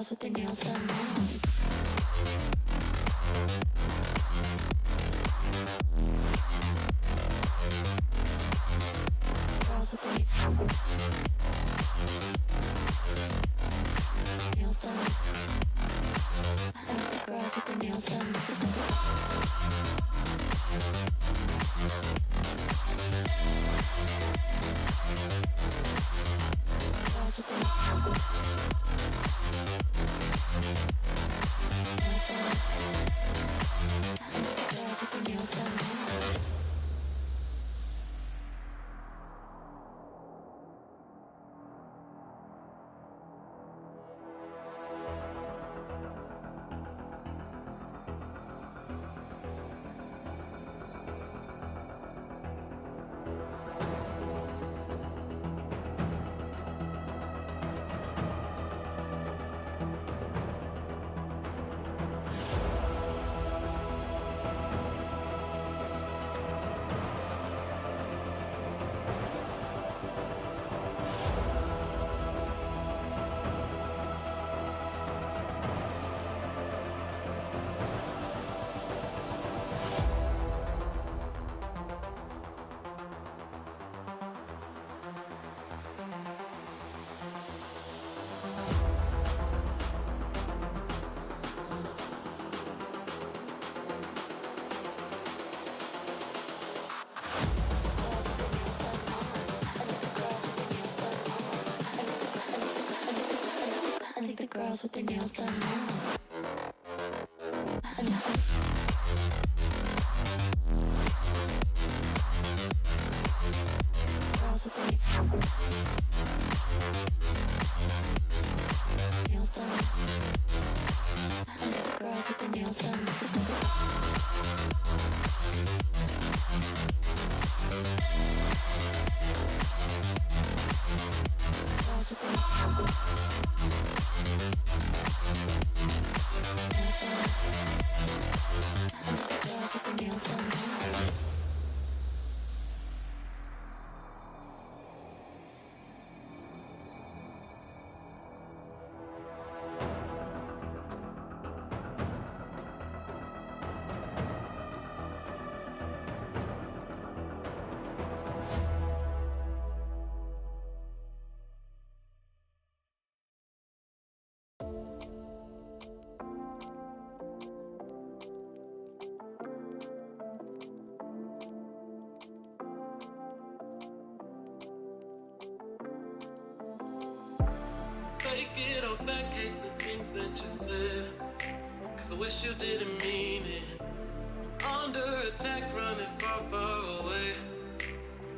girls with their nails done now. Girls with their nails done. I like the girls with their nails done. Girls with their nails done. Girls with their nails done now. Girls with their nails done. I like the girls with their nails done. Girls with their nails done. Take it all back, hate the things that you said, 'cause I wish you didn't mean it. I'm under attack, running far, far away,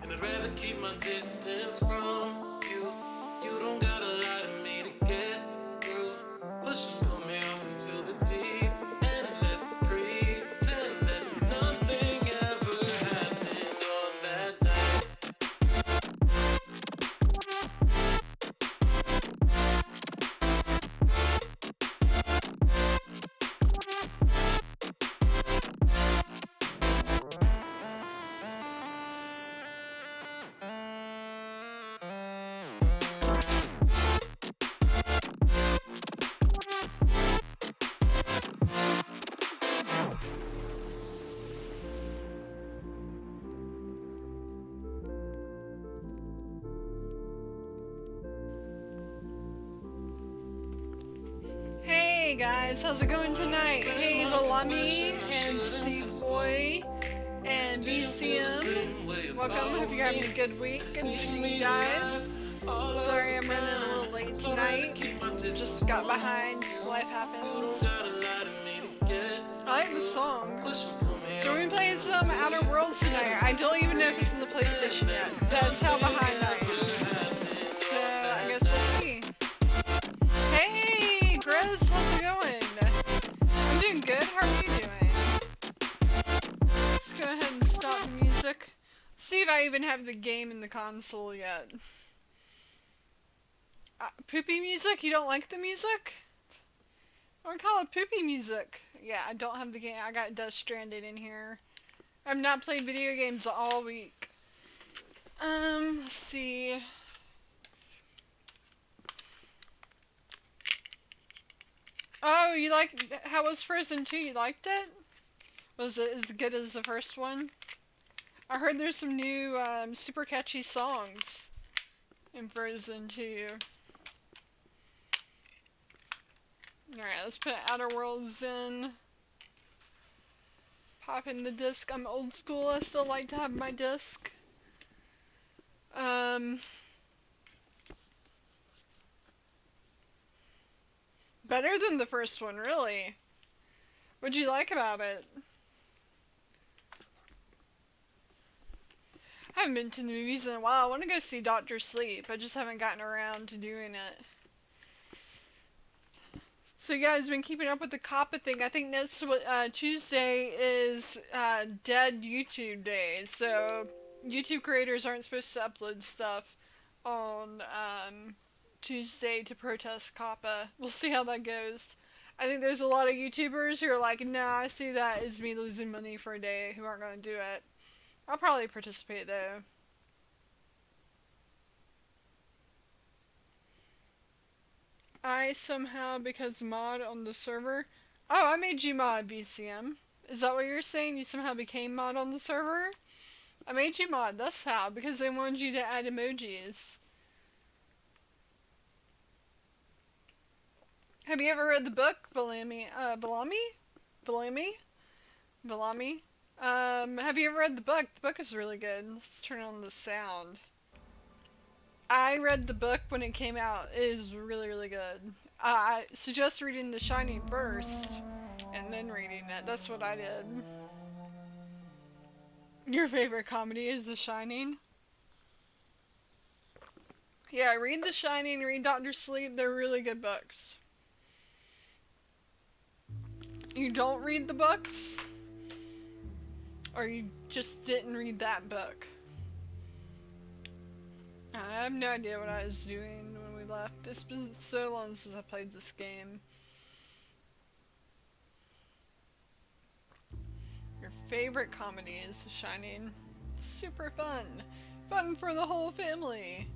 and I'd rather keep my distance from you. You don't gotta lie to me to get through. Push and pull me off into the deep, and let's pretend that nothing ever happened on that night. Hey guys, how's it going tonight? Hey Valami and Steve Boy and BCM. Welcome, hope you're having a good week. Good to see you guys. Sorry I'm running a little late tonight. Just got behind. Life happens. I like the song. So we're playing some Outer Worlds tonight. I don't even know if it's in the PlayStation yet. That's how behind I am. So I guess we'll see. Hey Grizz, how's it going? I'm doing good. How are you doing? Let's go ahead and stop the music. See if I even have the game in the console yet. Poopy music? You don't like the music? Or call it poopy music. Yeah, I don't have the game. I got Death Stranded in here. I've not played video games all week. Let's see. Oh, you like how was Frozen 2? You liked it? Was it as good as the first one? I heard there's some new super catchy songs in Frozen 2. Alright, let's put Outer Worlds in. Pop in the disc. I'm old school. I still like to have my disc. Better than the first one, really. What'd you like about it? I haven't been to the movies in a while. I want to go see Doctor Sleep. I just haven't gotten around to doing it. So you guys been keeping up with the COPPA thing. I think next Tuesday is Dead YouTube Day. So YouTube creators aren't supposed to upload stuff on Tuesday to protest COPPA. We'll see how that goes. I think there's a lot of YouTubers who are like, nah, I see that as me losing money for a day, who aren't going to do it. I'll probably participate though. I somehow, because mod on the server. Oh, I made you mod, BCM. Is that what you're saying? You somehow became mod on the server? I made you mod, that's how, because they wanted you to add emojis. Have you ever read the book, Bellamy? Have you ever read the book? The book is really good. Let's turn on the sound. I read the book when it came out. It is really, really good. I suggest reading The Shining first, and then reading it. That's what I did. Your favorite comedy is The Shining? Yeah, read The Shining, read Doctor Sleep. They're really good books. You don't read the books? Or you just didn't read that book? I have no idea what I was doing when we left. It's been so long since I played this game. Your favorite comedy is The Shining. Super fun. Fun for the whole family.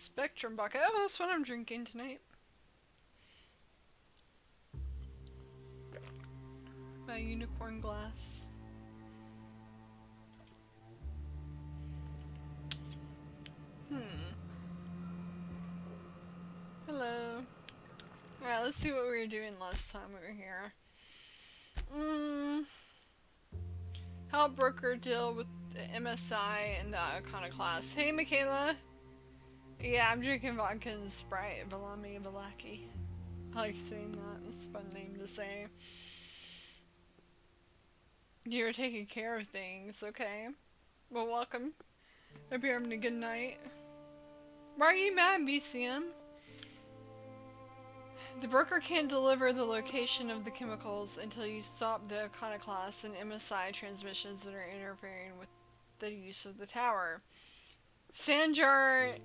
Spectrum Bucket. Oh, that's what I'm drinking tonight. My unicorn glass. Hello. Alright, let's see what we were doing last time we were here. Help broker deal with the MSI and the Iconoclast. Hey, Michaela. Yeah, I'm drinking vodka and Sprite. Bellamy Balaki. I like saying that. It's a fun name to say. You're taking care of things, okay. Well, welcome. Hope you're having a good night. Why are you mad, BCM? The broker can't deliver the location of the chemicals until you stop the Iconoclast and MSI transmissions that are interfering with the use of the tower. Sanjar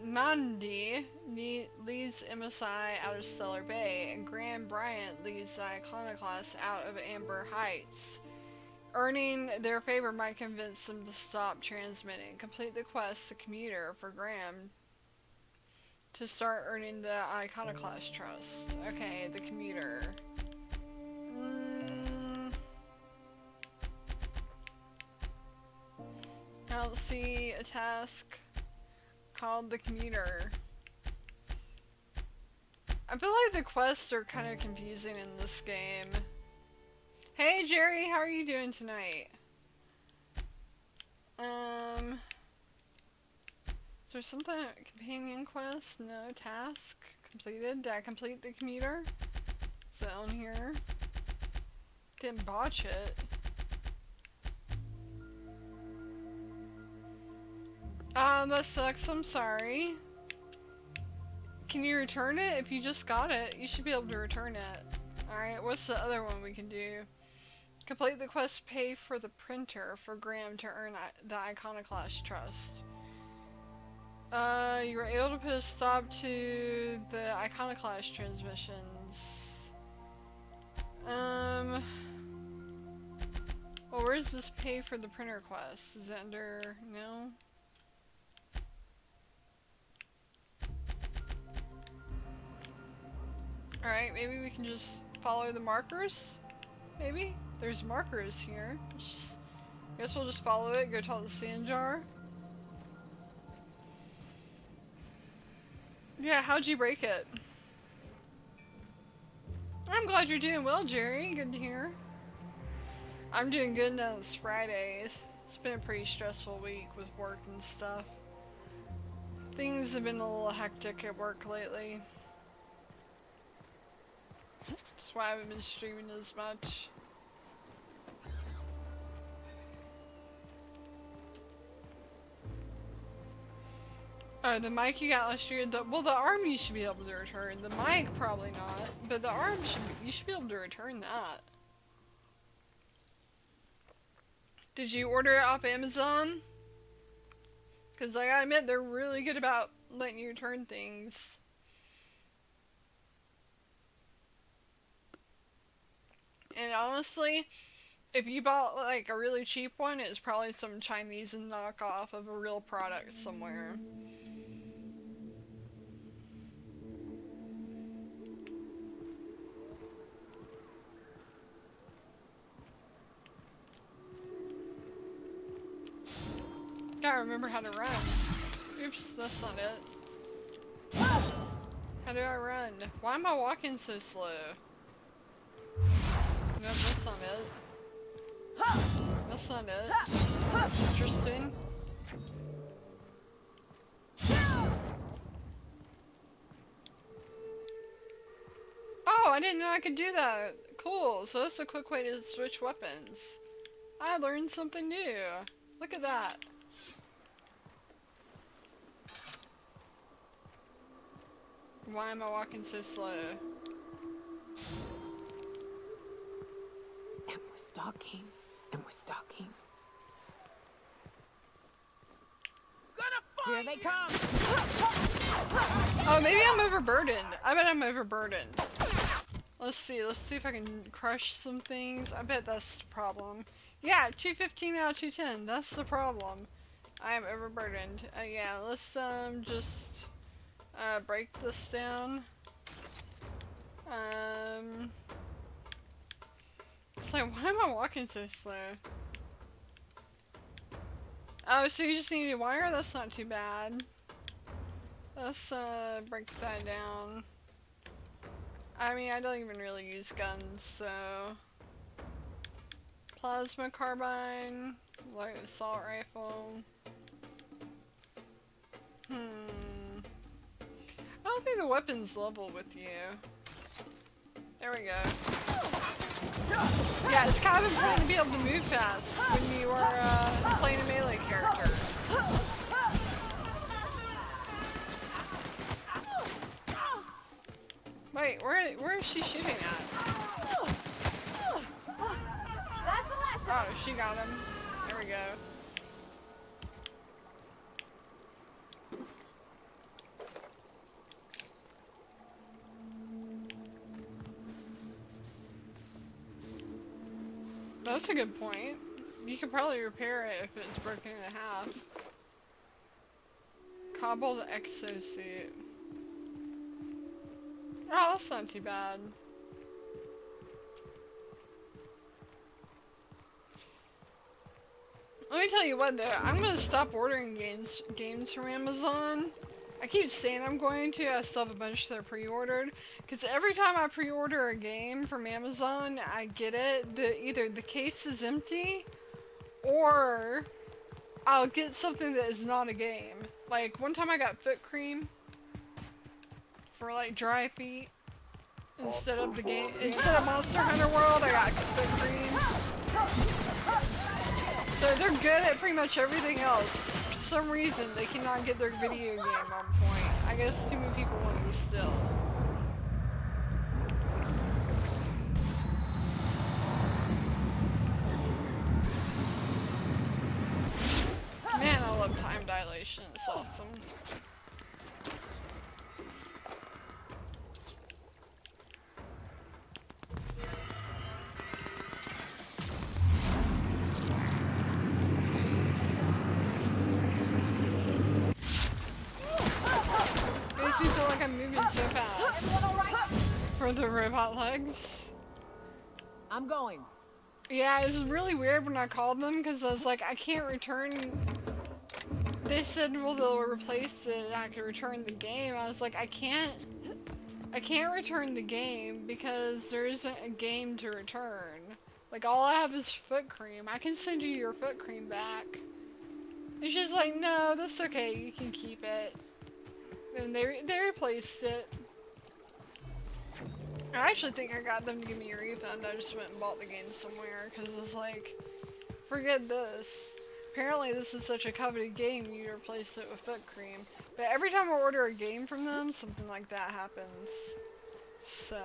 Nandi leads MSI out of Stellar Bay, and Graham Bryant leads the Iconoclast out of Amber Heights. Earning their favor might convince them to stop transmitting. Complete the quest, The Commuter, for Graham to start earning the Iconoclast trust. Okay, The Commuter. I'll see a task called The Commuter. I feel like the quests are kind of confusing in this game. Hey Jerry, how are you doing tonight? Is there something, companion quest? No, task completed. Did I complete the commuter? Is it on here? Didn't botch it. That sucks, I'm sorry. Can you return it? If you just got it, you should be able to return it. Alright, what's the other one we can do? Complete the quest, pay for the printer for Graham to earn the Iconoclast trust. You were able to put a stop to the Iconoclast transmissions. Well, where's this pay for the printer quest? Is it under, no? Alright, maybe we can just follow the markers? Maybe? There's markers here. Guess we'll just follow it, go talk to the sand jar. Yeah, how'd you break it? I'm glad you're doing well, Jerry. Good to hear. I'm doing good now it's Friday. It's been a pretty stressful week with work and stuff. Things have been a little hectic at work lately. That's why I haven't been streaming as much. Oh, the mic you got last year, well, the arm you should be able to return. The mic, probably not. But the arm, you should be able to return that. Did you order it off Amazon? Because I gotta admit, they're really good about letting you return things. And honestly, if you bought like a really cheap one, it's probably some Chinese knockoff of a real product somewhere. Gotta remember how to run. Oops, that's not it. How do I run? Why am I walking so slow? No, that's not it. That's not it. Interesting. Oh, I didn't know I could do that. Cool, so that's a quick way to switch weapons. I learned something new. Look at that. Why am I walking so slow? And we're stalking. And we're stalking. Here they come! Oh, maybe I'm overburdened. I bet I'm overburdened. Let's see if I can crush some things. I bet that's the problem. Yeah, 215 out of 210. That's the problem. I am overburdened. Yeah, let's just break this down. It's like, why am I walking so slow? Oh, so you just need a wire? That's not too bad. Let's break that down. I mean, I don't even really use guns, so... Plasma carbine, light assault rifle. I don't think the weapon's level with you. There we go. Yeah, it's kind of important to be able to move fast when you are playing a melee character. Wait, where is she shooting at? Oh, she got him. There we go. That's a good point. You could probably repair it if it's broken in half. Cobbled exosuit. Oh, that's not too bad. Let me tell you what though, I'm gonna stop ordering games from Amazon. I keep saying I'm going to, I still have a bunch that are pre-ordered. Because every time I pre-order a game from Amazon, I get it, either the case is empty, or I'll get something that is not a game. Like, one time I got foot cream for like dry feet. Instead of the game, instead of Monster Hunter World, I got foot cream. So they're good at pretty much everything else. For some reason, they cannot get their video game on point. I guess too many people want to be still. Man, I love time dilation. It's awesome. Makes me feel like I'm moving so fast. For for the robot legs. I'm going. Yeah, it was really weird when I called them because I was like, I can't return. They said, well, they'll replace it and I can return the game. I was like, I can't return the game because there isn't a game to return. Like, all I have is foot cream. I can send you your foot cream back. And she's like, no, that's okay, you can keep it. And they replaced it. I actually think I got them to give me a refund. I just went and bought the game somewhere because it's like, forget this. Apparently this is such a coveted game, you replace it with foot cream. But every time I order a game from them, something like that happens. So,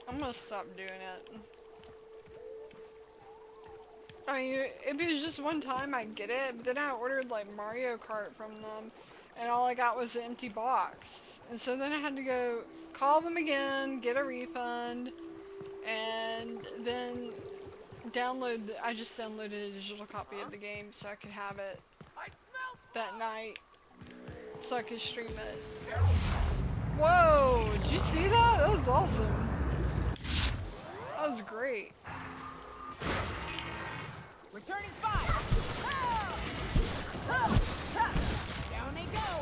I'm gonna stop doing it. I mean, if it was just one time, I get it, but then I ordered like Mario Kart from them, and all I got was an empty box. And so then I had to go call them again, get a refund, and then I just downloaded a digital copy of the game so I could have it that night, so I could stream it. Whoa, did you see that? That was awesome. That was great. Returning fire. Down they go.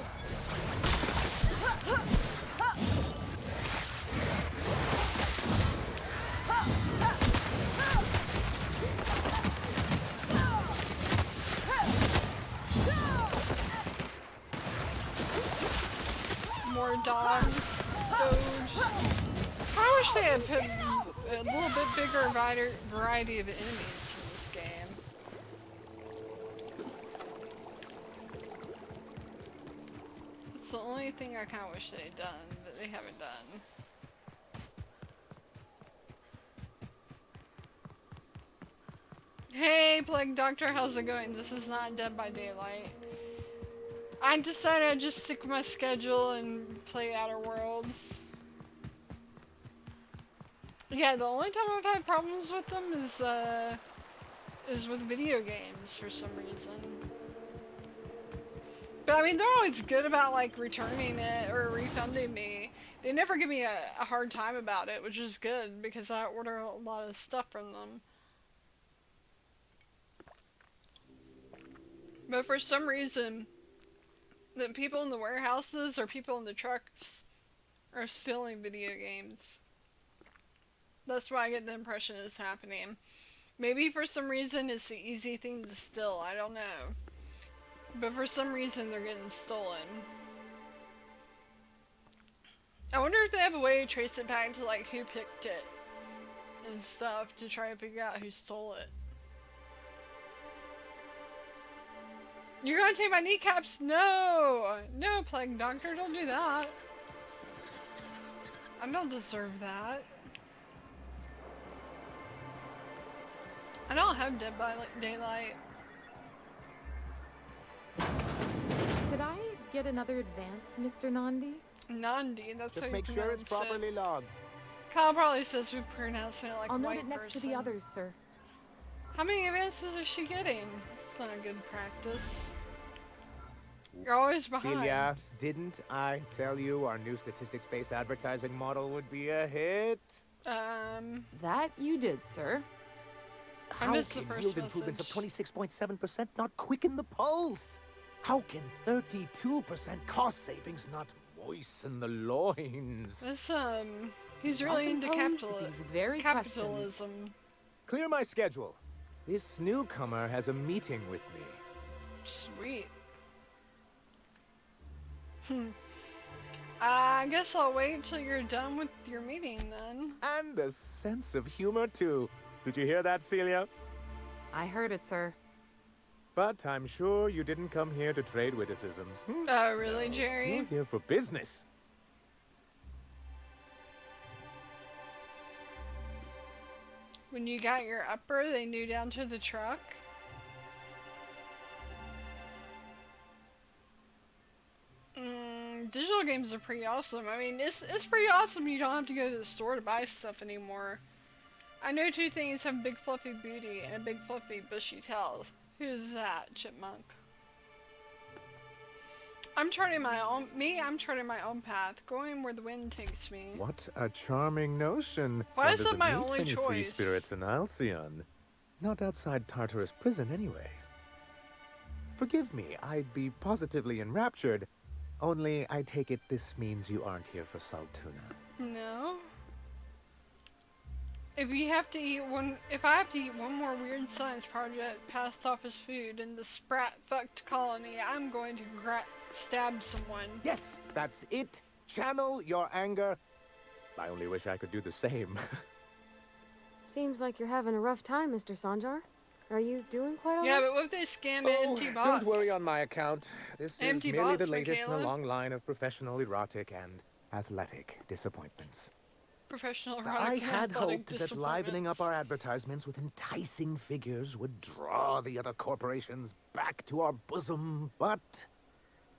More dogs. Doge. I wish they had put a little bit bigger variety of enemies in this game. It's the only thing I kind of wish they had done that they haven't done. Hey, Plague Doctor, how's it going? This is not Dead by Daylight. I decided I'd just stick with my schedule and play Outer Worlds. Yeah, the only time I've had problems with them is with video games for some reason. But I mean, they're always good about like returning it or refunding me. They never give me a hard time about it, which is good because I order a lot of stuff from them. But for some reason, the people in the warehouses or people in the trucks are stealing video games. That's why I get the impression it's happening. Maybe for some reason it's the easy thing to steal, I don't know. But for some reason they're getting stolen. I wonder if they have a way to trace it back to like who picked it and stuff to try to figure out who stole it. You're gonna take my kneecaps? No! No, Plague Doctor, don't do that. I don't deserve that. I don't have Dead by Daylight. Could I get another advance, Mr. Nandi? Nandi, that's how Just you make sure it's pronounce properly it. logged. Kyle probably says we pronounce it like I'll a note white it next to person. the others, sir. How many advances is she getting? It's not a good practice. You're always behind. Celia, didn't I tell you our new statistics-based advertising model would be a hit? That you did, sir. I How missed the can first yield improvements of message. 26.7% not quicken the pulse? How can 32% cost savings not moisten the loins? This, he's really Often into posed to these very questions. capitalism. Clear my schedule. This newcomer has a meeting with me. Sweet. I guess I'll wait till you're done with your meeting then. And a sense of humor, too. Did you hear that, Celia? I heard it, sir. But I'm sure you didn't come here to trade witticisms. Oh, really, No, Jerry? you're here for business. When you got your upper, they knew down to the truck? Digital games are pretty awesome. I mean, it's pretty awesome you don't have to go to the store to buy stuff anymore. I know two things have big fluffy booty and a big fluffy bushy tail. Who's that, Chipmunk? I'm charting my own. I'm charting my own path, going where the wind takes me. What a charming notion. Why One is that doesn't my meet only many free choice? spirits in Halcyon. Not outside Tartarus prison, anyway. Forgive me, I'd be positively enraptured. Only, I take it this means you aren't here for salt tuna. No. If I have to eat one more weird science project passed off as food in the sprat fucked colony, I'm going to stab someone. Yes, that's it. Channel your anger. I only wish I could do the same. Seems like you're having a rough time, Mr. Sanjar. Are you doing quite all Yeah, right? but what if they scam the empty box? Don't worry on my account. This is Empty merely box the for latest in a Caleb? long line of professional erotic and athletic disappointments. Professional I erotic had athletic hoped that livening up our disappointments. advertisements with enticing figures would draw the other corporations back to our bosom, but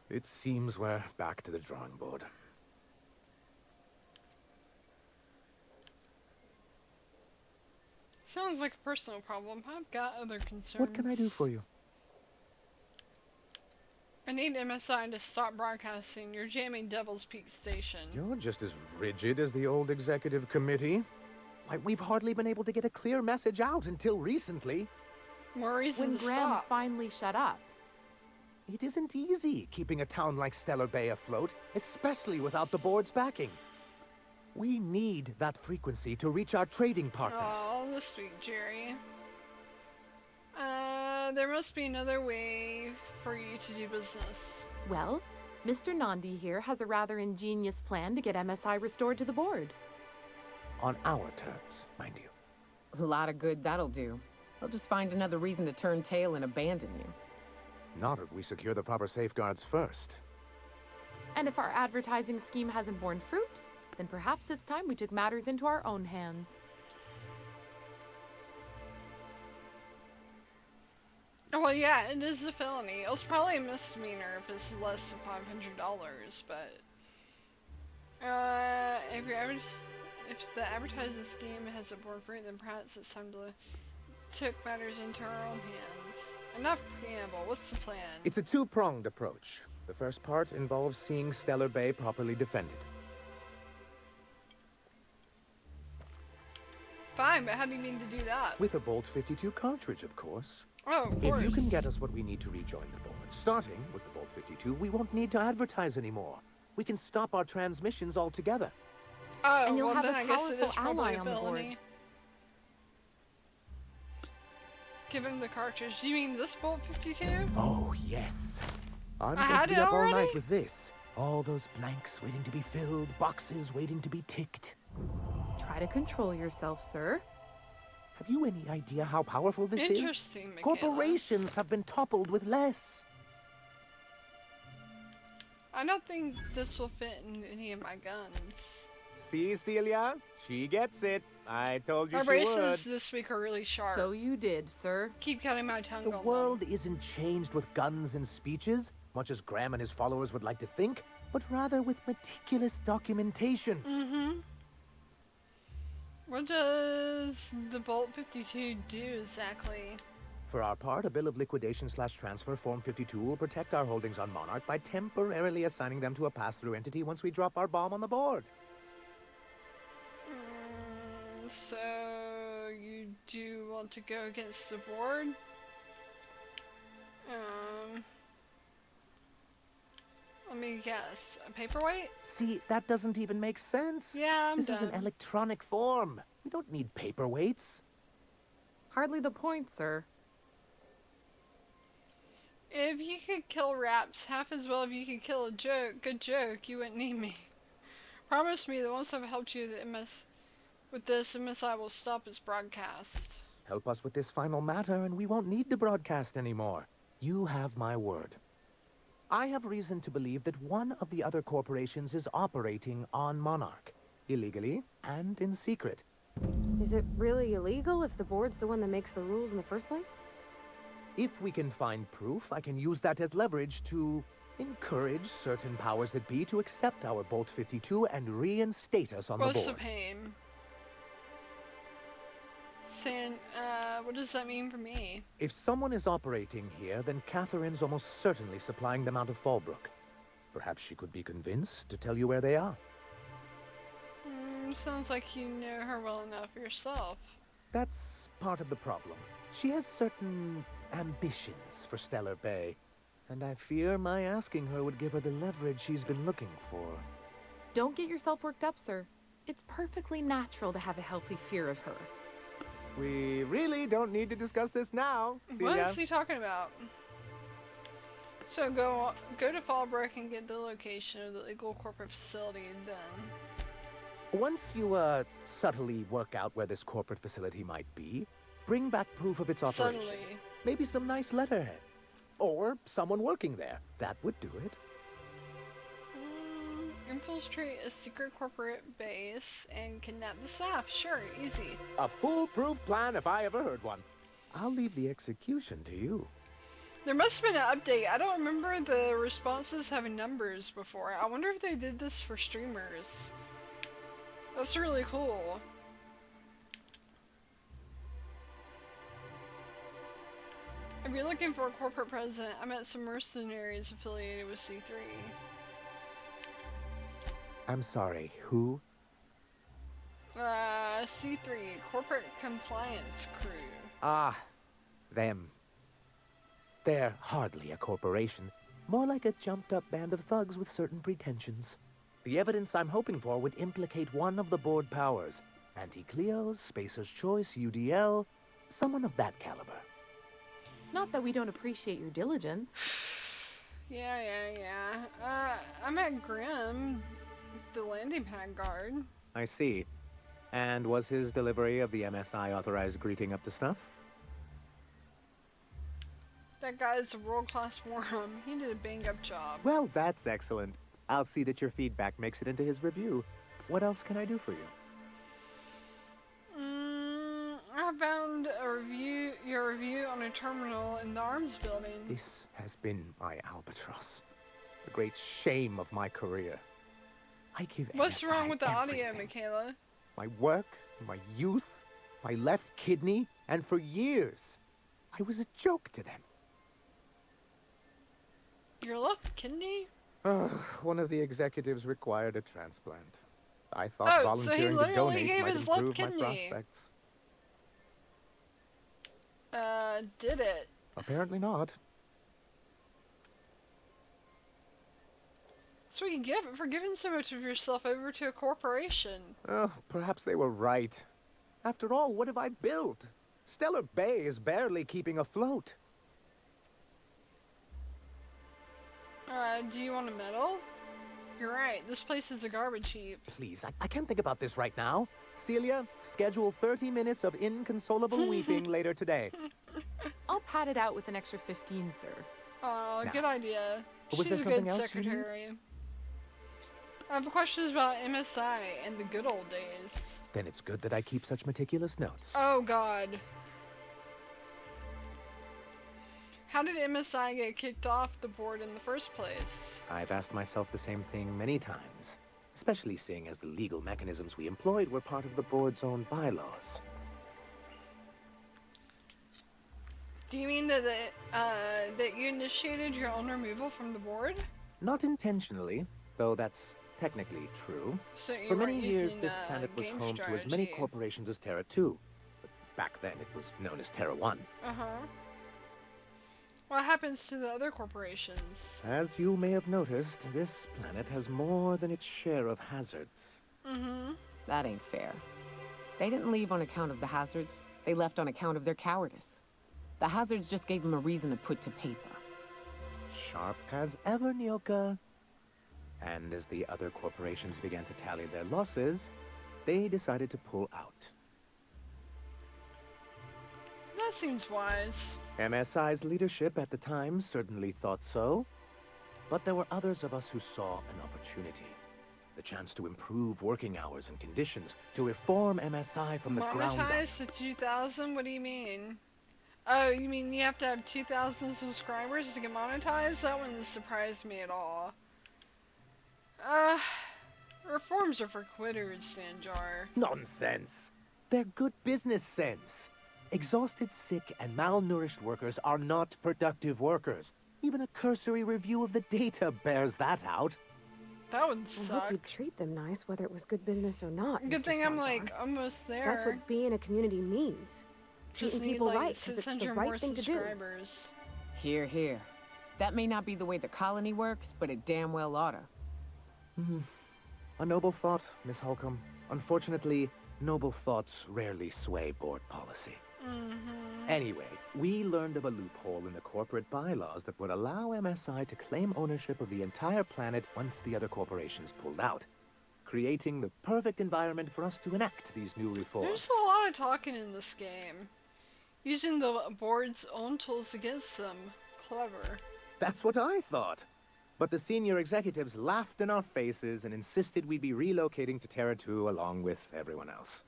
it seems we're back to the drawing board. Sounds like a personal problem. I've got other concerns. What can I do for you? I need MSI to stop broadcasting. You're jamming Devil's Peak Station. You're just as rigid as the old executive committee. Why, we've hardly been able to get a clear message out until recently. More reason When to Graham stop. finally shut up. It isn't easy keeping a town like Stellar Bay afloat, especially without the board's backing. We need that frequency to reach our trading partners. Oh, this week, Jerry. There must be another way for you to do business. Well, Mr. Nandi here has a rather ingenious plan to get MSI restored to the board. On our terms, mind you. A lot of good that'll do. They'll just find another reason to turn tail and abandon you. Not if we secure the proper safeguards first. And if our advertising scheme hasn't borne fruit, then perhaps it's time we took matters into our own hands. Well, yeah, it is a felony. It was probably a misdemeanor if it's less than $500, but if the advertising scheme hasn't borne fruit, then perhaps it's time to take matters into our own hands. Enough preamble. What's the plan? It's a two-pronged approach. The first part involves seeing Stellar Bay properly defended. Fine, but how do you mean to do that? With a Bolt 52 cartridge, of course. Oh, of course. If you can get us what we need to rejoin the board, starting with the Bolt 52, we won't need to advertise anymore. We can stop our transmissions altogether. Oh, And you'll well, have then a I guess it is powerful probably ally a on the board. felony. Give him the cartridge. You mean this Bolt 52? Oh, yes. I'm I going had to be it up all already? night with this. All those blanks waiting to be filled, boxes waiting to be ticked. Try to control yourself, sir. Have you any idea how powerful this is? Interesting, Michaela. Corporations have been toppled with less. I don't think this will fit in any of my guns. See, Celia? She gets it. I told you My she would. braces this week are really sharp. So you did, sir. Keep cutting my tongue The on world isn't changed with guns and speeches, much as Graham and his followers would like to think, but rather with meticulous documentation. Mm-hmm. What does the Bolt 52 do exactly? For our part, a bill of liquidation/transfer Form 52 will protect our holdings on Monarch by temporarily assigning them to a pass-through entity once we drop our bomb on the board. So you do want to go against the board? Let me guess. A paperweight? See, that doesn't even make sense. Yeah, I'm This done. is an electronic form. We don't need paperweights. Hardly the point, sir. If you could kill raps half as well if you could kill a good joke, you wouldn't need me. Promise me that once I've helped you with this, MSI will stop its broadcast. Help us with this final matter, and we won't need to broadcast anymore. You have my word. I have reason to believe that one of the other corporations is operating on Monarch, illegally and in secret. Is it really illegal if the board's the one that makes the rules in the first place? If we can find proof, I can use that as leverage to encourage certain powers that be to accept our Bolt 52 and reinstate us on the What's the board. pain? What does that mean for me? If someone is operating here, then Catherine's almost certainly supplying them out of Fallbrook. Perhaps she could be convinced to tell you where they are. Sounds like you know her well enough yourself. That's part of the problem. She has certain ambitions for Stellar Bay, and I fear my asking her would give her the leverage she's been looking for. Don't get yourself worked up, sir. It's perfectly natural to have a healthy fear of her. We really don't need to discuss this now. What is he talking about? So go to Fallbrook and get the location of the illegal corporate facility, and then... Once you, subtly work out where this corporate facility might be, bring back proof of its operation. Subtly. Maybe some nice letterhead. Or someone working there. That would do it. Infiltrate a secret corporate base and kidnap the staff. Sure, easy. A foolproof plan if I ever heard one. I'll leave the execution to you. There must have been an update. I don't remember the responses having numbers before. I wonder if they did this for streamers. That's really cool. If you're looking for a corporate president, I met some mercenaries affiliated with C3. I'm sorry, who? C3, Corporate Compliance Crew. Ah, them. They're hardly a corporation. More like a jumped-up band of thugs with certain pretensions. The evidence I'm hoping for would implicate one of the board powers. Anti-Cleos, Spacer's Choice, UDL, someone of that caliber. Not that we don't appreciate your diligence. Yeah. I met Grim, the landing pad guard. I see. And was his delivery of the MSI authorized greeting up to snuff? That guy's a world-class worm. He did a bang-up job. Well, that's excellent. I'll see that your feedback makes it into his review. What else can I do for you? I found your review on a terminal in the arms building. This has been my albatross. The great shame of my career. I give What's MSI wrong with the audio, everything. Michaela? My work, my youth, my left kidney, and for years, I was a joke to them. Your left kidney? One of the executives required a transplant. I thought Oh, so he volunteering to literally donate gave might his left improve my kidney. prospects. Did it? Apparently not. That's what you get for giving so much of yourself over to a corporation. Oh, perhaps they were right. After all, what have I built? Stellar Bay is barely keeping afloat. Do you want a medal? You're right, this place is a garbage heap. Please, I can't think about this right now. Celia, schedule 30 minutes of inconsolable weeping later today. I'll pad it out with an extra 15, sir. Oh, Now, good idea. was there She's a something good else you need? secretary. I have questions about MSI and the good old days. Then it's good that I keep such meticulous notes. Oh god. How did MSI get kicked off the board in the first place? I've asked myself the same thing many times, especially seeing as the legal mechanisms we employed were part of the board's own bylaws. Do you mean that that you initiated your own removal from the board? Not intentionally, though that's technically true. So you For many weren't years, using, this planet was game home to as many strategy. corporations as Terra 2. But back then, it was known as Terra 1. Uh-huh. What happens to the other corporations? As you may have noticed, this planet has more than its share of hazards. Mm-hmm. That ain't fair. They didn't leave on account of the hazards. They left on account of their cowardice. The hazards just gave them a reason to put to paper. Sharp as ever, Nyoka. And as the other corporations began to tally their losses, they decided to pull out. That seems wise. MSI's leadership at the time certainly thought so. But there were others of us who saw an opportunity. The chance to improve working hours and conditions, to reform MSI from the ground up. Monetize to 2,000? What do you mean? Oh, you mean you have to have 2,000 subscribers to get monetized? That wouldn't surprise me at all. Reforms are for quitters, Stanjar. Nonsense! They're good business sense. Exhausted, sick, and malnourished workers are not productive workers. Even a cursory review of the data bears that out. That would I hope suck. you'd treat them nice, whether it was good business or not, Good Mr. thing I'm Sanjar. like almost there. That's what being a community means. Just Treating need people like right, because it's the 600 more right thing to do. subscribers. Here, here. That may not be the way the colony works, but it damn well oughta. A noble thought, Miss Holcomb. Unfortunately, noble thoughts rarely sway board policy. Anyway, we learned of a loophole in the corporate bylaws that would allow MSI to claim ownership of the entire planet once the other corporations pulled out, creating the perfect environment for us to enact these new reforms. There's a lot of talking in this game. Using the board's own tools against them. Clever. That's what I thought. But the senior executives laughed in our faces and insisted we'd be relocating to Terra 2 along with everyone else.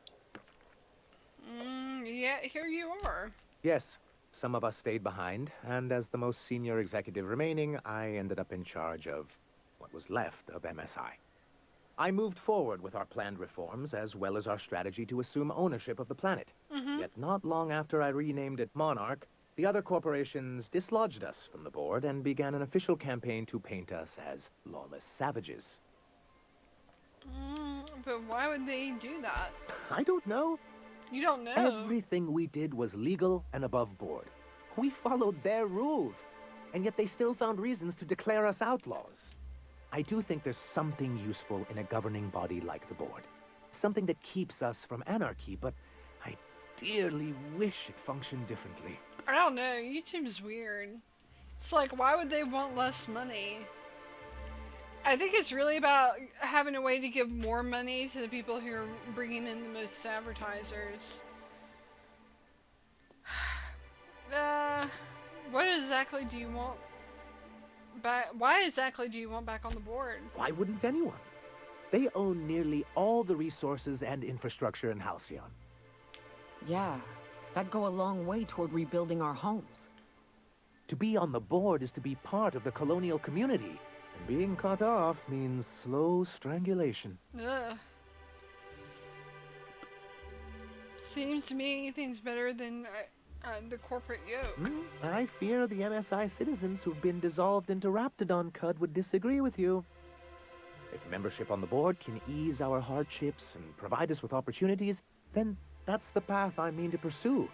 Yeah, here you are. Yes, some of us stayed behind, and as the most senior executive remaining, I ended up in charge of what was left of MSI. I moved forward with our planned reforms, as well as our strategy to assume ownership of the planet. Yet not long after I renamed it Monarch, the other corporations dislodged us from the board and began an official campaign to paint us as lawless savages. But why would they do that? I don't know. You don't know. Everything we did was legal and above board. We followed their rules, and yet they still found reasons to declare us outlaws. I do think there's something useful in a governing body like the board. Something that keeps us from anarchy, but I dearly wish it functioned differently. I don't know. YouTube's weird. It's like, why would they want less money? I think it's really about having a way to give more money to the people who are bringing in the most advertisers. What exactly do you want back? Why exactly do you want back on the board? Why wouldn't anyone? They own nearly all the resources and infrastructure in Halcyon. Yeah, that'd go a long way toward rebuilding our homes. To be on the board is to be part of the colonial community. And being cut off means slow strangulation. Ugh. Seems to me anything's better than the corporate yoke. I fear the MSI citizens who've been dissolved into Raptidon Cud would disagree with you. If membership on the board can ease our hardships and provide us with opportunities, then that's the path I mean to pursue.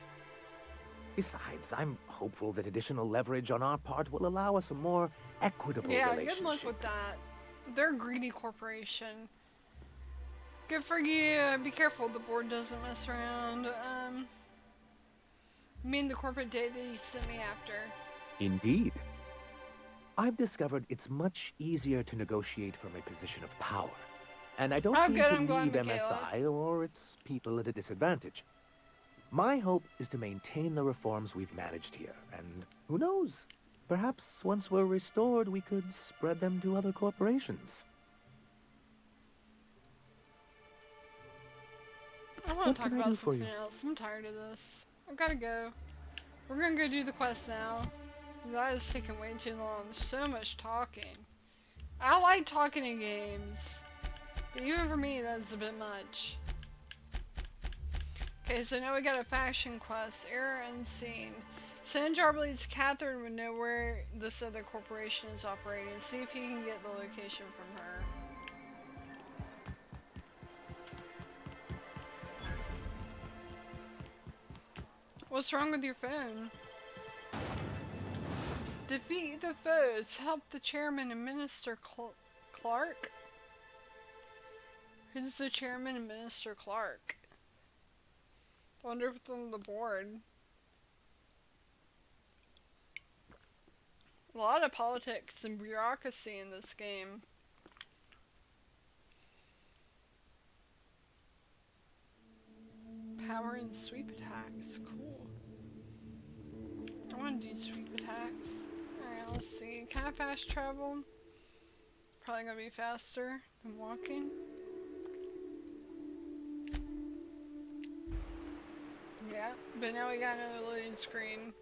Besides, I'm hopeful that additional leverage on our part will allow us a more equitable relationship. Good luck with that. They're a greedy corporation. Good for you. Be careful the board doesn't mess around. I mean the corporate data you sent me after. Indeed. I've discovered it's much easier to negotiate from a position of power. And I don't mean to leave MSI or its people at a disadvantage. My hope is to maintain the reforms we've managed here, and who knows? Perhaps once we're restored, we could spread them to other corporations. I want to talk about something else. I'm tired of this. I've got to go. We're going to go do the quest now. That is taking way too long. There's so much talking. I like talking in games, but even for me, that's a bit much. Okay, so now we got a faction quest. Error unseen. Sanjar believes Catherine would know where this other corporation is operating. See if you can get the location from her. What's wrong with your phone? Defeat the foes. Help the chairman and Minister Clark? Who's the chairman and Minister Clark? I wonder if it's on the board. A lot of politics and bureaucracy in this game. Power and sweep attacks. Cool. I want to do sweep attacks. Alright, let's see. Can I fast travel? Probably gonna be faster than walking. Yeah, but now we got another loading screen.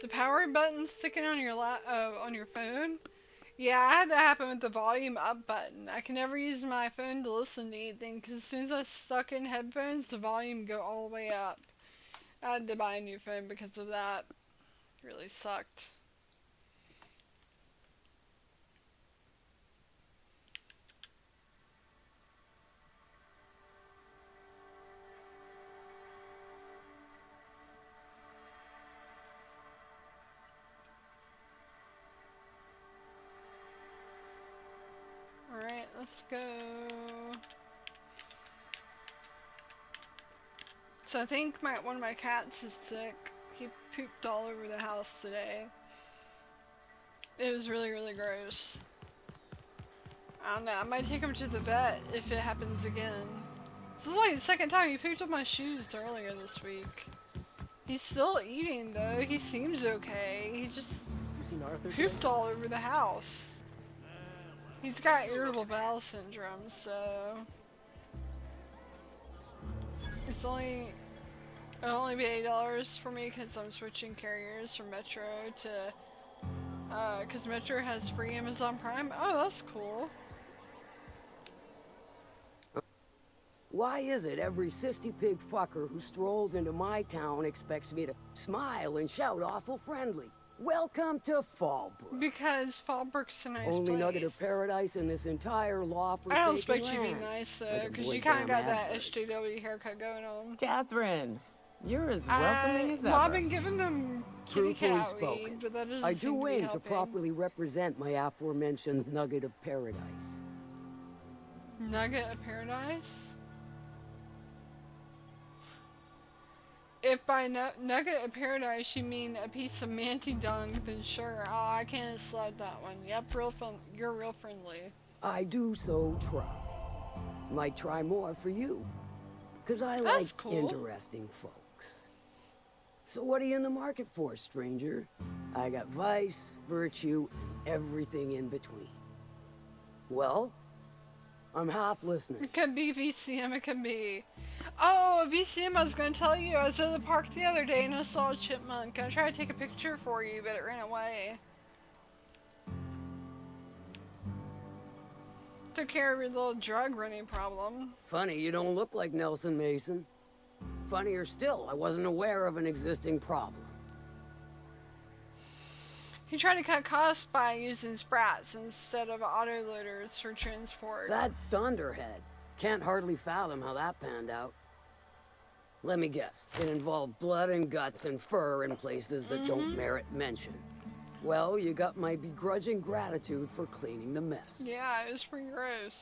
The power button sticking on your on your phone? Yeah, I had that happen with the volume up button. I can never use my phone to listen to anything because as soon as I stuck in headphones, the volume go all the way up. I had to buy a new phone because of that. It really sucked. Alright, let's go. So I think one of my cats is sick. He pooped all over the house today. It was really, really gross. I don't know, I might take him to the vet if it happens again. This is like the second time he pooped on my shoes earlier this week. He's still eating though, he seems okay. He just pooped all over the house. He's got irritable bowel syndrome, so it'll only be $8 for me because I'm switching carriers from Metro to because Metro has free Amazon Prime. Oh, that's cool. Why is it every sissy pig fucker who strolls into my town expects me to smile and shout awful friendly? Welcome to Fallbrook. Because Fallbrook's a nice Only place. nugget of paradise in this entire law-forsaken I don't expect land. you to be nice though, Like a because you boy kind of got damn that advert. SJW haircut going on. Catherine, you're as welcoming as Well, I've ever. been giving them kitty Truthfully cat spoken, weed, but that doesn't I seem do to be aim to helping. properly represent my aforementioned nugget of paradise. Nugget of paradise? If by nugget of paradise you mean a piece of manty dung, then sure. Oh, I can't slide that one. Yep, real fun. You're real friendly. I do so try. Might try more for you. Cause I That's like cool. interesting folks. So what are you in the market for, stranger? I got vice, virtue, and everything in between. Well, I'm half listening. It could be VCM, it could be... Oh, VCM, I was going to tell you, I was at the park the other day and I saw a chipmunk. I tried to take a picture for you, but it ran away. Took care of your little drug running problem. Funny, you don't look like Nelson Mason. Funnier still, I wasn't aware of an existing problem. He tried to cut costs by using sprats instead of autoloaders for transport. That dunderhead. Can't hardly fathom how that panned out. Let me guess. It involved blood and guts and fur in places that don't merit mention. Well, you got my begrudging gratitude for cleaning the mess. Yeah, it was pretty gross.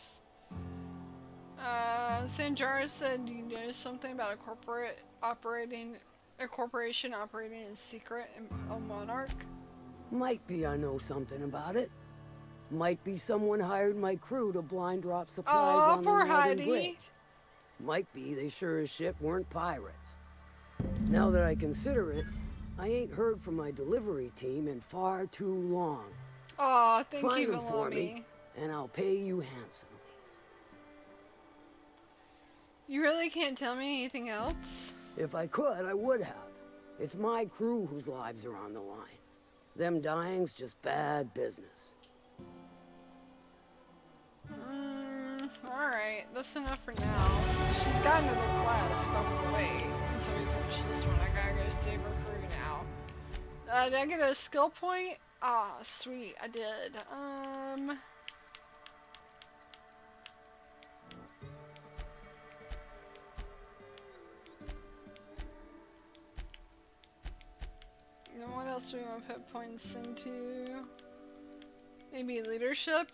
Sanjara said, do you know something about a corporation operating in secret on Monarch? Might be I know something about it. Might be someone hired my crew to blind drop supplies Aw, on the poor Northern Heidi. Bridge. Might be they sure as shit weren't pirates. Now that I consider it, I ain't heard from my delivery team in far too long. Aw, thank Find you, them for Valami. me, and I'll pay you handsomely. You really can't tell me anything else? If I could, I would have. It's my crew whose lives are on the line. Them dying's just bad business. Alright, that's enough for now. She's got another quest, but I'm gonna wait until we finish this one. I gotta go save her crew now. Did I get a skill point? Ah, sweet, I did. And what else do we want to put points into? Maybe leadership?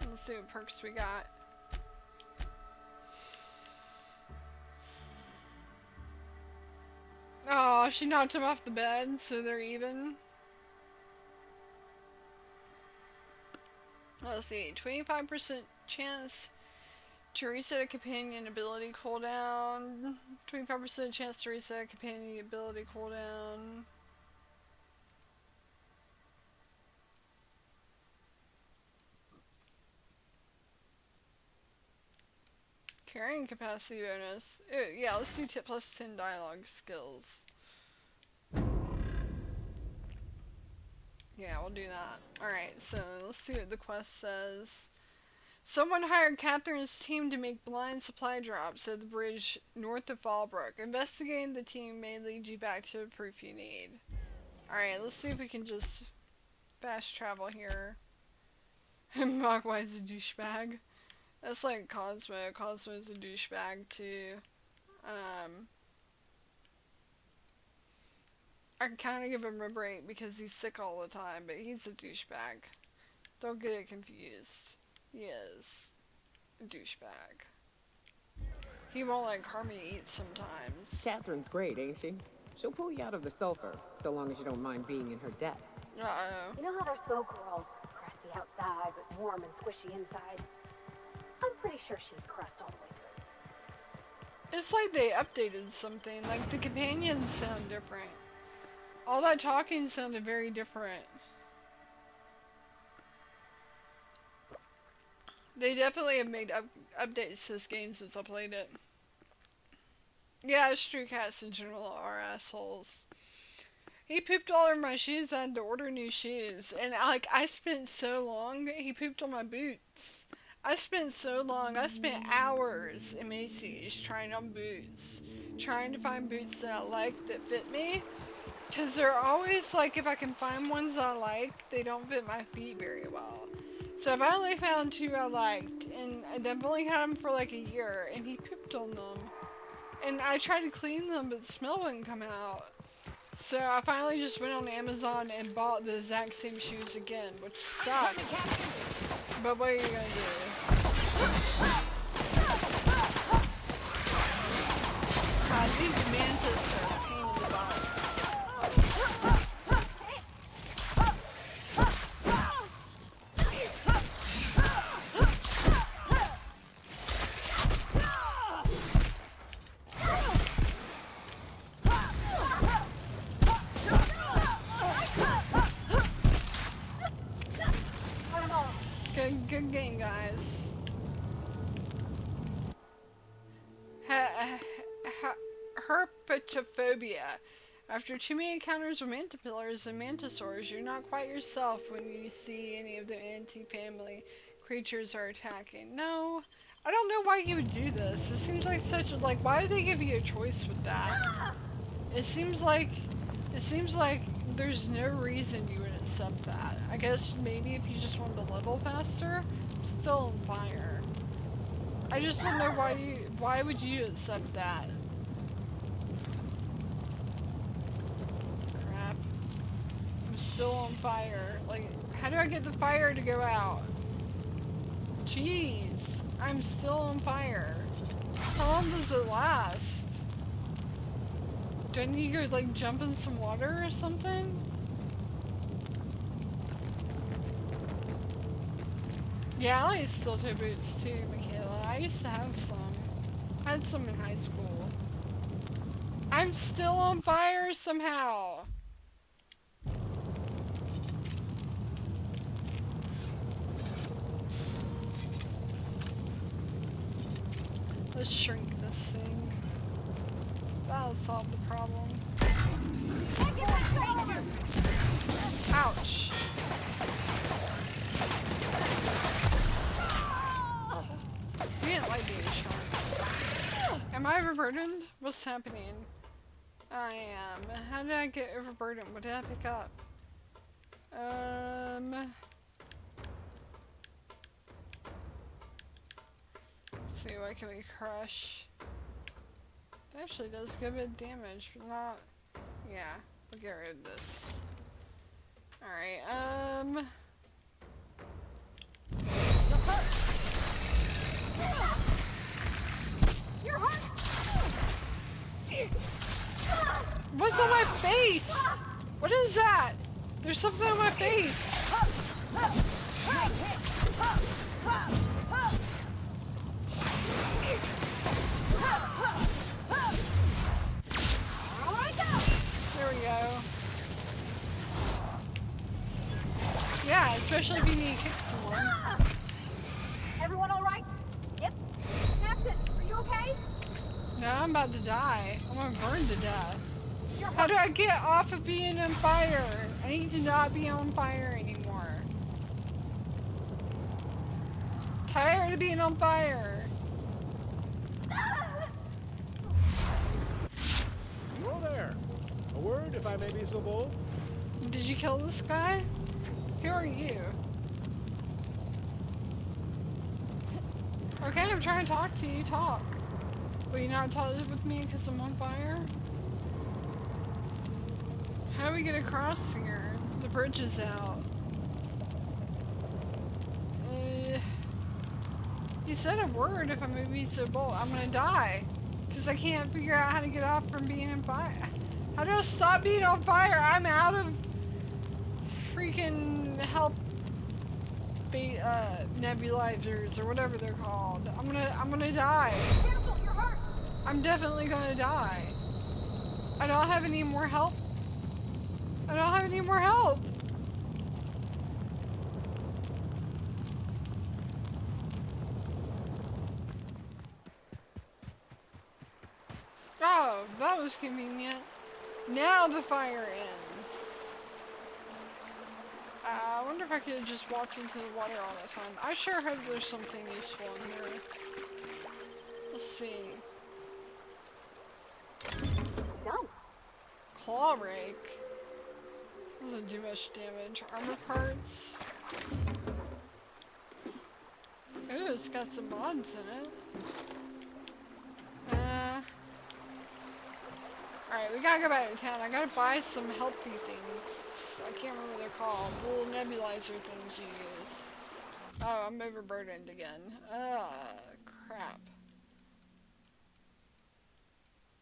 Let's see what perks we got. Oh, she knocked him off the bed, so they're even. Let's see, 25% chance to reset a companion ability cooldown. 25% chance to reset a companion ability cooldown. Carrying capacity bonus. Ew, yeah, let's do plus 10 dialogue skills. Yeah, we'll do that. Alright, so let's see what the quest says. Someone hired Catherine's team to make blind supply drops at the bridge north of Fallbrook. Investigating the team may lead you back to the proof you need. Alright, let's see if we can just fast travel here. Mogwai's a douchebag. That's like Cosmo. Cosmo's a douchebag too. I kind of give him a break because he's sick all the time, but he's a douchebag. Don't get it confused. He is a douchebag. He won't let Carmi eat sometimes. Catherine's great, ain't she? She'll pull you out of the sulfur, so long as you don't mind being in her debt. Uh-oh. You know how their smoke are all crusty outside, but warm and squishy inside? I'm pretty sure she's crust all the way through. It's like they updated something. Like, the companions sound different. All that talking sounded very different. They definitely have made updates to this game since I played it. Yeah, Stray Cats in general are assholes. He pooped all over my shoes. I had to order new shoes. And, like, I spent so long. He pooped on my boots. I spent so long. I spent hours in Macy's trying on boots. Trying to find boots that I like that fit me. Because they're always, like, if I can find ones I like, they don't fit my feet very well. So I finally found two I liked, and I definitely had them for like a year, and he pooped on them. And I tried to clean them, but the smell wouldn't come out. So I finally just went on Amazon and bought the exact same shoes again, which sucks. But what are you gonna do? God, these mantis are a pain in the butt. Good game, guys. Herpetophobia. After too many encounters with mantipillars and mantisaurs, you're not quite yourself when you see any of the anti-family creatures are attacking. No, I don't know why you would do this. It seems like such a, like, why did they give you a choice with that? It seems like there's no reason you would accept that. I guess maybe if you just wanted to level faster, still on fire. I just don't know why would you accept that? Crap. I'm still on fire. Like, how do I get the fire to go out? Jeez, I'm still on fire. How long does it last? Do I need to go, like, jump in some water or something? Yeah, I like steel toe boots too, Michaela. I used to have some. I had some in high school. I'm still on fire somehow! Let's shrink this thing. That'll solve the problem. Ouch. We didn't like being sharp. Am I overburdened? What's happening? I am. How did I get overburdened? What did I pick up? Let's see, what can we crush? It actually does good bit of damage, but not... Yeah, we'll get rid of this. Alright, You're hurt! what's on my face? What is that? There's something on my face. There we go. Yeah, especially if you need to kick someone. Everyone all right? Yep. Captain, are you okay? No, I'm about to die. I'm gonna burn to death. How do I get off of being on fire? I need to not be on fire anymore. Tired of being on fire. Hello there. A word, if I may be so bold. Did you kill this guy? Who are you? Okay, I'm trying to talk to you. Talk. Will you not talk with me because I'm on fire? How do we get across here? The bridge is out. He said a word if I'm gonna be so bold. I'm gonna die. Because I can't figure out how to get off from being on fire. How do I stop being on fire? I'm out of freaking help nebulizers or whatever they're called. I'm gonna die. Careful, you're hurt. I'm definitely gonna die. I don't have any more help. I don't have any more help. Oh, that was convenient. Now the fire ends. I wonder if I could just walk into the water all the time. I sure hope there's something useful in here. Let's see. Done. Claw rake. Doesn't do much damage. Armor parts. Ooh, it's got some mods in it. Alright, we gotta go back to town. I gotta buy some healthy things. I can't remember what they're called. Little nebulizer things you use. Oh, I'm overburdened again. Crap.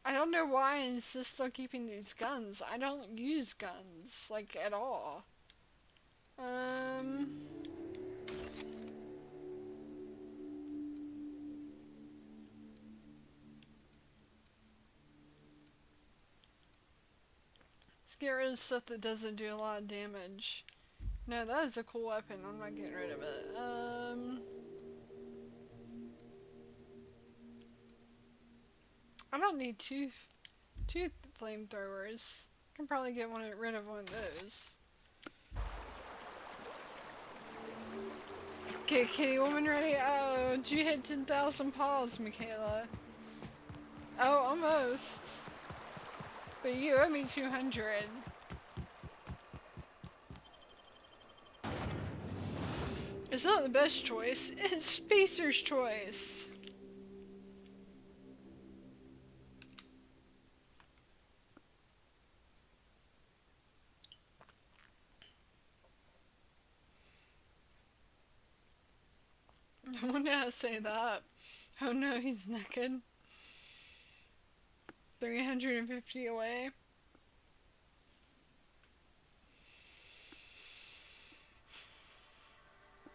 I don't know why I insist on keeping these guns. I don't use guns, like, at all. Get rid of stuff that doesn't do a lot of damage. No, that is a cool weapon. I'm not getting rid of it. I don't need two flamethrowers. I can probably get rid of one of those. Okay, kitty woman ready? Oh, did you hit 10,000 paws, Michaela? Oh, almost. But you owe me 200. It's not the best choice. It's Spacer's choice. I wonder how to say that. Oh no, he's naked. 350 away.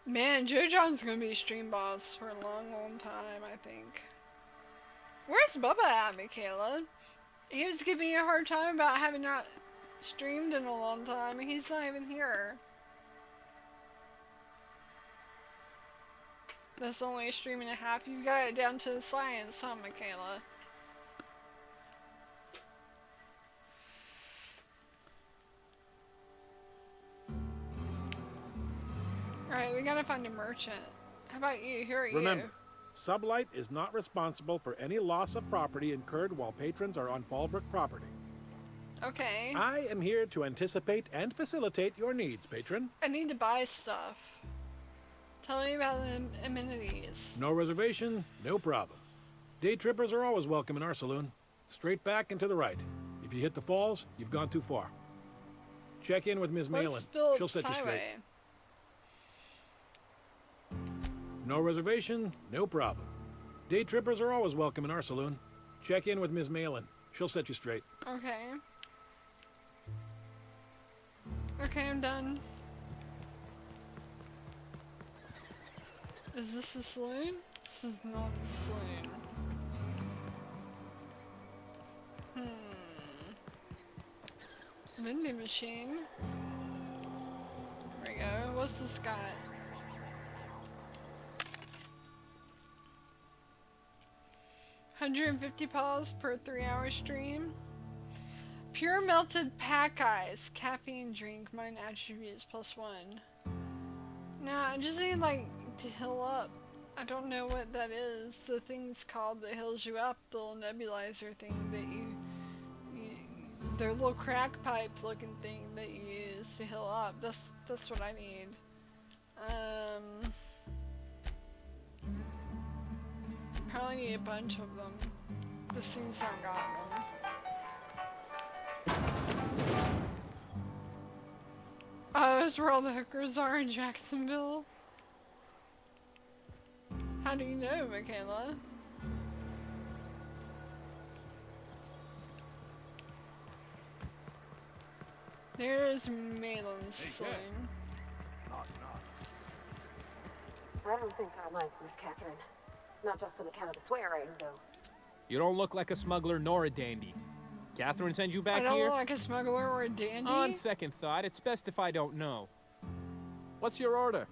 Man, Joe John's gonna be a stream boss for a long, long time, I think. Where's Bubba at, Michaela? He was giving me a hard time about having not streamed in a long time, and he's not even here. That's only a stream and a half. You got it down to the science, huh, Michaela? Alright, we gotta find a merchant. How about you? Who are you? Remember, Sublight is not responsible for any loss of property incurred while patrons are on Fallbrook property. Okay. I am here to anticipate and facilitate your needs, patron. I need to buy stuff. Tell me about the amenities. No reservation, no problem. Day trippers are always welcome in our saloon. Straight back and to the right. If you hit the falls, you've gone too far. Check in with Ms. Malin. She'll set you straight. No reservation, no problem. Day trippers are always welcome in our saloon. Check in with Ms. Malin. She'll set you straight. Okay. Okay, I'm done. Is this a saloon? This is not a saloon. Vending machine. There we go. What's this got? $150 paws per 3-hour stream. Pure melted pack ice. Caffeine drink. Mine attributes +1. Nah, I just need like to heal up. I don't know what that is. The thing's called that heals you up, the little nebulizer thing that their little crack pipe looking thing that you use to heal up. That's what I need. Probably need a bunch of them. This thing's not got them. Oh, that's where all the hookers are in Jacksonville. How do you know, Michaela? There's Malin's saloon. I don't think I like Miss Catherine. Not just on account of the swearing, though. You don't look like a smuggler nor a dandy. Catherine sent you back I don't here? look like a smuggler or a dandy. On second thought, it's best if I don't know. What's your order?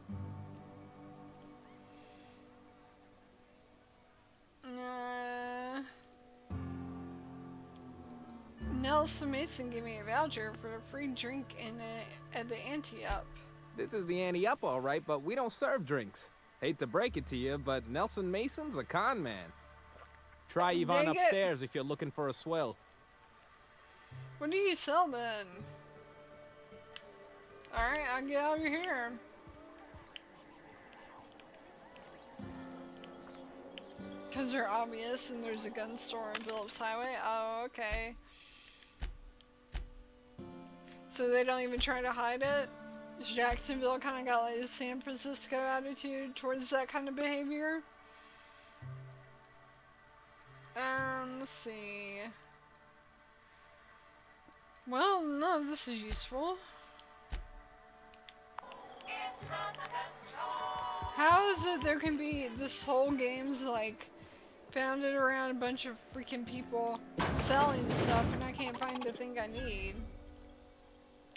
Nelson Mason gave me a voucher for a free drink at the Ante-Up. This is the Ante-Up, all right, but we don't serve drinks. Hate to break it to you, but Nelson Mason's a con man. Try Yvonne upstairs if you're looking for a swell. What do you sell then? Alright, I'll get over here. Because they're obvious and there's a gun store on Phillips Highway? Oh, okay. So they don't even try to hide it? Jacksonville kind of got like a San Francisco attitude towards that kind of behavior? Let's see. Well, none of this is useful. How is it there can be, this whole game's like founded around a bunch of freaking people selling stuff and I can't find the thing I need?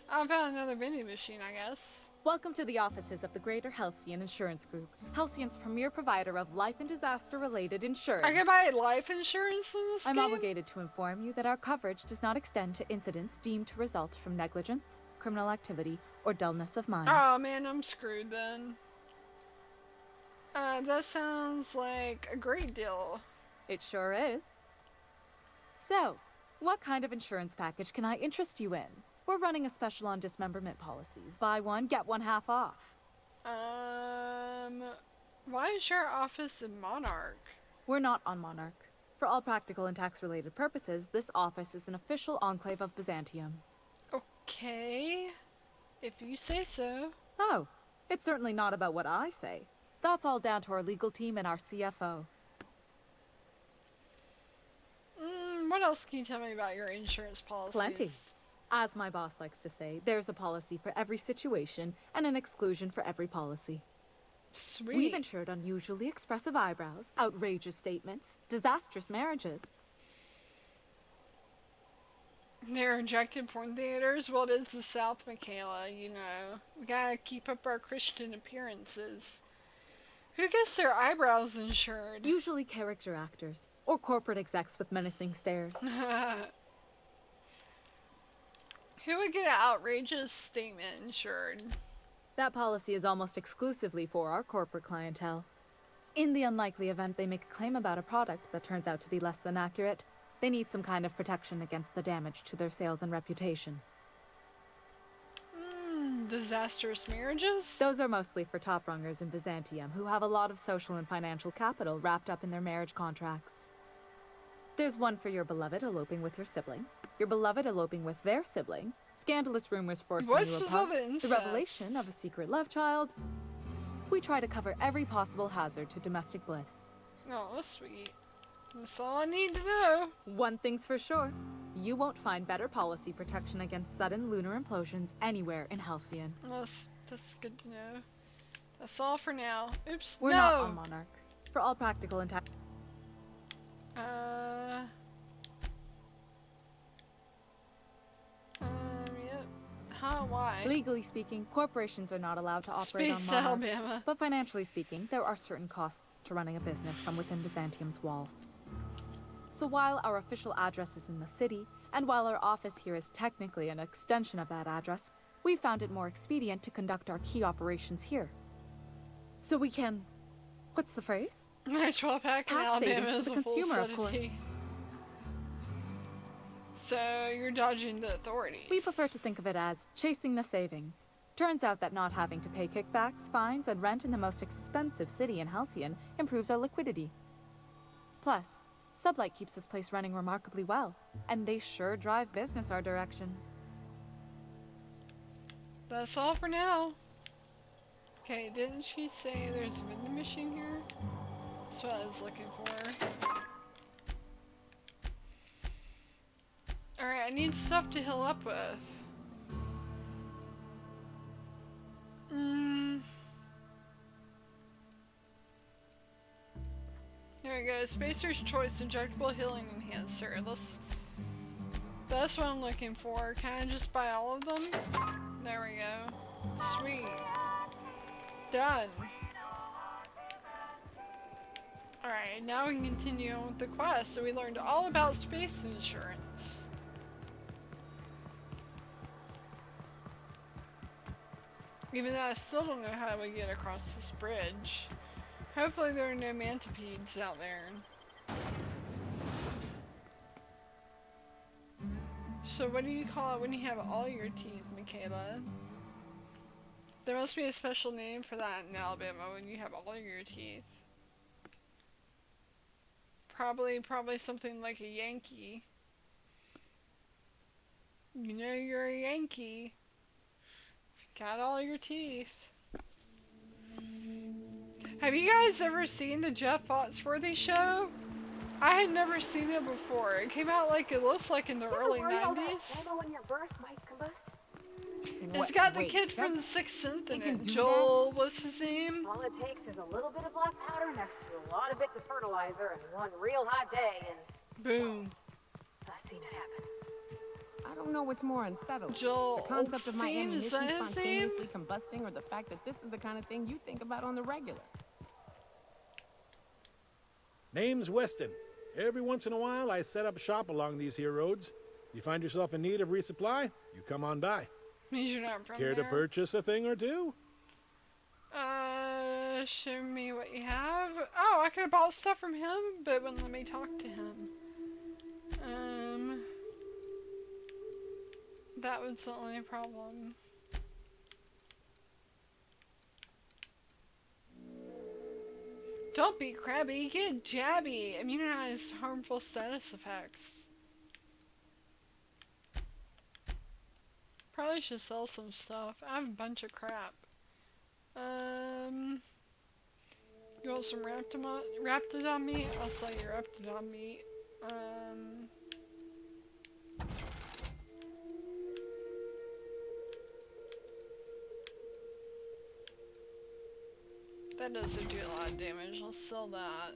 I found another vending machine, I guess. Welcome to the offices of the Greater Halcyon Insurance Group, Halcyon's premier provider of life and disaster-related insurance. I can buy life insurance in this game? I'm obligated to inform you that our coverage does not extend to incidents deemed to result from negligence, criminal activity, or dullness of mind. Oh man, I'm screwed then. That sounds like a great deal. It sure is. So, what kind of insurance package can I interest you in? We're running a special on dismemberment policies. Buy one, get one half off. Why is your office in Monarch? We're not on Monarch. For all practical and tax-related purposes, this office is an official enclave of Byzantium. Okay, if you say so. Oh, it's certainly not about what I say. That's all down to our legal team and our CFO. What else can you tell me about your insurance policies? Plenty. As my boss likes to say, there's a policy for every situation and an exclusion for every policy. Sweet. We've insured unusually expressive eyebrows, outrageous statements, disastrous marriages. They're rejected porn theaters? Well, it is the South, Michaela, you know. We gotta keep up our Christian appearances. Who gets their eyebrows insured? Usually character actors, or corporate execs with menacing stares. Who would get an outrageous statement insured? That policy is almost exclusively for our corporate clientele. In the unlikely event they make a claim about a product that turns out to be less than accurate, they need some kind of protection against the damage to their sales and reputation. Disastrous marriages? Those are mostly for top-rungers in Byzantium who have a lot of social and financial capital wrapped up in their marriage contracts. There's one for your beloved eloping with your sibling, your beloved eloping with their sibling, scandalous rumors forcing you apart, the revelation of a secret love child. We try to cover every possible hazard to domestic bliss. Oh, that's sweet. That's all I need to know. One thing's for sure. You won't find better policy protection against sudden lunar implosions anywhere in Halcyon. That's good to know. That's all for now. Oops, We're not on Monarch. For all practical and yep. Huh, why? Legally speaking, corporations are not allowed to operate on Space Monarch. Alabama. But financially speaking, there are certain costs to running a business from within Byzantium's walls. So while our official address is in the city, and while our office here is technically an extension of that address, we found it more expedient to conduct our key operations here. So we can What's the phrase? My 12-pack in Past Alabama savings is to a the full consumer, of set course. teeth. So you're dodging the authorities. We prefer to think of it as chasing the savings. Turns out that not having to pay kickbacks, fines, and rent in the most expensive city in Halcyon improves our liquidity. Plus, Sublight keeps this place running remarkably well, and they sure drive business our direction. That's all for now. Okay, didn't she say there's a vending machine here? That's what I was looking for. Alright, I need stuff to heal up with. There we go. Spacer's Choice Injectable Healing Enhancer. That's what I'm looking for. Can I just buy all of them? There we go. Sweet. Done. Alright, now we can continue on with the quest. So we learned all about space insurance. Even though I still don't know how we get across this bridge. Hopefully there are no mantipedes out there. So what do you call it when you have all your teeth, Michaela? There must be a special name for that in Alabama when you have all your teeth. Probably something like a Yankee. You know you're a Yankee. Got all your teeth. Have you guys ever seen the Jeff Foxworthy show? I had never seen it before. It came out like, it looks like in the early 90s. Although your birth might combust. It's got the kid from The Sixth Sense in it. Joel, what's his name? All it takes is a little bit of black powder next to a lot of bits of fertilizer and one real hot day and... boom. I've seen it happen. I don't know what's more unsettling. Joel, the concept of my ammunition is that his spontaneously combusting, or the fact that this is the kind of thing you think about on the regular. Name's Weston. Every once in a while, I set up shop along these here roads. You find yourself in need of resupply, you come on by. Means you're not from Care to there. purchase a thing or two? Show me what you have. Oh, I could have bought stuff from him, but it wouldn't let me talk to him. That was the only problem. Don't be crabby, get jabby. Immunized harmful status effects. Probably should sell some stuff. I have a bunch of crap. You want some Raptidon meat? I'll sell your Raptidon meat. That doesn't do a lot of damage. I'll sell that.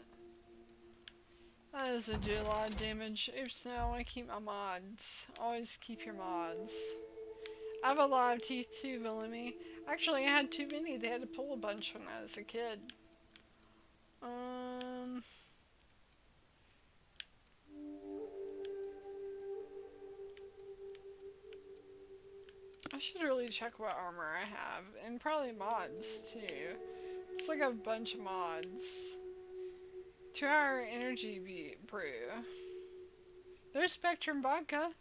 That doesn't do a lot of damage. Oops, no, I want to keep my mods. Always keep your mods. I have a lot of teeth too, Bellamy. Actually, I had too many. They had to pull a bunch when I was a kid. I should really check what armor I have. And probably mods, too. It's like a bunch of mods. 2-hour energy brew. There's Spectrum Vodka.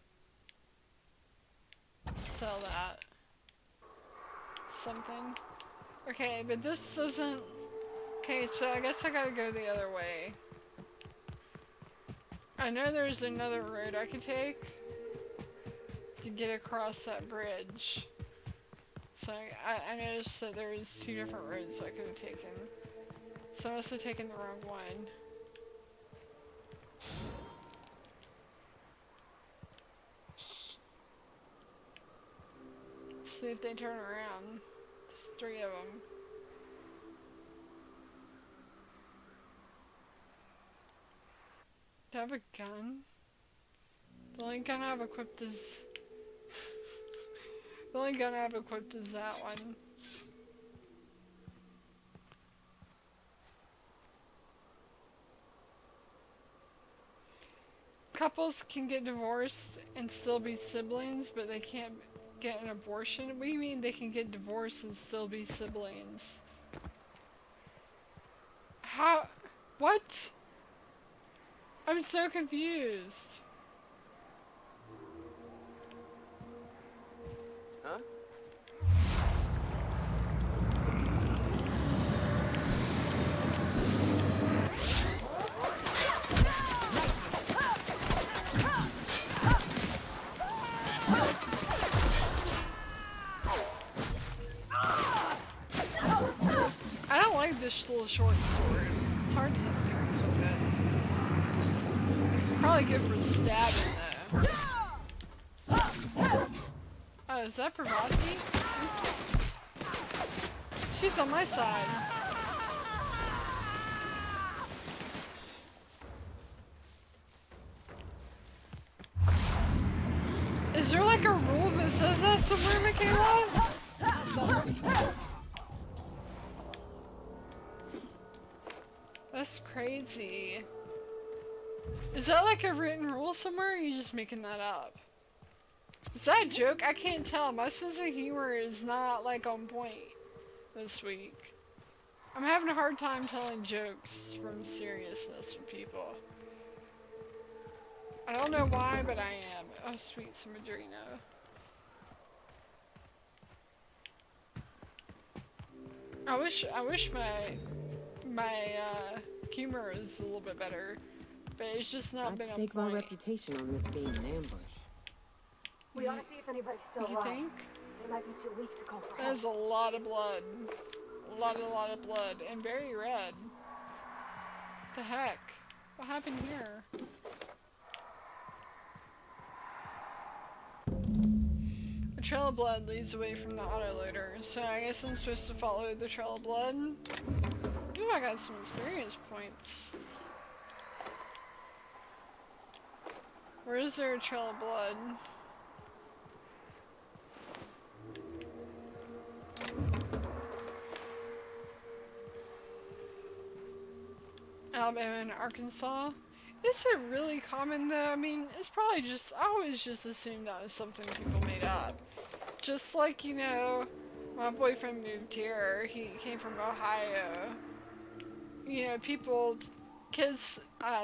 Sell that. Something. Okay, but this doesn't... Okay, so I guess I gotta go the other way. I know there's another road I could take to get across that bridge. So I noticed that there's 2 different roads I could have taken. So I must have taken the wrong one. See if they turn around. There's 3 of them. Do I have a gun? The only gun I've equipped is... the only gun I've equipped is that one. Couples can get divorced and still be siblings, but they can't get an abortion. What do you mean they can get divorced and still be siblings? How? What? I'm so confused. Huh? I don't like this little short sword. It's hard to hit things with it. Probably good for stabbing though. Oh, is that for Vati? She's on my side. Is there like a rule that says that somewhere, Michaela? That's crazy. Is that like a written rule somewhere, or are you just making that up? Is that a joke? I can't tell. My sense of humor is not like on point this week. I'm having a hard time telling jokes from seriousness with people. I don't know why, but I am. Oh, sweet Smadrino. I wish my humor is a little bit better, but it's just not been I'd on stake my point. reputation on this being an ambush. We ought to see if anybody's still You alive. think? They might be too weak to call for That help. is a lot of blood. A lot of blood. And very red. The heck? What happened here? The trail of blood leads away from the autoloader, so I guess I'm supposed to follow the trail of blood. Ooh, I got some experience points. Where is there a trail of blood? Alabama and Arkansas. Is it really common though? I mean, it's probably just, I always just assumed that was something people made up. Just like, you know, my boyfriend moved here, he came from Ohio. You know, kids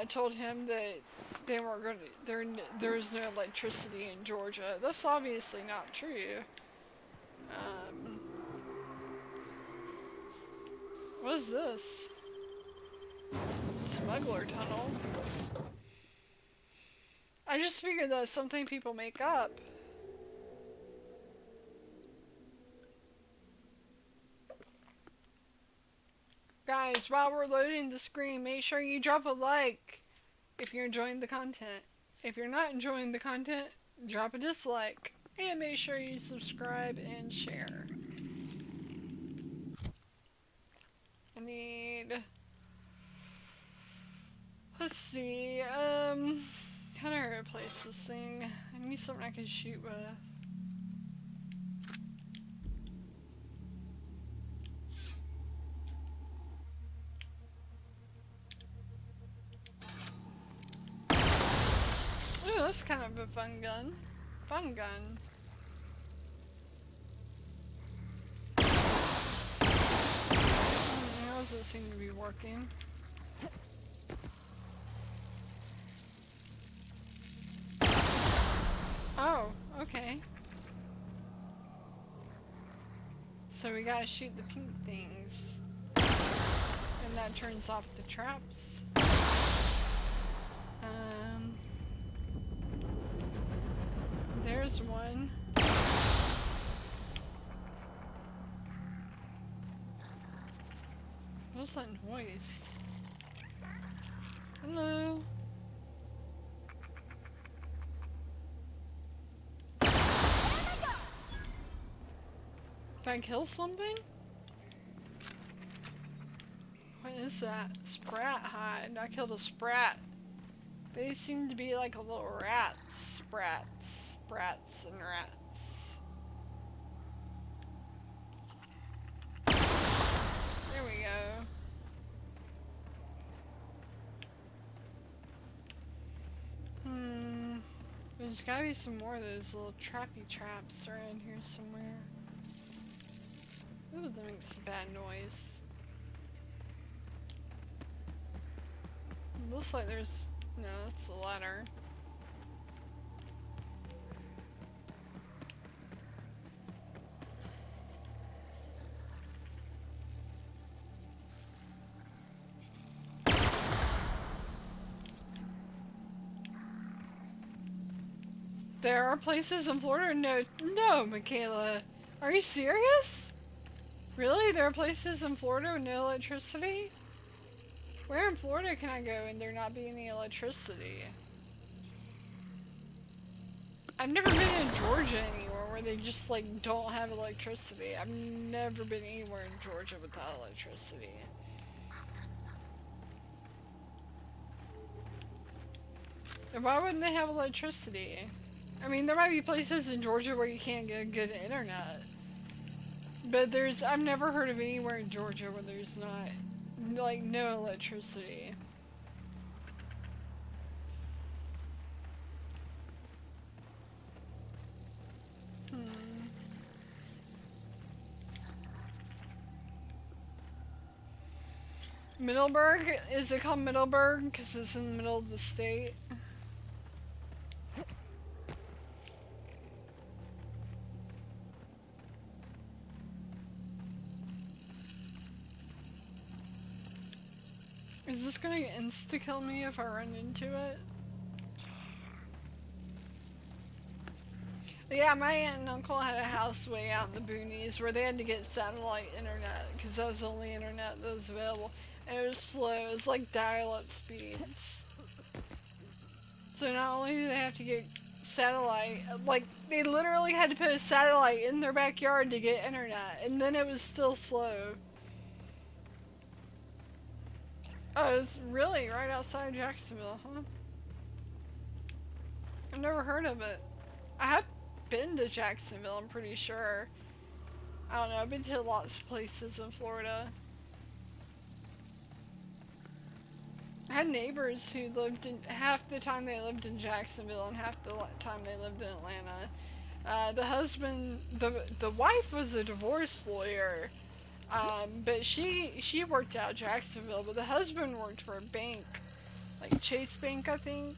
told him that they weren't going to, there was no electricity in Georgia. That's obviously not true. What is this? Smuggler tunnel. I just figured that's something people make up. Guys, while we're loading the screen, make sure you drop a like if you're enjoying the content. If you're not enjoying the content, drop a dislike. And make sure you subscribe and share. I need... Let's see, how do I replace this thing? I need something I can shoot with. Ooh, that's kind of a fun gun. Fun gun. How does it seem to be working? Oh, okay. So we gotta shoot the pink things. And that turns off the traps. There's one. What's that noise? Hello? Did I kill something? What is that? Sprat hide. I killed a sprat. They seem to be like a little rats. Sprats and rats. There we go. There's gotta be some more of those little trappy traps around here somewhere. Ooh, that makes a bad noise. Looks like there's... No, that's the ladder. There are places in Florida? No, Michaela. Are you serious? Really? There are places in Florida with no electricity? Where in Florida can I go and there not be any electricity? I've never been in Georgia anywhere where they just like don't have electricity. I've never been anywhere in Georgia without electricity. And why wouldn't they have electricity? I mean, there might be places in Georgia where you can't get good internet. But I've never heard of anywhere in Georgia where there's not, like, no electricity. Middleburg? Is it called Middleburg because it's in the middle of the state? Is this gonna insta-kill me if I run into it? Yeah, my aunt and uncle had a house way out in the boonies where they had to get satellite internet because that was the only internet that was available. And it was slow, it was like dial-up speeds. So not only do they have to get satellite, like they literally had to put a satellite in their backyard to get internet, and then it was still slow. Oh, it's really right outside Jacksonville, huh? I've never heard of it. I have been to Jacksonville, I'm pretty sure. I don't know, I've been to lots of places in Florida. I had neighbors who lived in, half the time they lived in Jacksonville and half the time they lived in Atlanta. The husband, the wife was a divorce lawyer. But she worked out Jacksonville, but the husband worked for a bank, like Chase Bank, I think.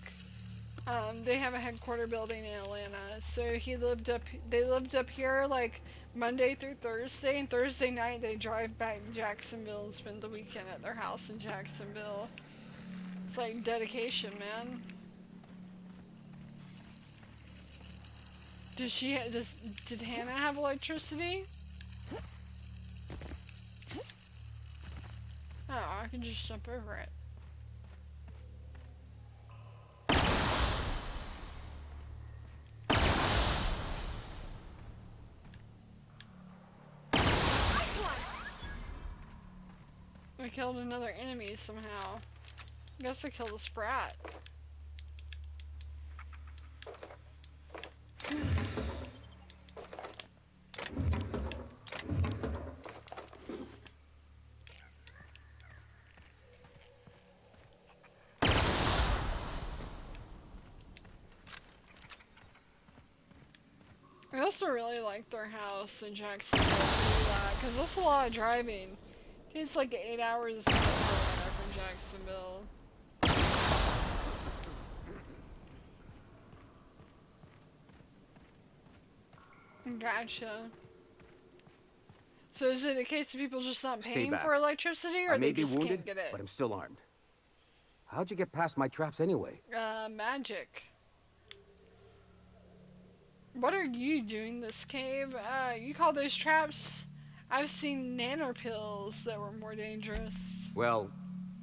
They have a headquarter building in Atlanta, so they lived up here like Monday through Thursday, and Thursday night they drive back to Jacksonville and spend the weekend at their house in Jacksonville. It's like dedication, man. Did Hannah have electricity? Oh, I can just jump over it. I killed another enemy somehow. I guess I killed a sprat. I also really like their house in Jacksonville because that's a lot of driving. It's like 8 hours from Jacksonville. Gotcha. So is it a case of people just not paying for electricity, or they just can't get it? But I'm still armed. How'd you get past my traps anyway? Magic. What are you doing this cave? You call those traps? I've seen nanopills that were more dangerous. Well,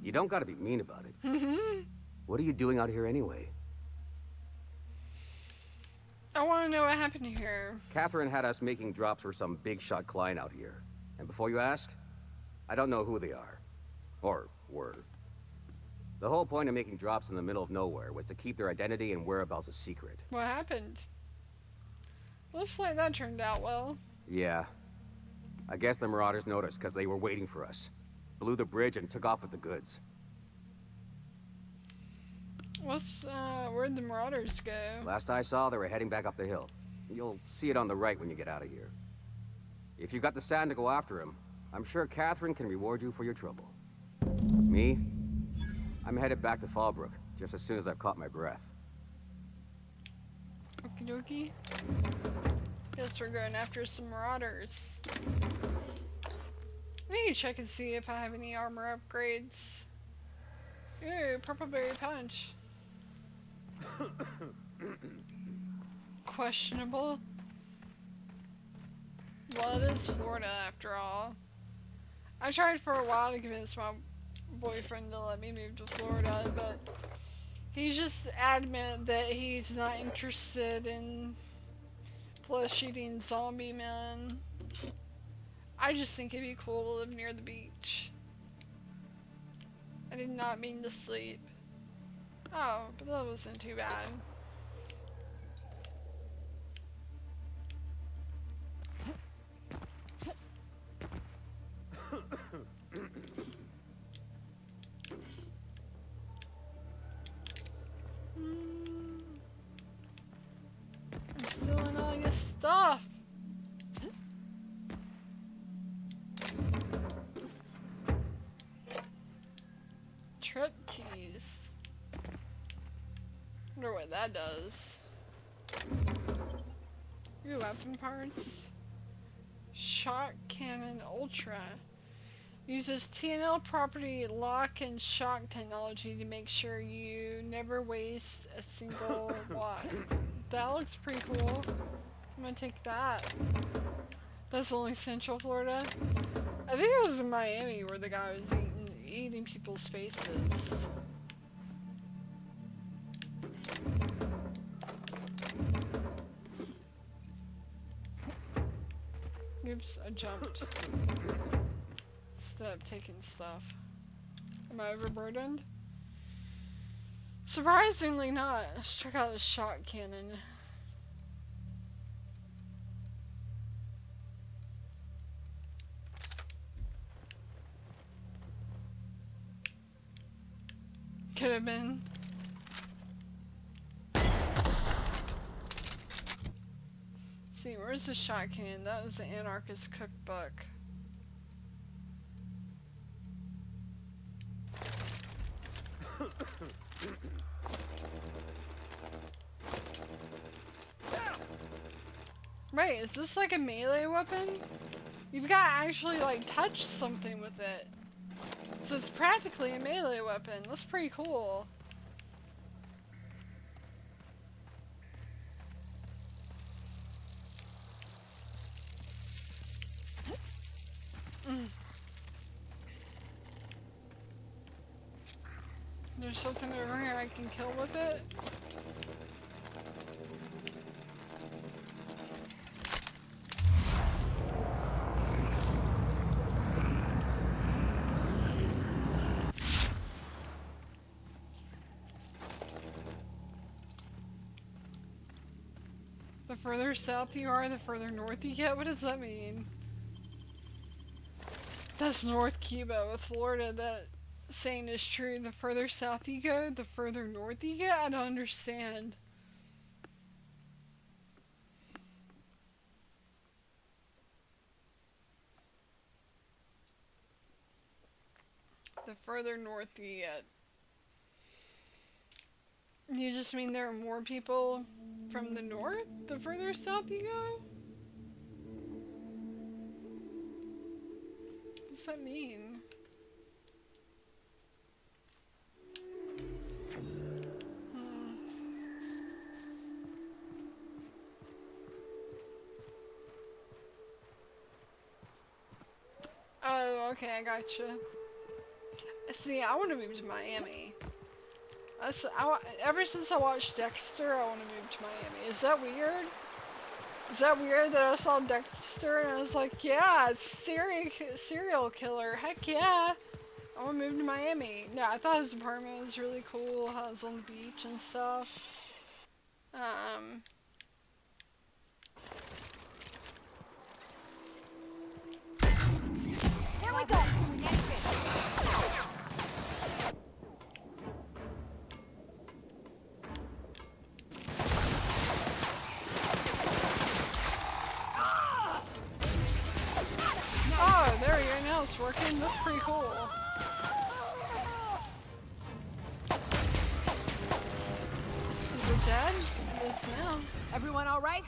you don't gotta be mean about it. Mm-hmm. What are you doing out here anyway? I want to know what happened here. Catherine had us making drops for some big shot client out here. And before you ask, I don't know who they are. Or were. The whole point of making drops in the middle of nowhere was to keep their identity and whereabouts a secret. What happened? Looks like that turned out well. Yeah. I guess the Marauders noticed because they were waiting for us. Blew the bridge and took off with the goods. Where'd the Marauders go? Last I saw, they were heading back up the hill. You'll see it on the right when you get out of here. If you got the sand to go after him, I'm sure Catherine can reward you for your trouble. Me? I'm headed back to Fallbrook, just as soon as I've caught my breath. Okie dokie. Guess we're going after some marauders. I need to check and see if I have any armor upgrades. Ooh, purple berry punch. Questionable. Well, it is Florida after all. I tried for a while to convince my boyfriend to let me move to Florida, but he's just adamant that he's not interested in flesh-eating zombie men. I just think it'd be cool to live near the beach. I did not mean to sleep. Oh, but that wasn't too bad. I'm stealing all your stuff. Trip keys. Wonder what that does. Ooh, weapon parts. Shot cannon ultra. Uses TNL property lock and shock technology to make sure you never waste a single wad. That looks pretty cool. I'm gonna take that. That's only Central Florida. I think it was in Miami where the guy was eating people's faces. Oops, I jumped. Instead of taking stuff. Am I overburdened? Surprisingly not. Let's check out the shot cannon. Could have been. See, where's the shot cannon? That was the anarchist cookbook. Right, is this like a melee weapon? You've got to actually like touch something with it. So it's practically a melee weapon. That's pretty cool. There's something over here I can kill with it. The further south you are, the further north you get? What does that mean? That's North Cuba. With Florida, that saying is true. The further south you go, the further north you get? I don't understand. The further north you get. You just mean there are more people from the north the further south you go? What does that mean? Oh, okay, I gotcha. See, I want to move to Miami. Ever since I watched Dexter, I want to move to Miami. Is that weird? Is that weird that I saw Dexter and I was like, yeah, it's serial killer. Heck yeah. I want to move to Miami. No, I thought his apartment was really cool. How it was on the beach and stuff. Here we go. Oh, there we go. Now it's working. That's pretty cool. dead? Yes, no. Everyone all right?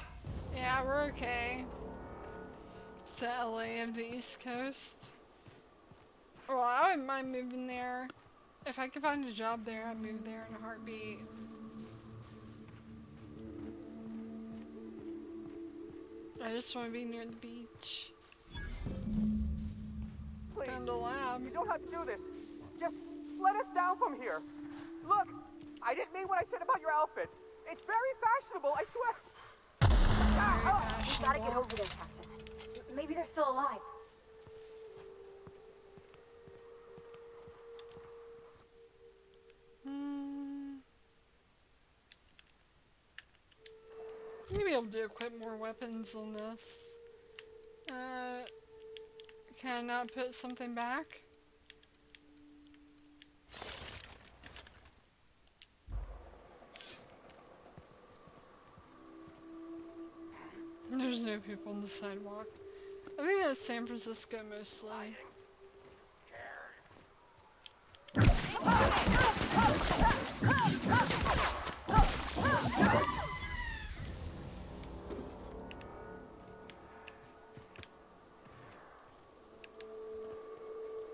Yeah, we're okay. It's the LA of the East Coast. Well, I wouldn't mind moving there. If I could find a job there, I'd move there in a heartbeat. I just want to be near the beach. Please, Found a lab. you don't have to do this. Just let us down from here. Look, I didn't mean what I said about your outfit. It's very fashionable, I swear. We gotta get over there, Captain. Maybe they're still alive. Maybe I'll do equip more weapons on this. Can I not put something back? There's no people on the sidewalk. I think that's San Francisco mostly.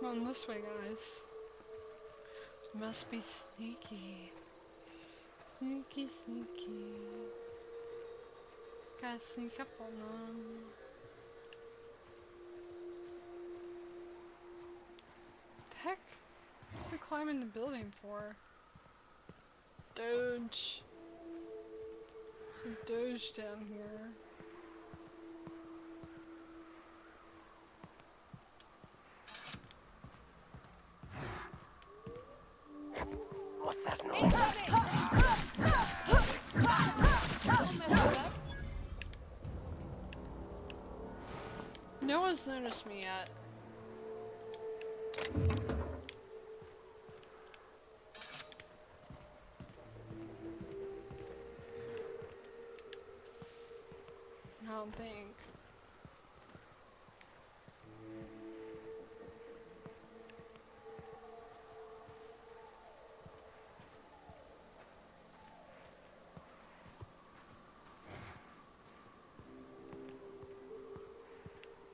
Come on this way, guys. Must be sneaky. Sneaky, sneaky. Gotta sneak up on them. What the heck? What's he climbing the building for? Doge. Some Doge down here. What's that noise? No one's noticed me yet. I don't think.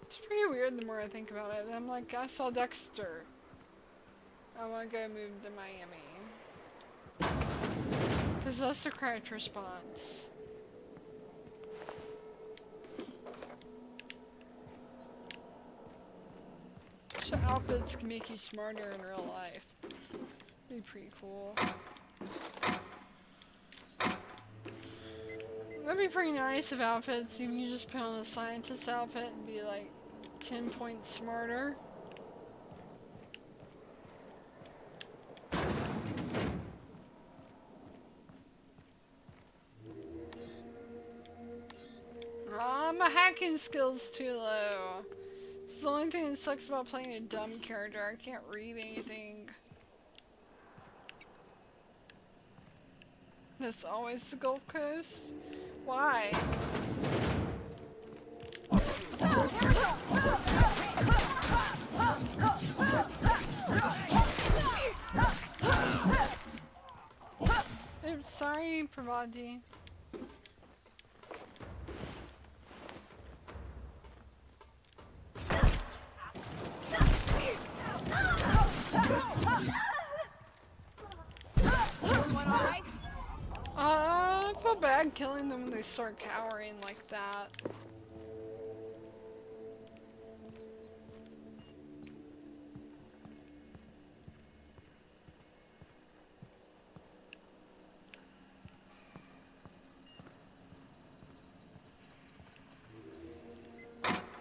It's pretty weird the more I think about it. I'm like, I saw Dexter. I want to go move to Miami. Because that's the correct response. So outfits can make you smarter in real life. Be pretty cool. That'd be pretty nice if outfits, you can just put on a scientist outfit and be like 10 points smarter. My hacking skill's too low. It's the only thing that sucks about playing a dumb character. I can't read anything. That's always the Gulf Coast? Why? Oops, sorry, Pravati. I feel bad killing them when they start cowering like that.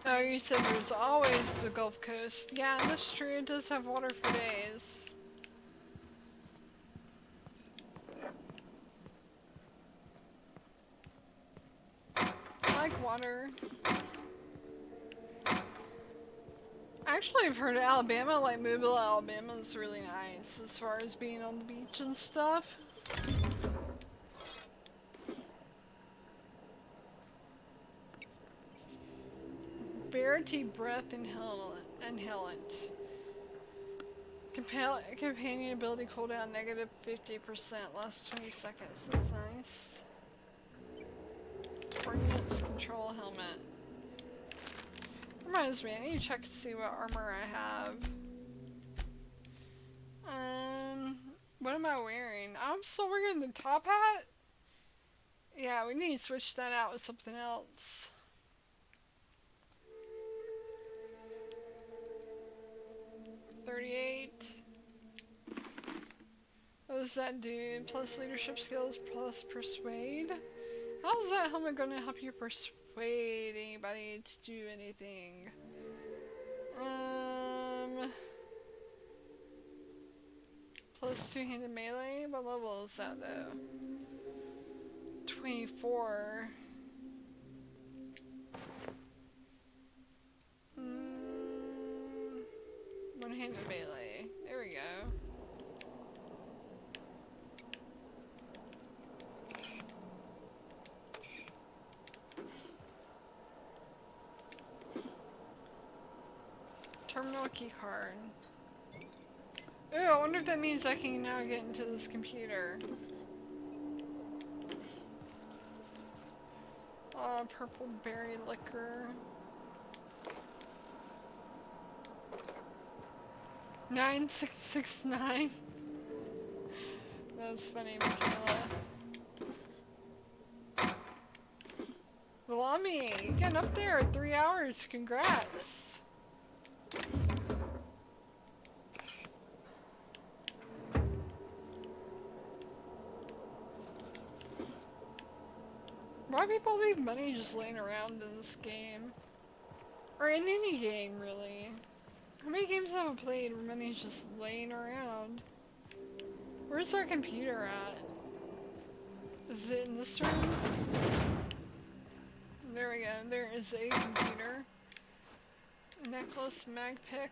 Oh, you said there's always the Gulf Coast. Yeah, that's true. It does have water for days. I like water. Actually, I've heard Alabama, like Mobile, Alabama is really nice as far as being on the beach and stuff. Verity breath inhalant. Companion ability cooldown -50%, lasts 20 seconds. That's nice. coordinates control helmet. Reminds me, I need to check to see what armor I have. What am I wearing? I'm still wearing the top hat? Yeah, we need to switch that out with something else. $38. What does that do? Plus leadership skills, plus persuade? How is that helmet going to help you persuade anybody to do anything? Plus two-handed melee? What level is that though? 24. One-handed melee. There we go. Terminal key card. Ooh, I wonder if that means I can now get into this computer. Purple berry liquor. 9669. That's funny, Michaela. Lamy, getting up there, 3 hours, congrats. Why do people leave money just laying around in this game? Or in any game, really. How many games have I played where money's just laying around? Where's our computer at? Is it in this room? There we go, there is a computer. Necklace, mag pick.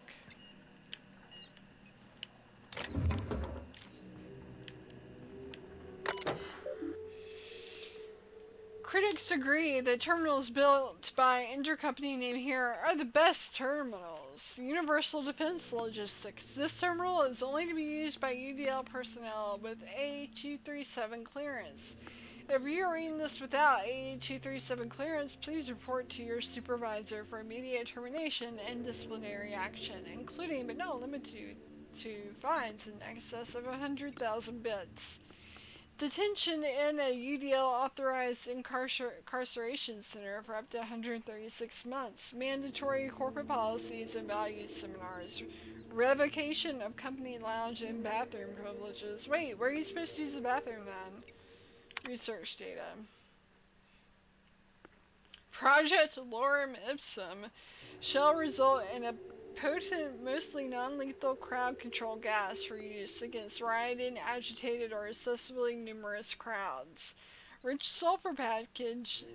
Critics agree that terminals built by intercompany name here are the best terminals. Universal Defense Logistics. This terminal is only to be used by UDL personnel with A237 clearance. If you are reading this without A237 clearance, please report to your supervisor for immediate termination and disciplinary action, including but not limited to fines in excess of 100,000 bits. Detention in a UDL authorized incarceration center for up to 136 months. Mandatory corporate policies and values seminars. Revocation of company lounge and bathroom privileges. Wait, where are you supposed to use the bathroom then? Research data. Project Lorem Ipsum shall result in a potent, mostly non-lethal crowd control gas for use against rioting, agitated, or excessively numerous crowds. Rich sulfur pockets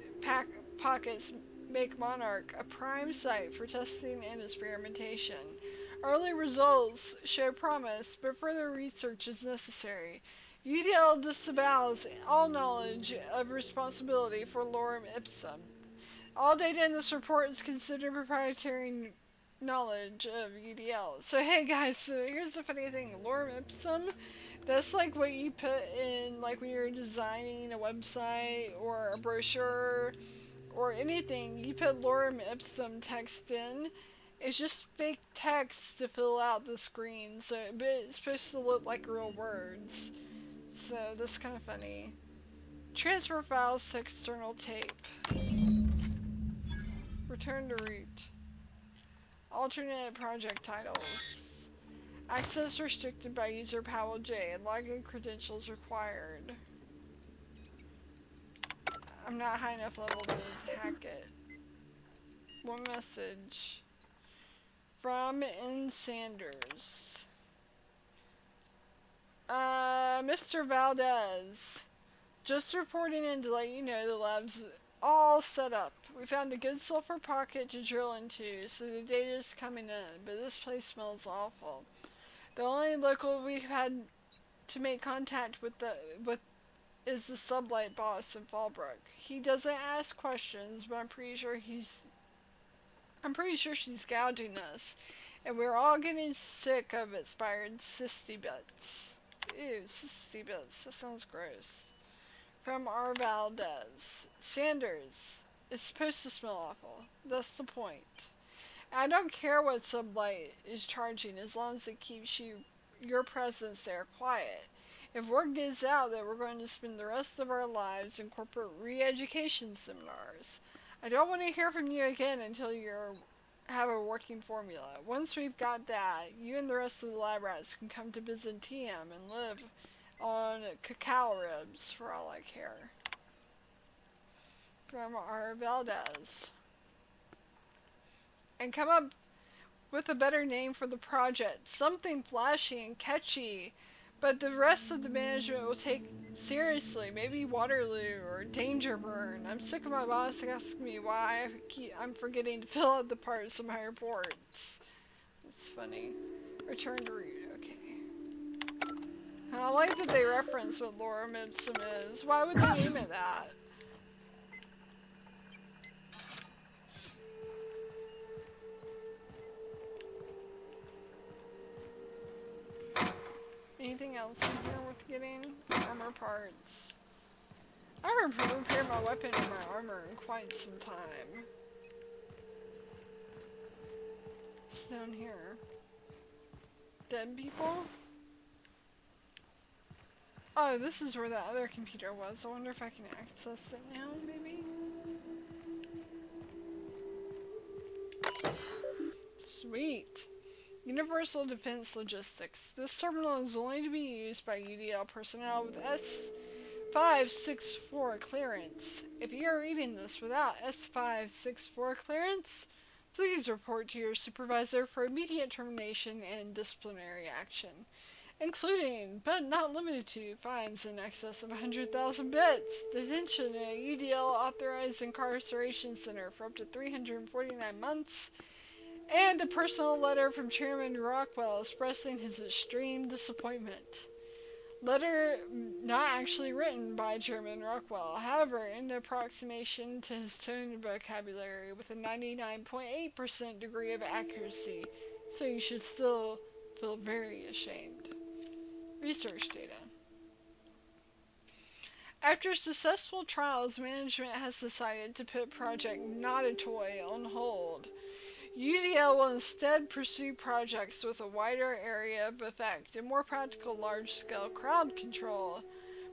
make Monarch a prime site for testing and experimentation. Early results show promise, but further research is necessary. UDL disavows all knowledge of responsibility for Lorem Ipsum. All data in this report is considered proprietary knowledge of UDL. So hey guys, so here's the funny thing. Lorem Ipsum, that's like what you put in like when you're designing a website or a brochure or anything. You put Lorem Ipsum text in. It's just fake text to fill out the screen, so but it's supposed to look like real words. So that's kind of funny. Transfer files to external tape. Return to root. Alternate project titles. Access restricted by user Powell J. Login credentials required. I'm not high enough level to hack it. One message. From N. Sanders. Mr. Valdez. Just reporting in to let you know the lab's all set up. We found a good sulfur pocket to drill into, so the data's coming in, but this place smells awful. The only local we've had to make contact with is the sublight boss in Fallbrook. He doesn't ask questions, but I'm pretty sure she's gouging us, and we're all getting sick of expired cysty bits. Ew, cysty bits, that sounds gross. From R. Valdez. Sanders. It's supposed to smell awful. That's the point. I don't care what sublight is charging as long as it keeps your presence there quiet. If word gets out that we're going to spend the rest of our lives in corporate re-education seminars, I don't want to hear from you again until you have a working formula. Once we've got that, you and the rest of the lab rats can come to Byzantium and live on cacao ribs for all I care. Grandma R. Valdez. And come up with a better name for the project. Something flashy and catchy, but the rest of the management will take seriously. Maybe Waterloo or Danger Burn. I'm sick of my boss asking me why I'm forgetting to fill out the parts of my reports. It's funny. Return to read. Okay. I like that they reference what Laura Mipsum is. Why would they name it that? Anything else in here worth getting? Armor parts. I haven't repaired my weapon and my armor in quite some time. What's down here? Dead people? Oh, this is where the other computer was. I wonder if I can access it now, maybe? Sweet. Universal Defense Logistics. This terminal is only to be used by UDL personnel with S564 clearance. If you are reading this without S564 clearance, please report to your supervisor for immediate termination and disciplinary action, including, but not limited to, fines in excess of 100,000 bits, detention in a UDL authorized incarceration center for up to 349 months, and a personal letter from Chairman Rockwell expressing his extreme disappointment. Letter not actually written by Chairman Rockwell, however, in approximation to his tone and vocabulary with a 99.8% degree of accuracy, so you should still feel very ashamed. Research data. After successful trials, management has decided to put Project Not a Toy on hold. UDL will instead pursue projects with a wider area of effect and more practical large-scale crowd control.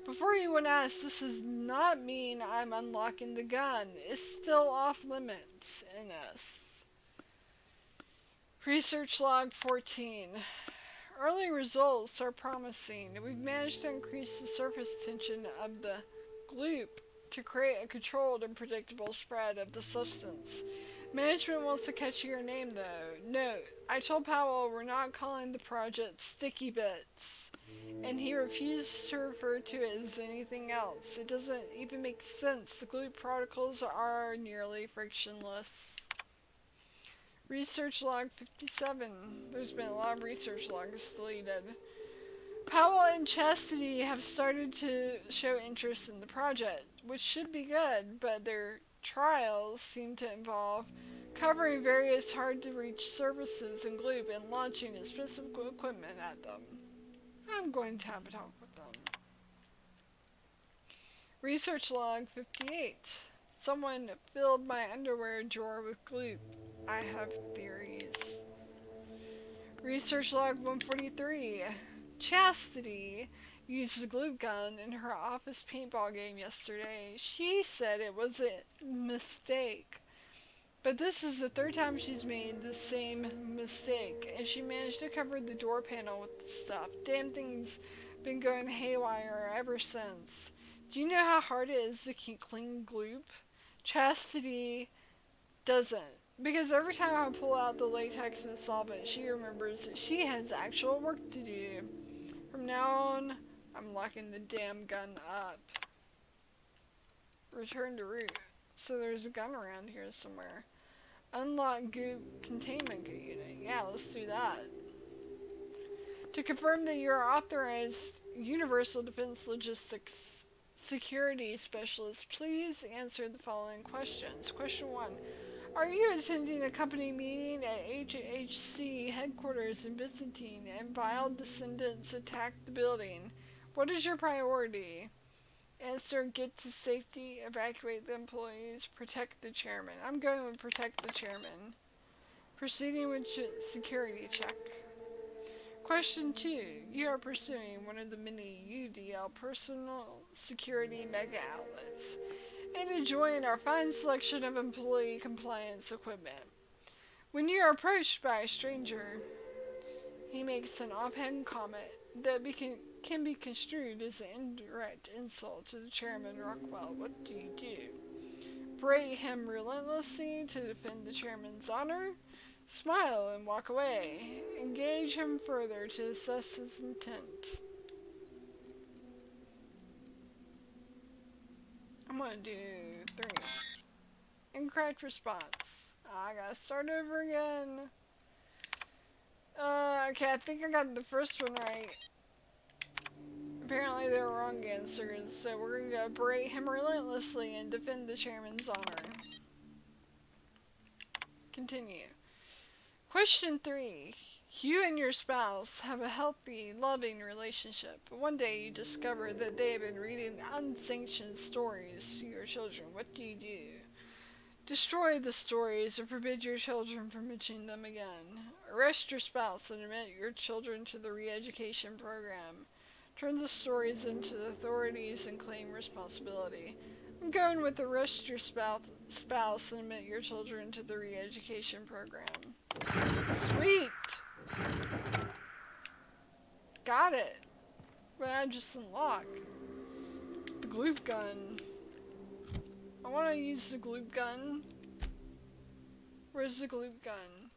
Before you would ask, this does not mean I'm unlocking the gun. It's still off limits, NS. Research log 14. Early results are promising. We've managed to increase the surface tension of the gloop to create a controlled and predictable spread of the substance. Management wants to catch your name, though. Note, I told Powell we're not calling the project Sticky Bits, and he refused to refer to it as anything else. It doesn't even make sense. The gloop particles are nearly frictionless. Research log 57. There's been a lot of research logs deleted. Powell and Chastity have started to show interest in the project, which should be good, but their trials seem to involve covering various hard-to-reach surfaces in gloop and launching expensive equipment at them. I'm going to have a talk with them. Research log 58. Someone filled my underwear drawer with gloop. I have theories. Research log 143. Chastity used a glue gun in her office paintball game yesterday. She said it was a mistake. But this is the third time she's made the same mistake, and she managed to cover the door panel with the stuff. Damn thing's been going haywire ever since. Do you know how hard it is to keep clean gloop? Chastity doesn't. Because every time I pull out the latex and solvent, she remembers that she has actual work to do. From now on, I'm locking the damn gun up. Return to root. So there's a gun around here somewhere. Unlock goop containment unit. Yeah, let's do that. To confirm that you're authorized Universal Defense Logistics Security Specialist, please answer the following questions. Question 1. Are you attending a company meeting at HHC headquarters in Byzantine and vile descendants attack the building? What is your priority? Answer, get to safety, evacuate the employees, protect the chairman. I'm going to protect the chairman. Proceeding with security check. Question 2. You are pursuing one of the many UDL personal security mega outlets and enjoying our fine selection of employee compliance equipment. When you are approached by a stranger, he makes an offhand comment that can be construed as an indirect insult to the chairman Rockwell. What do you do? Berate him relentlessly to defend the chairman's honor? Smile and walk away. Engage him further to assess his intent. I'm gonna do 3. Incorrect response. I gotta start over again. Okay, I think I got the first one right. Apparently they were wrong answers, so we're gonna go berate him relentlessly and defend the chairman's honor. Continue. Question 3. You and your spouse have a healthy, loving relationship, but one day you discover that they have been reading unsanctioned stories to your children. What do you do? Destroy the stories or forbid your children from mentioning them again. Arrest your spouse and admit your children to the re-education program. Turn the stories into the authorities and claim responsibility. I'm going with arrest your spouse and admit your children to the re-education program. Sweet! Got it! But I just unlocked the gloop gun. I want to use the gloop gun. Where's the gloop gun?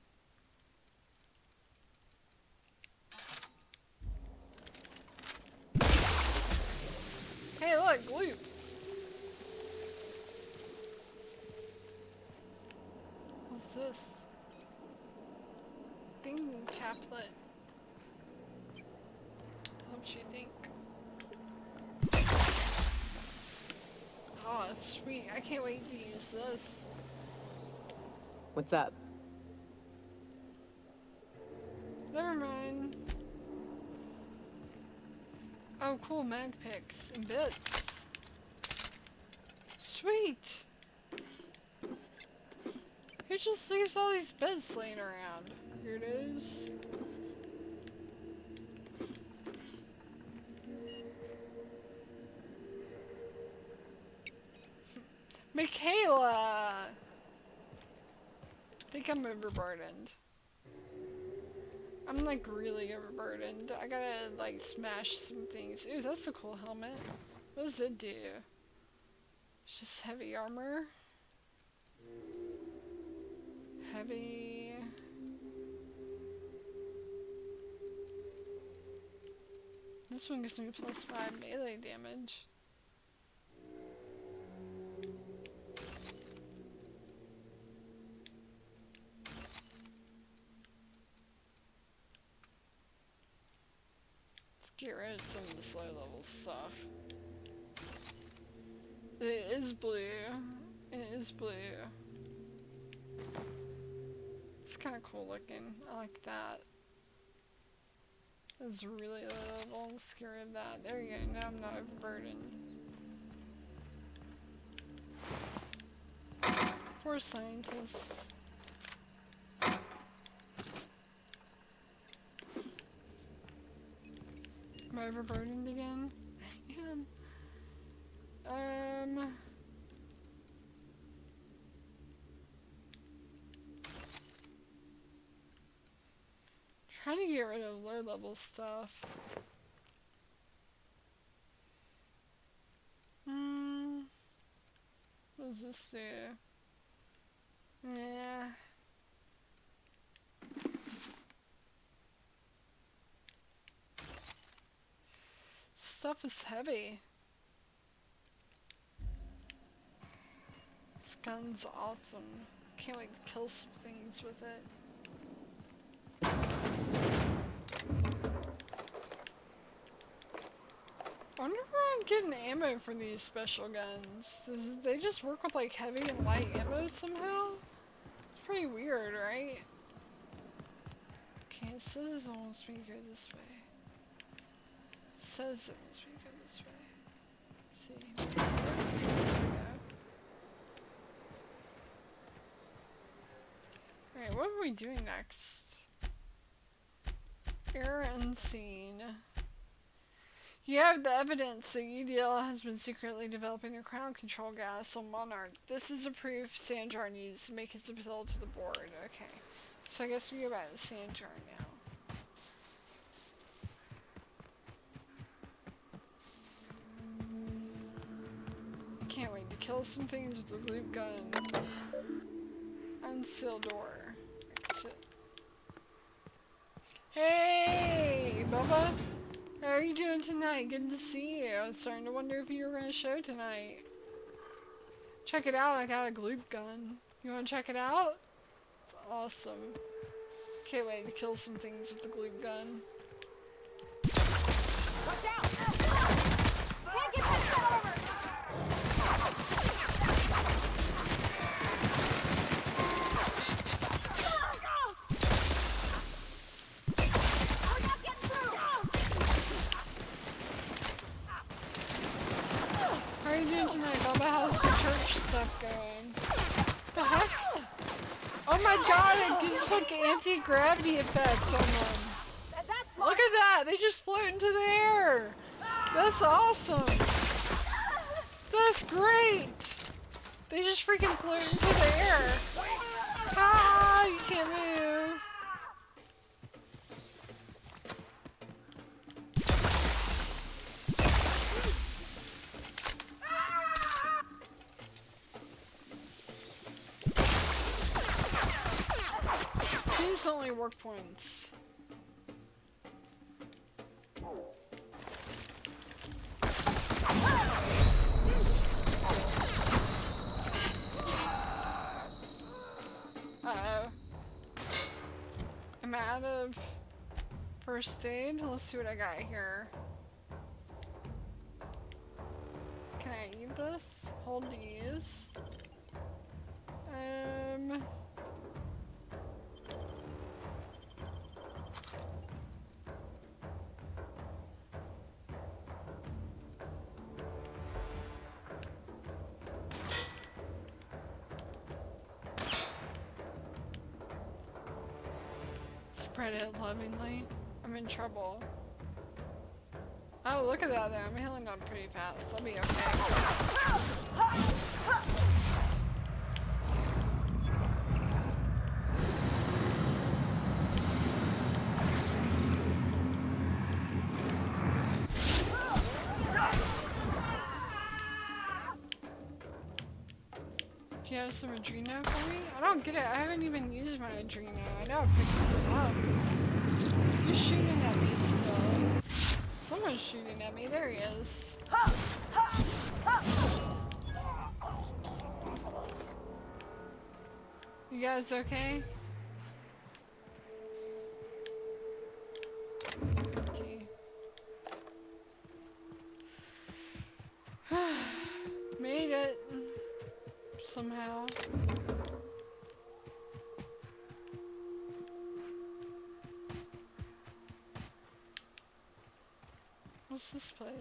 Hey, look, gloop. What's this? Thinking chaplet. Helps you think. Oh, sweet. I can't wait to use this. What's up? Never mind. Oh, cool. Mag picks and bits. Sweet. Who just leaves all these bits laying around? Weirdos. Michaela! I think I'm overburdened. I'm like really overburdened. I gotta like smash some things. Ooh, that's a cool helmet. What does it do? It's just heavy armor. Heavy. This one gives me +5 melee damage. Get rid of some of this low level stuff. It is blue. It is blue. It's kind of cool looking. I like that. It's really low level. I'm scared of that. There you go. Now I'm not overburdened. Poor scientist. Am I overburdened again? Trying to get rid of low level stuff. What does this do? Yeah. Stuff is heavy. This gun's awesome. Can't wait to kill some things with it. I wonder if I'm getting ammo for these special guns. They just work with like heavy and light ammo somehow? It's pretty weird, right? Okay, it says it wants me to go this way. It says it wants me to go this way. Let's see. Alright, what are we doing next? Error unseen. You have the evidence that UDL has been secretly developing a crowd control gas on Monarch. This is a proof Sanjar needs to make his appeal to the board. Okay. So I guess we go back to Sanjar now. Can't wait to kill some things with the loop gun. Unseal door. Exit. Hey, Bubba! How are you doing tonight? Good to see you. I was starting to wonder if you were going to show tonight. Check it out, I got a gloop gun. You want to check it out? It's awesome. Can't wait to kill some things with the gloop gun. Watch out! Can't get that over! How are you doing tonight, Bubba? How's the church stuff going? The heck? Oh my god, it gives like anti-gravity effects on them. Look at that! They just float into the air! That's awesome! That's great! They just freaking float into the air! Ah, you can't move! Seems only work once. Uh-oh. I'm out of first aid. Let's see what I got here. Can I eat this? Hold to use. Spread it lovingly. I'm in trouble. Oh, look at that there. I'm healing up pretty fast. I'll be okay. Do you have some Adreno for me? I don't get it. I haven't even used my Adreno. I know I picked this up. Who's shooting at me still? Someone's shooting at me. There he is. You guys okay? Okay. Made it. Somehow. What's this place?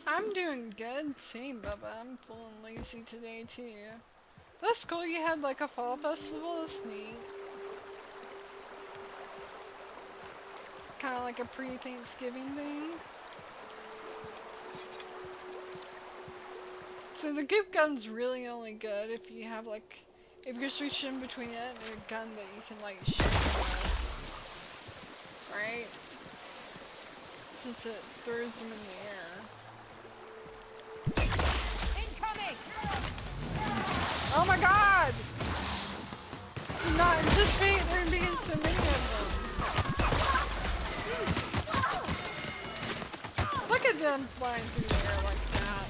I'm doing good. Same, Bubba. I'm feeling lazy today too. That's cool. You had like a fall festival. That's neat. Kind of like a pre-Thanksgiving thing. So the goop gun's really only good if you have like, if you're switching between it and a gun that you can like shoot with, right? Since it throws them in the air. Incoming! Oh my god! Did not anticipate there being so many of them. Look at them flying through the air like that.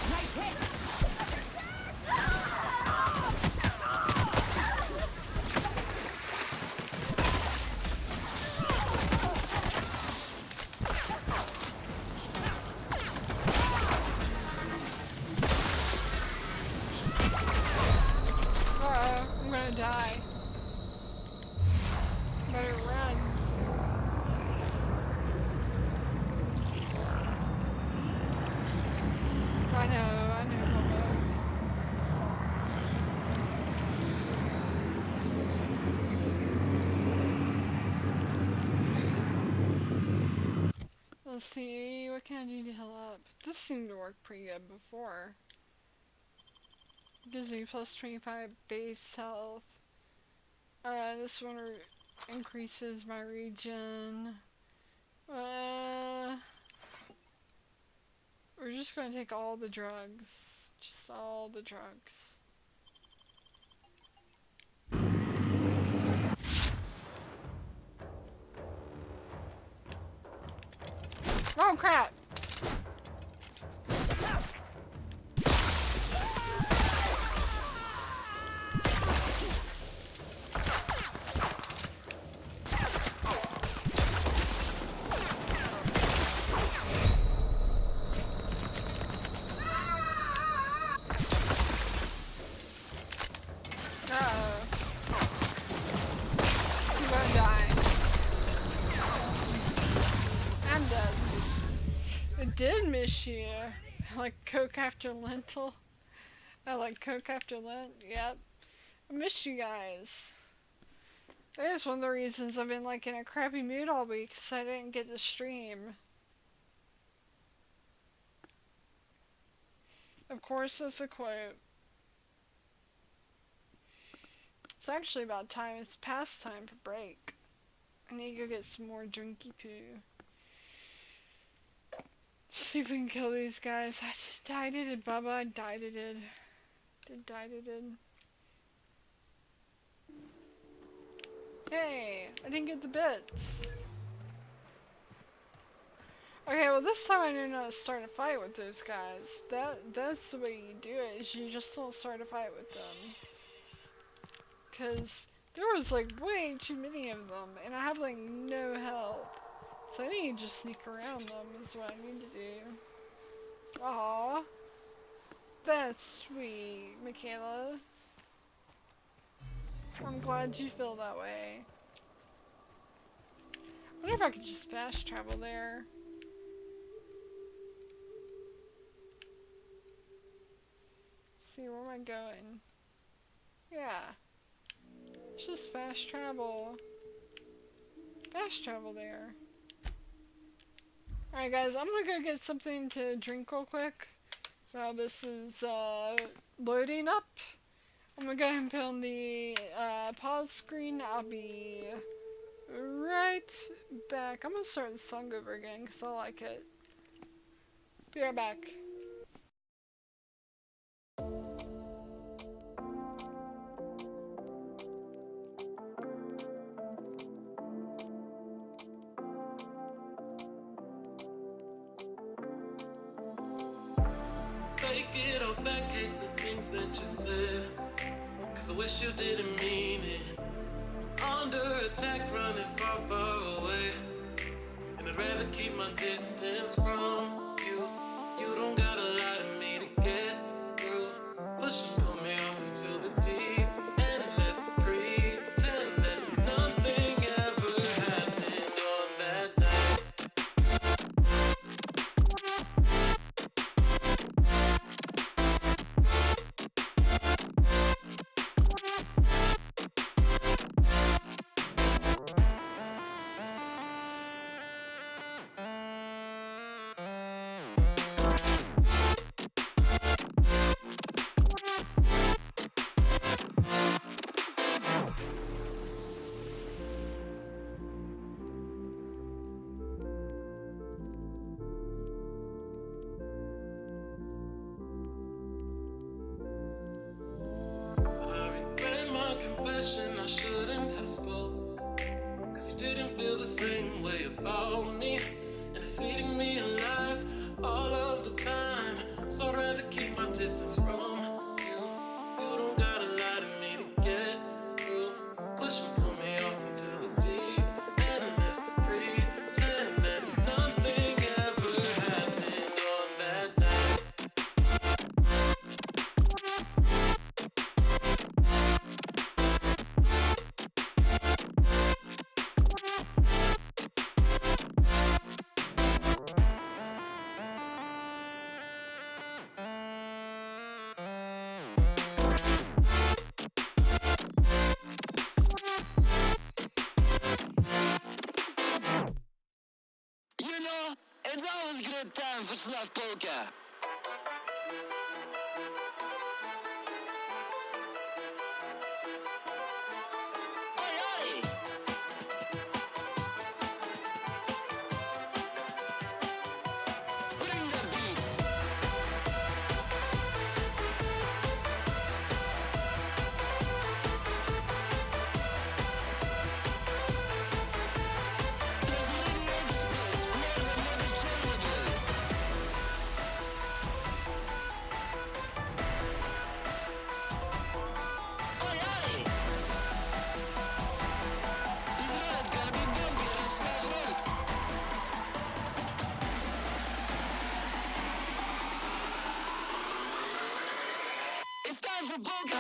Nice hit! Uh-oh, I'm gonna die. Better run. let's see, what can I do to heal up? This seemed to work pretty good before. Gives me plus 25 base health. This one increases my regen. We're just going to take all the drugs. Just all the drugs. Oh crap! Did miss you. I like Coke after lentil. I like Coke after Lent. Yep. I missed you guys. That is one of the reasons I've been like in a crappy mood all week, because I didn't get to stream. Of course, that's a quote. It's actually about time. It's past time for break. I need to go get some more drinky poo. See if we can kill these guys. I just died it, Bubba. I died it. Died it. Hey, I didn't get the bits. Okay, well this time I knew not to start a fight with those guys. That's the way you do it, is you just don't start a fight with them. Cause there was like way too many of them, and I have like no help. So I need to just sneak around them is what I need to do. Aww. That's sweet, Michaela. I'm glad you feel that way. I wonder if I could just fast travel there. See, where am I going? Yeah. It's just fast travel. Fast travel there. Alright guys, I'm gonna go get something to drink real quick. While this is loading up. I'm gonna go ahead and put on the pause screen. I'll be right back. I'm gonna start the song over again because I like it. Be right back. Take it all back, hate the things that you said. Cause I wish you didn't mean it. I'm under attack, running far, far away. And I'd rather keep my distance from you. You don't gotta lie to me to get through. Push and pull me off into the deep end. Let's pretend that nothing ever happened on that night. Confession I shouldn't have spoke. Cause you didn't feel the same way about me. And it's eating me alive all of the time. So I'd rather keep my distance from you. You don't gotta lie to me to get through. Push and pull me off into the deep end. Let's pretend that nothing ever happened on that night. time for bunker.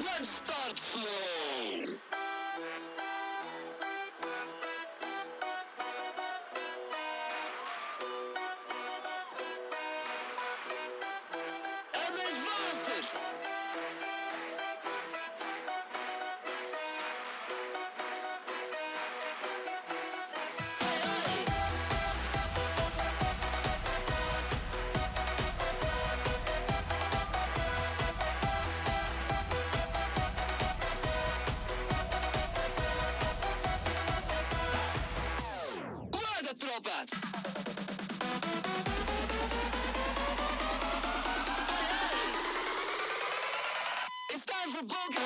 Let's start slow. And they fasted. Where the trumpets? It's time for bunker.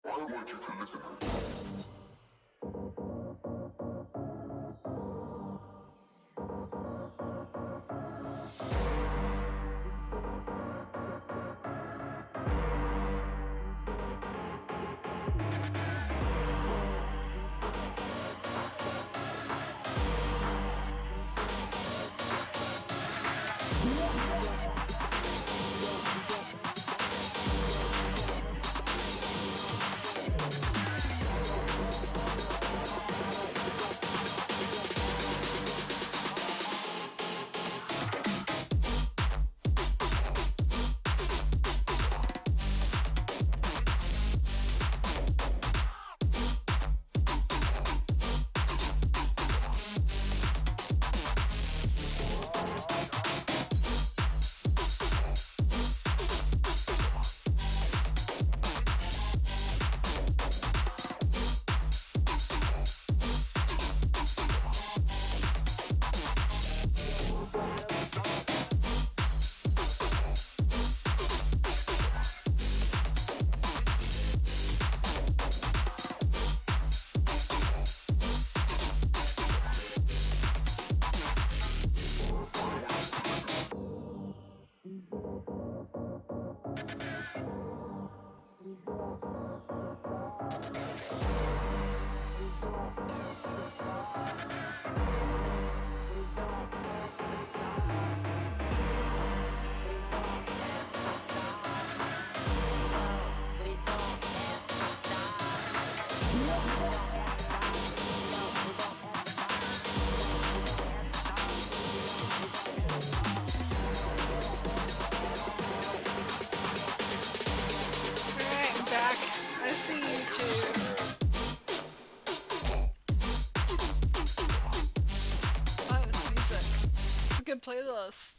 I want you to listen. Good playlist.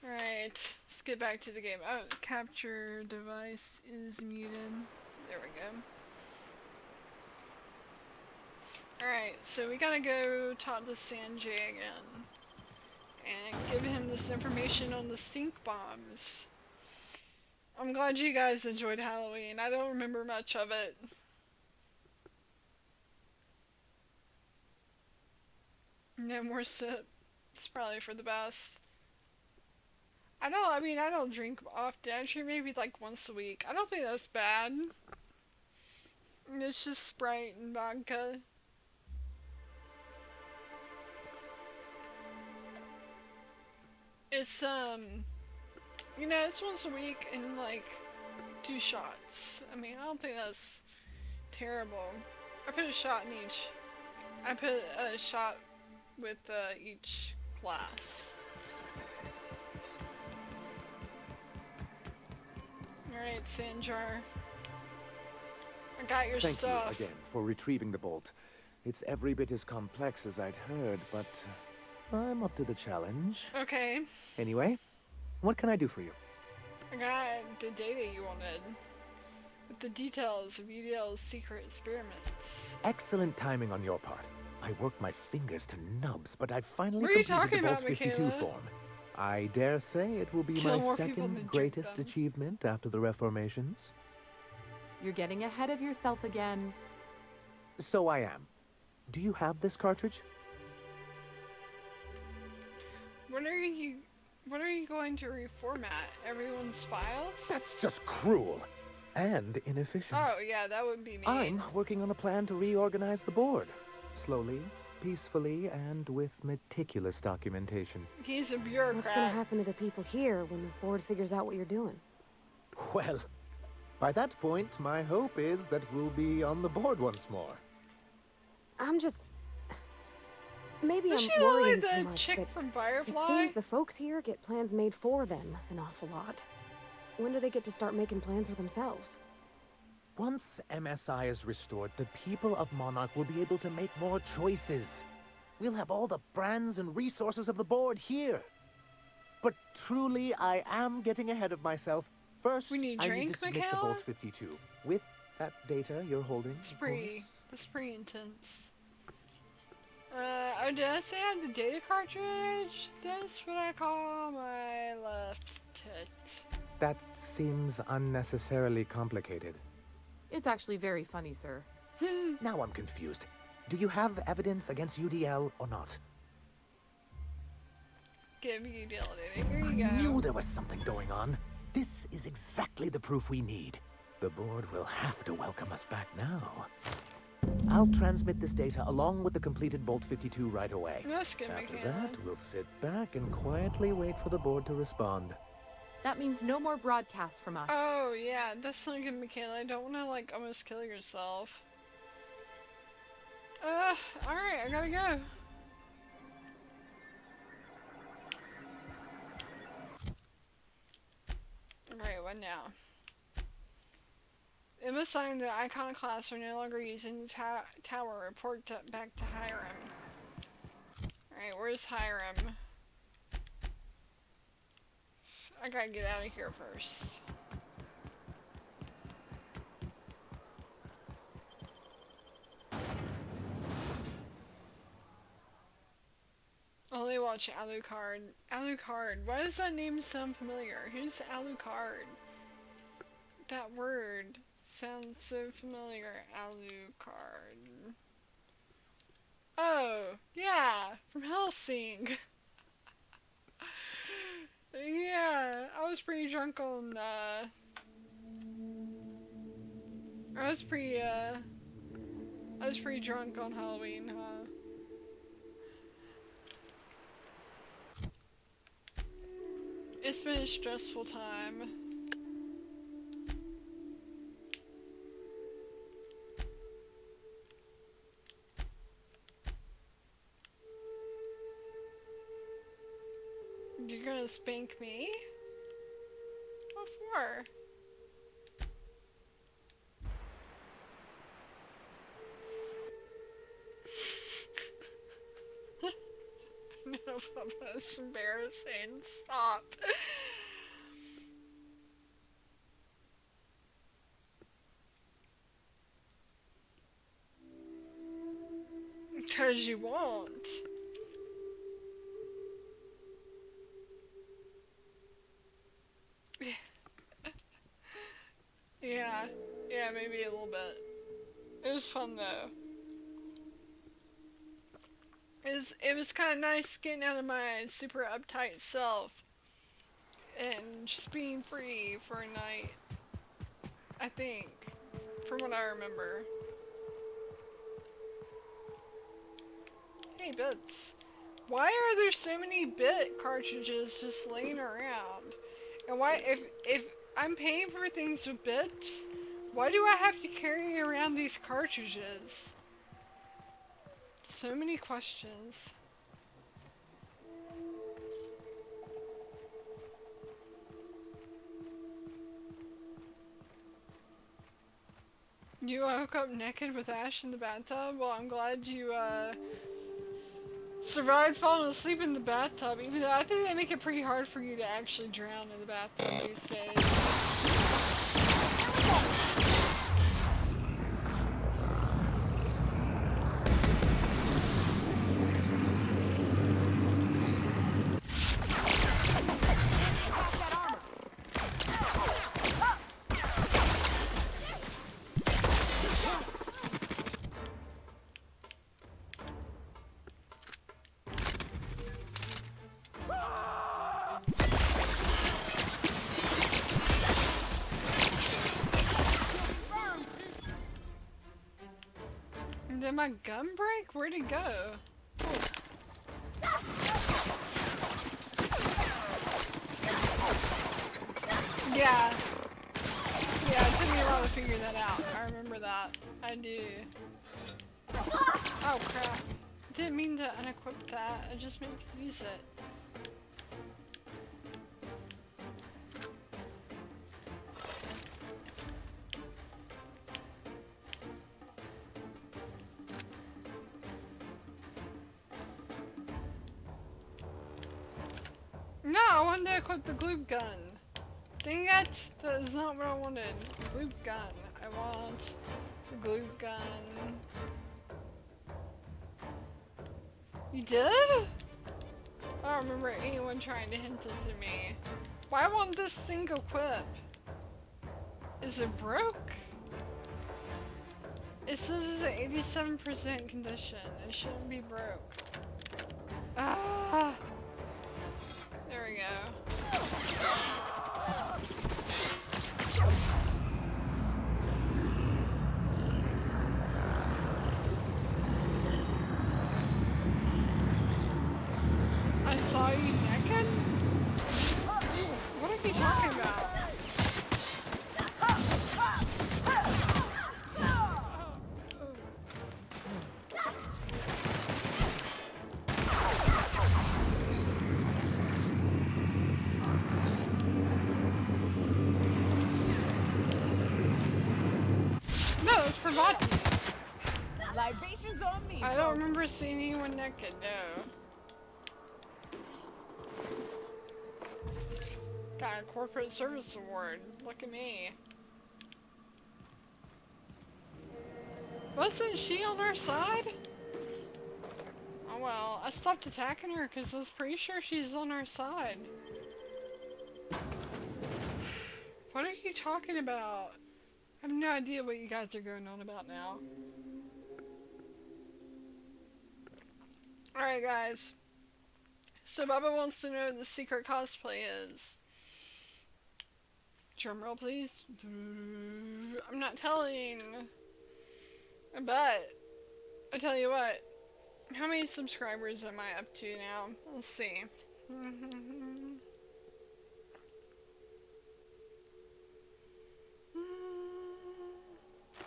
Alright, let's get back to the game. Oh, capture device is muted. There we go. Alright, so we gotta go talk to Sanjay again. And give him this information on the stink bombs. I'm glad you guys enjoyed Halloween. I don't remember much of it. No more sip. It's probably for the best. I don't drink often. Actually, maybe like once a week. I don't think that's bad. It's just Sprite and vodka. It's you know, it's once a week and like 2 shots. I mean, I don't think that's terrible. I put a shot in each. I put a shot with each class. Alright, Sanjar. I got your Thank stuff. you again for retrieving the bolt. It's every bit as complex as I'd heard, but I'm up to the challenge. Okay. Anyway, what can I do for you? I got the data you wanted. With the details of UDL's secret experiments. Excellent timing on your part. I worked my fingers to nubs, but I finally What are you completed the talking Bolt about, 52 Michaela? form. I dare say it will be Kill my more people than second juke greatest them. achievement after the reformations. You're getting ahead of yourself again. So I am. Do you have this cartridge? What are you going to reformat? Everyone's files? That's just cruel and inefficient. Oh yeah, that would be me. I'm working on a plan to reorganize the board. Slowly, peacefully, and with meticulous documentation. He's a bureaucrat. What's gonna happen to the people here when the board figures out what you're doing? Well, by that point, my hope is that we'll be on the board once more. I'm just... Maybe Was I'm she really worrying the too much, chick but from it Firefly? seems the folks here get plans made for them an awful lot. When do they get to start making plans for themselves? Once MSI is restored, the people of Monarch will be able to make more choices. We'll have all the brands and resources of the board here. But truly, I am getting ahead of myself. First, We need I need drinks, to submit the Michaela? Bolt 52. With that data you're holding, That's of course. pretty intense. Oh, did I say I had the data cartridge? That's what I call my left tit. That seems unnecessarily complicated. It's actually very funny, sir. Now I'm confused. Do you have evidence against UDL or not? Give you data. Here you I go. knew there was something going on. This is exactly the proof we need. The board will have to welcome us back now. I'll transmit this data along with the completed Bolt 52 right away. That's good, After Michaela. that, we'll sit back and quietly wait for the board to respond. That means no more broadcasts from us. Oh yeah, that's not good, Michaela. I don't want to like almost kill yourself. Alright, I gotta go. Alright, what now? MSI and the Iconoclasts are no longer using the tower. Report back to Hiram. Alright, where's Hiram? I gotta get out of here first. Only watch Alucard. Alucard. Why does that name sound familiar? Who's Alucard? That word sounds so familiar. Alucard. Oh, yeah, from Helsing. Yeah, I was pretty drunk on, I was pretty drunk on Halloween, huh? It's been a stressful time. You're gonna spank me? What for? No, Papa, that's embarrassing. Stop. Because you won't. Yeah, maybe a little bit. It was fun though. It was kind of nice getting out of my super uptight self and just being free for a night. I think, from what I remember. Hey, Bits. Why are there so many bit cartridges just laying around? And why, if I'm paying for things with bits, why do I have to carry around these cartridges? So many questions. You woke up naked with Ash in the bathtub? Well, I'm glad you, survived falling asleep in the bathtub, even though I think they make it pretty hard for you to actually drown in the bathtub these days. Did my gun break? Where'd it go? Yeah. Yeah, it took me a while to figure that out. I remember that. I do. Oh crap. Didn't mean to unequip that. I just meant to use it. No, I wanted to equip the glue gun. Dang it! That is not what I wanted. Glue gun. I want the glue gun. You did? I don't remember anyone trying to hint it to me. Why won't this thing equip? Is it broke? It says it's an 87% condition. It shouldn't be broke. Ah! There we go. I saw you naked? What are you talking about? No, it's for vodka. Libations on me. I don't remember seeing anyone naked, no. Got a corporate service award. Look at me. Wasn't she on our side? Oh well, I stopped attacking her because I was pretty sure she's on our side. What are you talking about? I have no idea what you guys are going on about now. Alright guys. So Baba wants to know what the secret cosplay is. Drumroll please. I'm not telling. But, I tell you what. How many subscribers am I up to now? Let's see.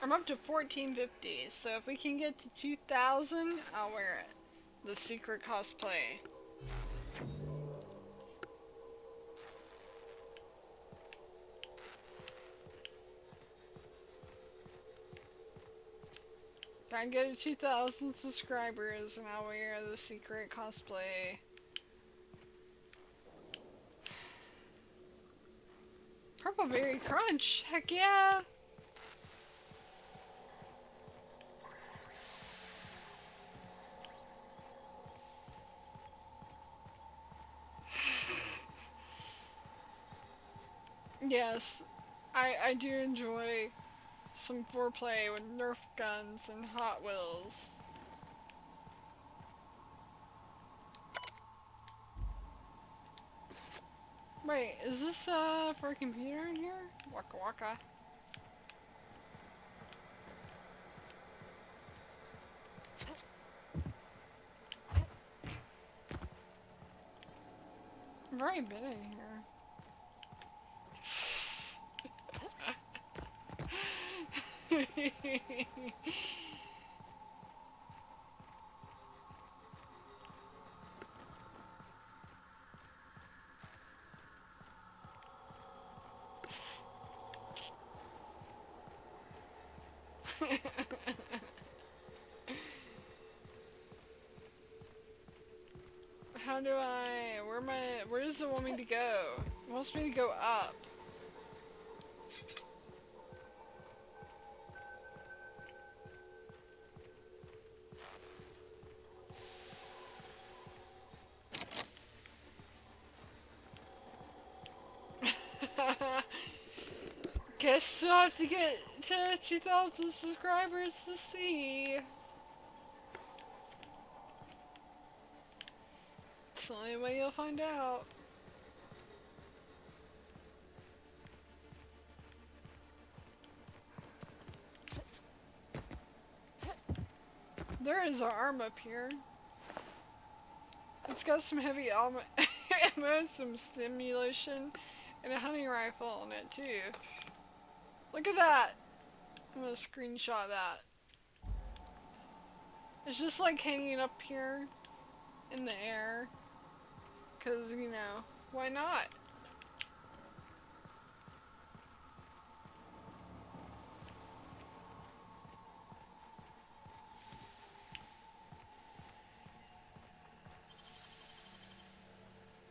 I'm up to 1450, so if we can get to 2,000, I'll wear it. The secret cosplay. If I can get to 2,000 subscribers, and I'll wear the secret cosplay. Purple Berry Crunch! Heck yeah! Yes, I do enjoy some foreplay with Nerf guns and Hot Wheels. Wait, is this for a computer in here? Waka waka. I've already been in here. How do I, where does it want me to go? It wants me to go up. Guess we'll have to get to 2,000 subscribers to see. It's the only way you'll find out. There is an arm up here. It's got some heavy ammo, some stimulation, and a hunting rifle on it too. Look at that! I'm gonna screenshot that. It's just like hanging up here in the air. Cause, you know, why not?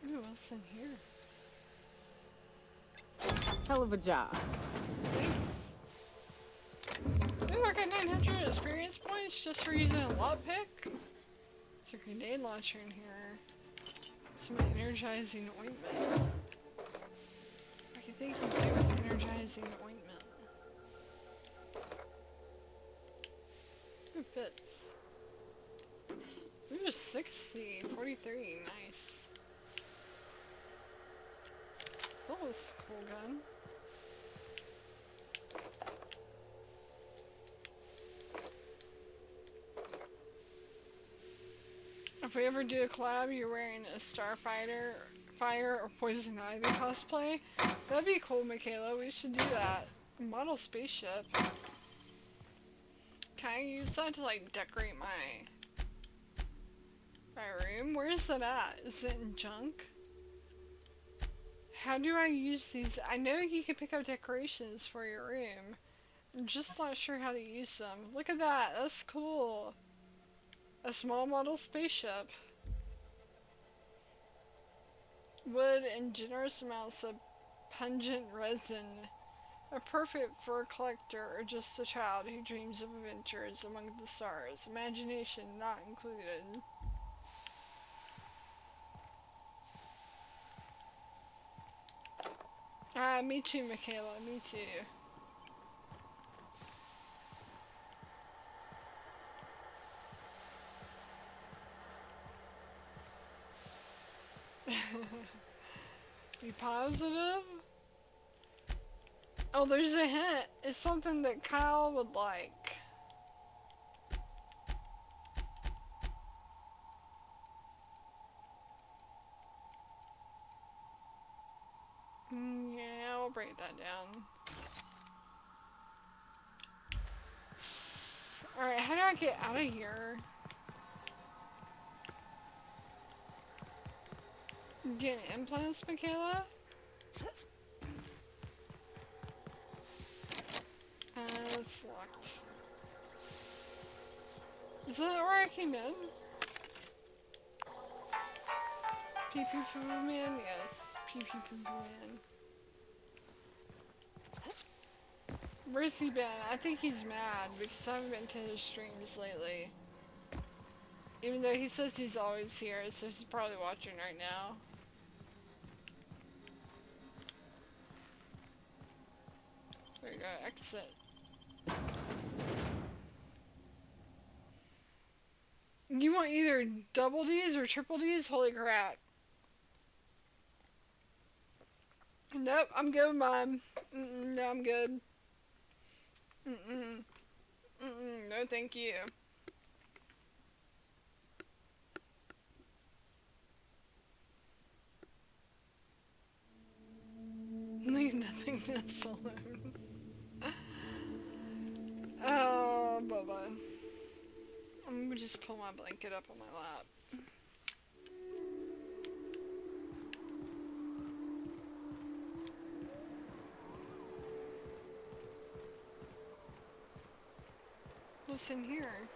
Ooh, what's in here? Hell of a job. Ooh, I got 900 experience points just for using a lockpick. There's a grenade launcher in here. Some energizing ointment. I can think of doing energizing ointment. Ooh, fits. Ooh, 60, 43, nice. That was a cool gun. If we ever do a collab, you're wearing a Starfighter, Fire, or Poison Ivy cosplay. That'd be cool, Michaela. We should do that. Model spaceship. Can I use that to like decorate my room? Where is that at? Is it in junk? How do I use these? I know you can pick up decorations for your room. I'm just not sure how to use them. Look at that. That's cool. A small model spaceship. Wood and generous amounts of pungent resin. Are perfect for a collector or just a child who dreams of adventures among the stars. Imagination not included. Me too, Michaela. Me too. Be positive? Oh, there's a hint. It's something that Kyle would like. Yeah, I'll break that down. Alright, how do I get out of here? Get implants, Michaela? It's locked. Is that where I came in? Pee pee poo poo man? Yes. Pee pee poo poo man. Where's he been? I think he's mad because I haven't been to his streams lately. Even though he says he's always here, so he's probably watching right now. There you go, exit. You want either double D's or triple D's? Holy crap. Nope, I'm good with mine. No, I'm good. No thank you. the saloon. Oh, Bubba. I'm gonna just pull my blanket up on my lap. What's in here?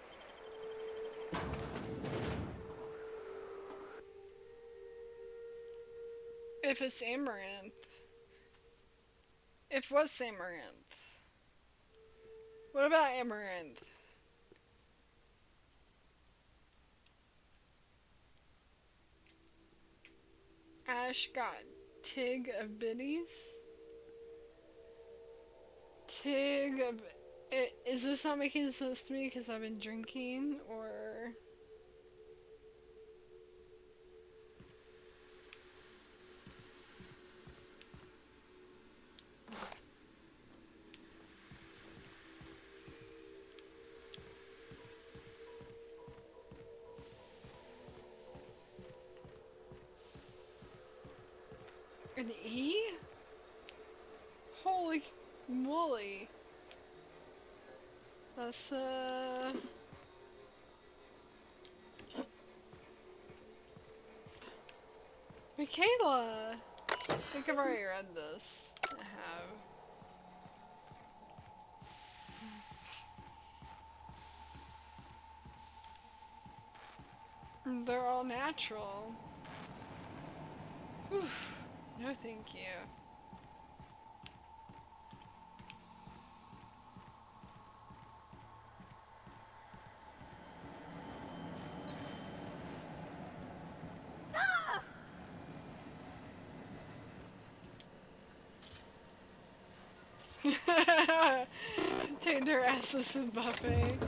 If it's Amaranth. If what's Amaranth? What about Amaranth? Ash got Tig of Biddies. Tig of... Is this not making sense to me because I've been drinking, or... An E? Holy moly. That's, Michaela! I think I've already read this. I have. They're all natural. Whew. No thank you. Take their asses to the buffet.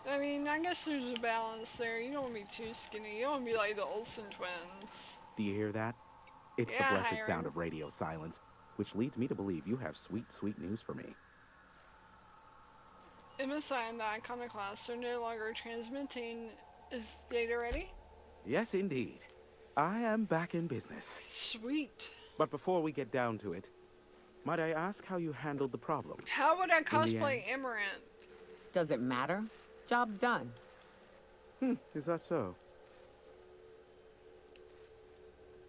I mean, I guess there's a balance there. You don't want to be too skinny. You don't want to be like the Olsen twins. Do you hear that? It's Yeah, the blessed Hiram. sound of radio silence, which leads me to believe you have sweet, sweet news for me. MSI and the Iconoclast are no longer transmitting. Is data ready? Yes, indeed. I am back in business. Sweet. But before we get down to it, might I ask how you handled the problem? How would I In the cosplay end? Amaranth? Does it matter? Job's done. Is that so?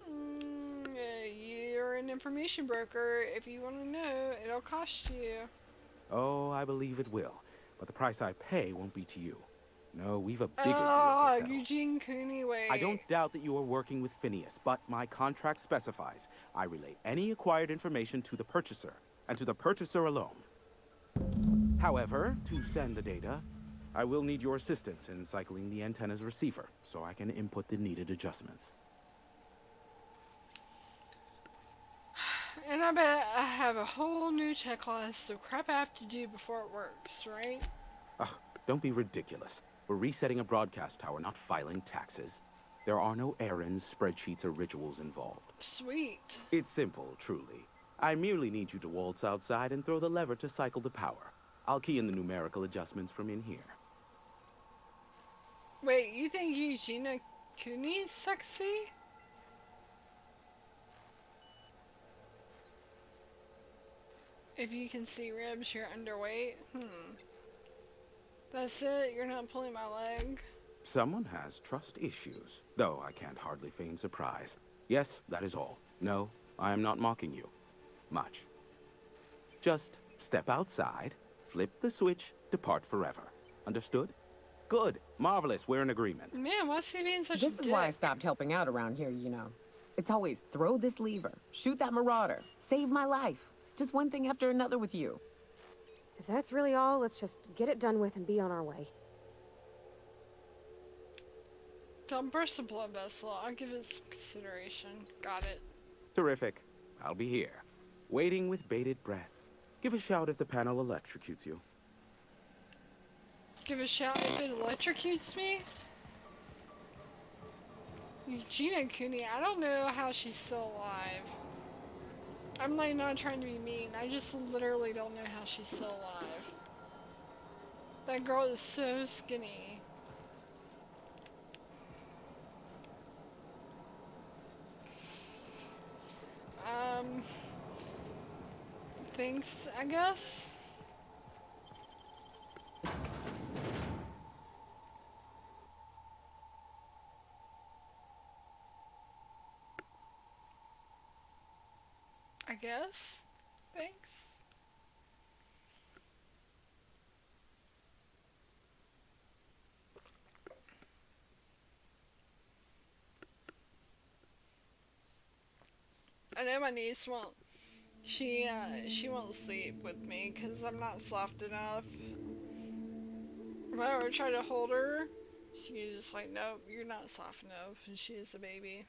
You're an information broker. If you want to know, it'll cost you. Oh, I believe it will. But the price I pay won't be to you. No, we've a bigger deal to Oh, settle. Eugene Cooney, wait. I don't doubt that you are working with Phineas, but my contract specifies I relay any acquired information to the purchaser, and to the purchaser alone. However, to send the data, I will need your assistance in cycling the antenna's receiver, so I can input the needed adjustments. And I bet I have a whole new checklist of crap I have to do before it works, right? Ugh, don't be ridiculous. We're resetting a broadcast tower, not filing taxes. There are no errands, spreadsheets, or rituals involved. Sweet. It's simple, truly. I merely need you to waltz outside and throw the lever to cycle the power. I'll key in the numerical adjustments from in here. Wait, you think Eugenia Cooney's sexy? If you can see ribs, you're underweight? That's it? You're not pulling my leg? Someone has trust issues, though I can't hardly feign surprise. Yes, that is all. No, I am not mocking you. Much. Just step outside, flip the switch, depart forever. Understood? Good. Marvelous. We're in agreement. Man, what's he being such a This is dick? why I stopped helping out around here, you know. It's always throw this lever, shoot that marauder, save my life. Just one thing after another with you. If that's really all, let's just get it done with and be on our way. Don't burst a blood vessel. I'll give it some consideration. Got it. Terrific. I'll be here, waiting with bated breath. Give a shout if the panel electrocutes you. Give a shout if it electrocutes me? Eugenia Cooney, I don't know how she's still alive. I'm like not trying to be mean. I just literally don't know how she's still alive. That girl is so skinny. Thanks, I guess. I guess. Thanks. I know my niece won't. She won't sleep with me because I'm not soft enough. If I ever try to hold her, she's just like, nope, you're not soft enough, and she is a baby.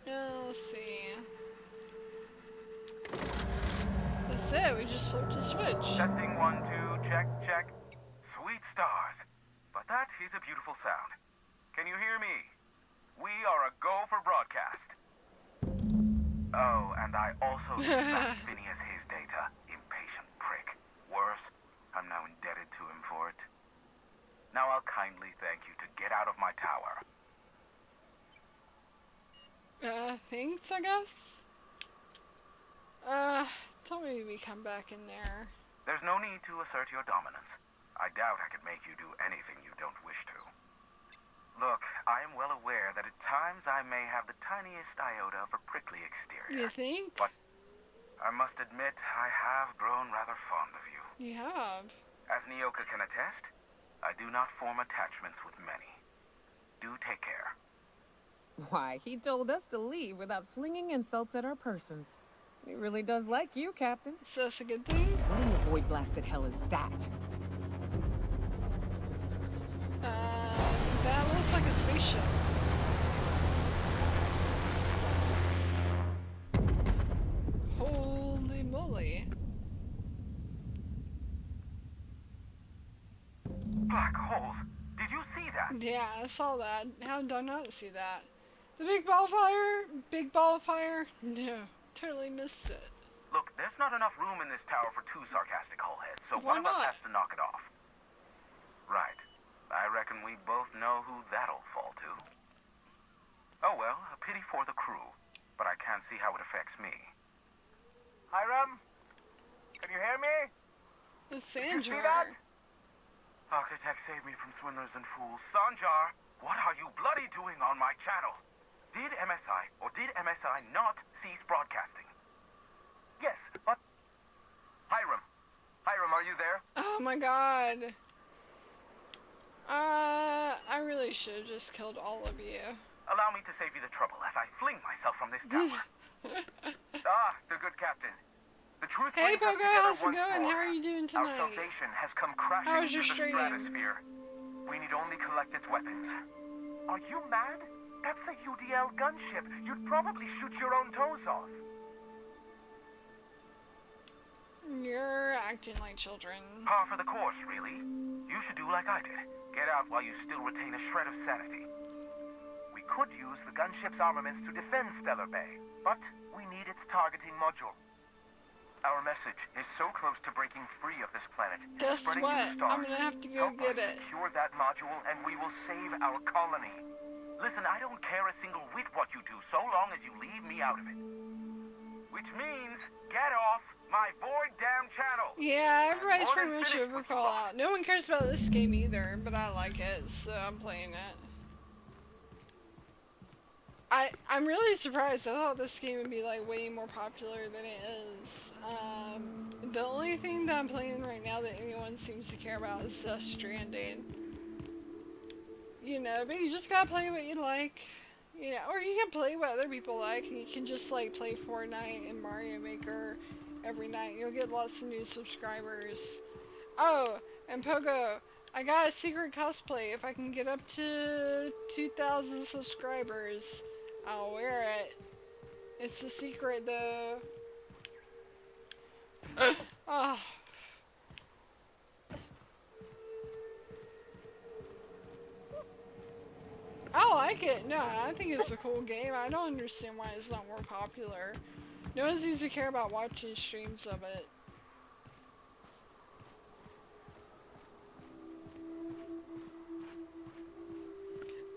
Let's see. That's it, we just flipped a switch. Testing 1, 2, check, check. Sweet stars. But that is a beautiful sound. Can you hear me? We are a go for broadcast. Oh, and I also dispatched Phineas his data. Impatient prick. Worse, I'm now indebted to him for it. Now I'll kindly thank you to get out of my tower. Thanks, I guess? Tell me we come back in there. There's no need to assert your dominance. I doubt I could make you do anything you don't wish to. Look, I am well aware that at times I may have the tiniest iota of a prickly exterior. You think? But I must admit, I have grown rather fond of you. You have. As Nyoka can attest, I do not form attachments with many. Do take care. Why, he told us to leave without flinging insults at our persons. He really does like you, Captain. So that's a good thing? What in the void blasted hell is that? That looks like a spaceship. Holy moly. Black holes. Did you see that? Yeah, I saw that. How did I not see that? The big ball of fire? Big ball of fire? No, totally missed it. Look, there's not enough room in this tower for 2 sarcastic hullheads, so Why one of us not? has to knock it off. Right. I reckon we both know who that'll fall to. Oh well, a pity for the crew, but I can't see how it affects me. Hiram? Can you hear me? The Did you see Sanjar. that? Architect, save me from swindlers and fools. Sanjar, what are you bloody doing on my channel? Did MSI or did MSI not cease broadcasting? Yes, but... Hiram. Hiram, are you there? Oh my god. I really should have just killed all of you. Allow me to save you the trouble as I fling myself from this tower. The good captain. The truth Hey brings us Pogo, together how's it once going? more. How are you doing Our tonight? salvation has come crashing How's your into the stream? stratosphere. We need only collect its weapons. Are you mad? That's a UDL gunship. You'd probably shoot your own toes off. You're acting like children. Par for the course, really. You should do like I did. Get out while you still retain a shred of sanity. We could use the gunship's armaments to defend Stellar Bay, but we need its targeting module. Our message is so close to breaking free of this planet. Guess spreading what? to the stars. I'm gonna have to go Help get us it. secure that module and we will save our colony. Listen, I don't care a single whit what you do so long as you leave me out of it. Which means, get off my void damn channel. Yeah, everybody's More pretty than much finished over with you Fallout. No one cares about this game either, but I like it, so I'm playing it. I'm really surprised. I thought this game would be like way more popular than it is. The only thing that I'm playing right now that anyone seems to care about is Death Stranding. You know, but you just gotta play what you like. You know, or you can play what other people like, and you can just like play Fortnite and Mario Maker every night. You'll get lots of new subscribers. Oh, and Pogo, I got a secret cosplay. If I can get up to 2,000 subscribers, I'll wear it. It's a secret though. Oh. I like it. No, I think it's a cool game. I don't understand why it's not more popular. No one seems to care about watching streams of it.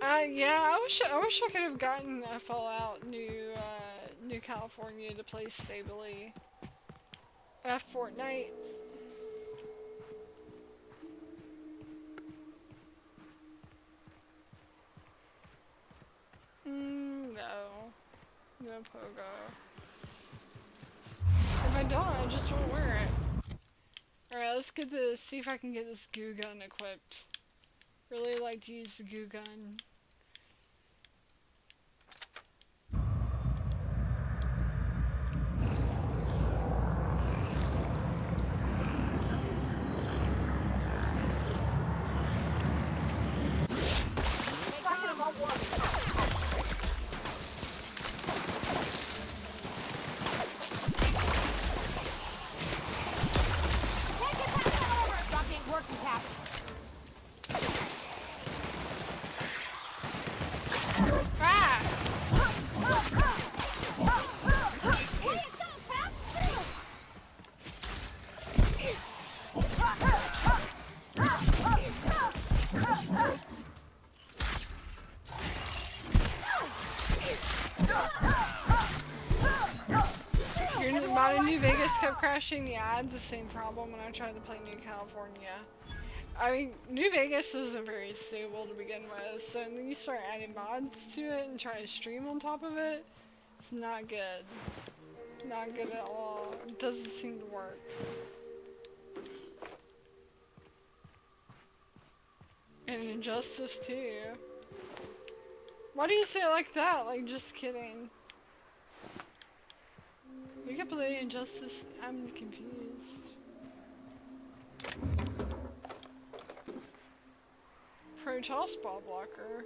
Yeah, I wish I could have gotten a Fallout New California to play stably. Fortnite. No. No pogo. If I don't, I just won't wear it. Alright, let's get this, see if I can get this goo gun equipped. Really like to use the goo gun. New Vegas kept crashing. Yeah, I had the same problem when I tried to play New California. I mean, New Vegas isn't very stable to begin with, so then you start adding mods to it and try to stream on top of it, it's not good. Not good at all. It doesn't seem to work. And Injustice too. Why do you say it like that? Like, just kidding. We can play Injustice. I'm confused. Protoss ball blocker.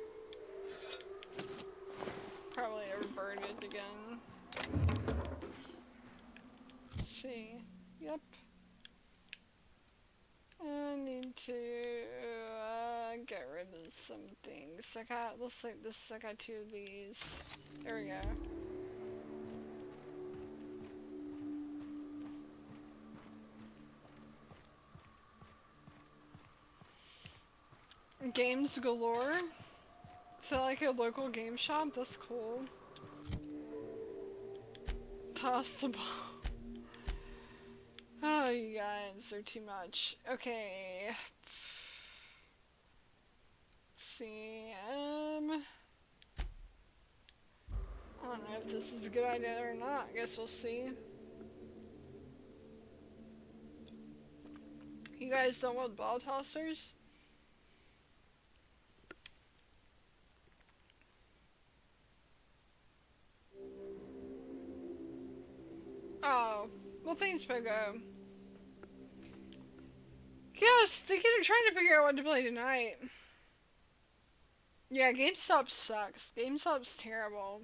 Probably reverted again. Let's see. Yep. I need to get rid of some things. Looks like this. I got 2 of these. There we go. Games galore. Is that like a local game shop? That's cool. Toss the ball. Oh, you guys are too much. Okay. Let's see. I don't know if this is a good idea or not. I guess we'll see. You guys don't want ball tossers? Oh, well, thanks, Pogo. Yes, trying to figure out what to play tonight. Yeah, GameStop sucks. GameStop's terrible.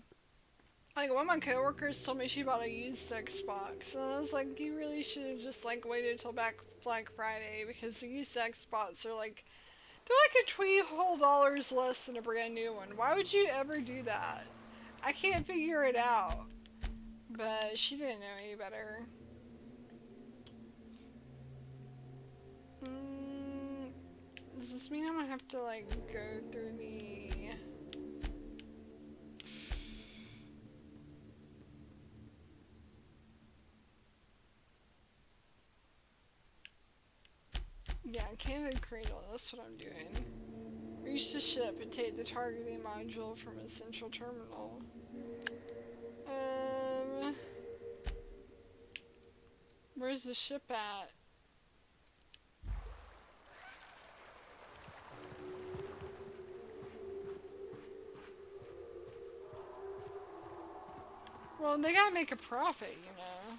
Like, one of my coworkers told me she bought a used Xbox, and I was like, you really should have just, like, waited till Black Friday, because the used Xbox are, like, they're like a $20 less than a brand new one. Why would you ever do that? I can't figure it out. But she didn't know any better. Does this mean I'm gonna have to, like, go through the... Yeah, Candid Cradle, that's what I'm doing. Reach the ship and take the targeting module from a central terminal. Where's the ship at? Well, they gotta make a profit, you know.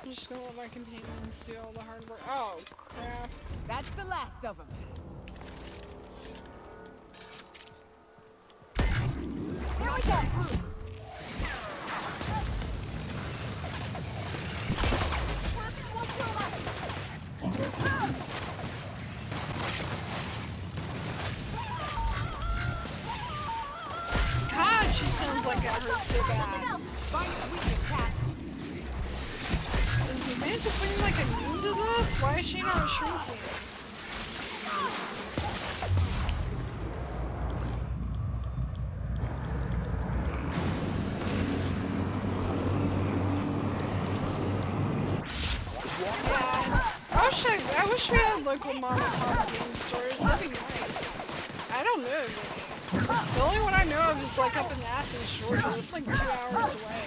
I'm just gonna let my companions do all the hard work. Oh, crap. That's the last of them. Here we go. bad. Is the Manta putting like a immune to this? Why is she not shrinking? I wish we had local mom and pop game stores. That'd be nice. I don't know. The only one I know of is like up in Athens, Georgia. It's like 2 hours away.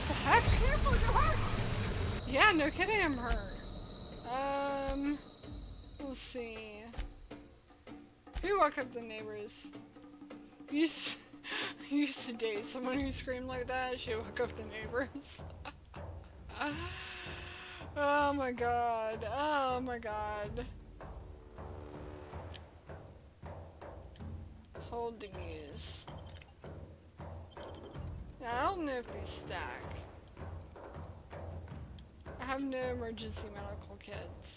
The heck? Careful, you're hurt. Yeah, no kidding, I'm hurt. Let's see. Who woke up the neighbors? Used to date someone who screamed like that. She woke up the neighbors. Oh my god. Oh my god. Hold these. Now, I don't know if they stack. I have no emergency medical kits.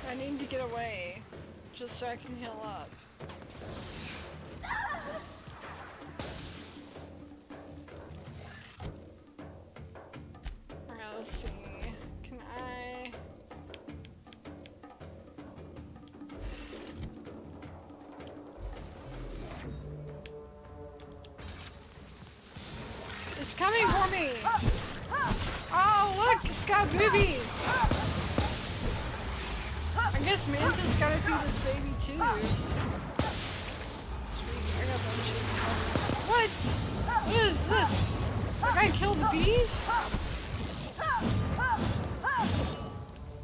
I need to get away, just so I can heal up. Alright, let's see. Can I... It's coming for me! Oh, look! It's got boobies! I guess Manta's gotta feed this baby too. Sweet, I got that shit. What? What is this? I gotta kill the bees?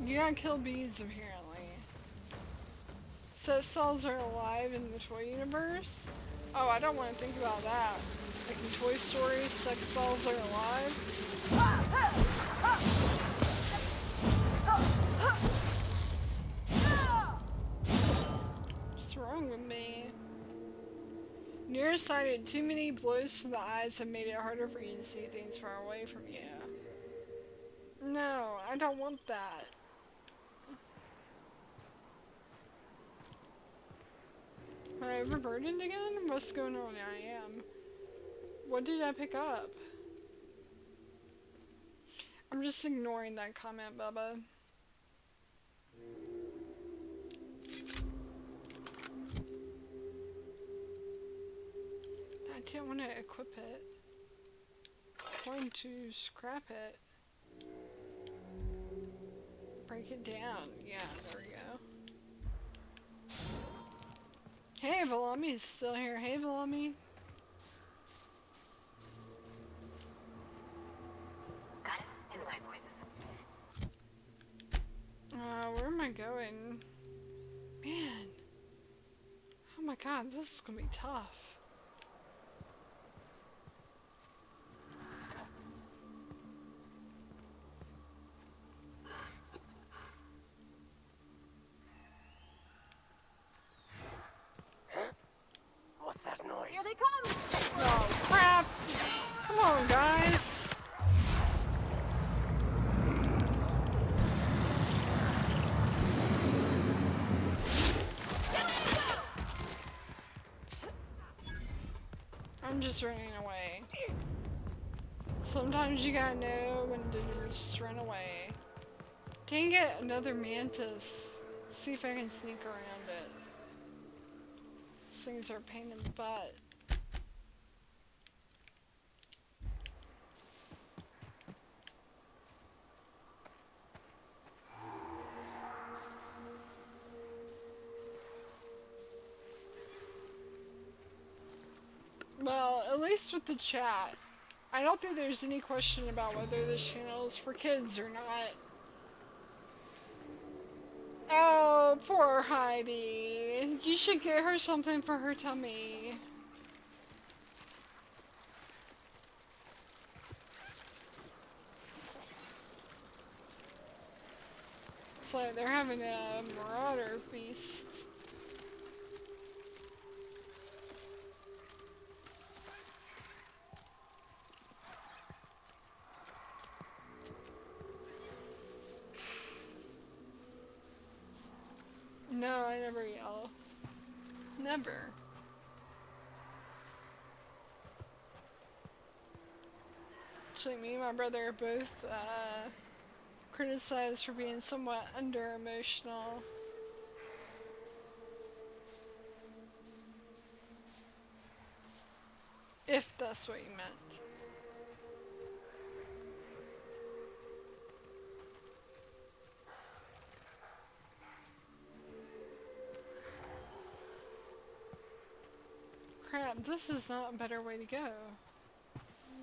You gotta kill bees apparently. Sex dolls are alive in the toy universe? Oh, I don't want to think about that. Like in Toy Story, sex dolls are alive? What's wrong with me? Nearsighted, too many blows to the eyes have made it harder for you to see things far away from you. No, I don't want that. Am I overburdened again? What's going on? I am. What did I pick up? I'm just ignoring that comment, Bubba. I didn't want to equip it. I wanted to scrap it. Break it down. Yeah, there we go. Hey, Valami's still here. Hey, Valami. Got it. Inside voices. Where am I going? Man. Oh my god, this is gonna be tough. What's that noise? Here they come! Oh, crap! Come on, guys! I'm just running away. Sometimes you gotta know when to just run away. Dang it, another mantis. See if I can sneak around it. These things are a pain in the butt. Well, at least with the chat, I don't think there's any question about whether this channel is for kids or not. Oh, poor Heidi. You should get her something for her tummy. Looks like they're having a marauder feast. No, I never yell. Never. Actually, me and my brother are both criticized for being somewhat under-emotional. If that's what you meant. Crap, this is not a better way to go.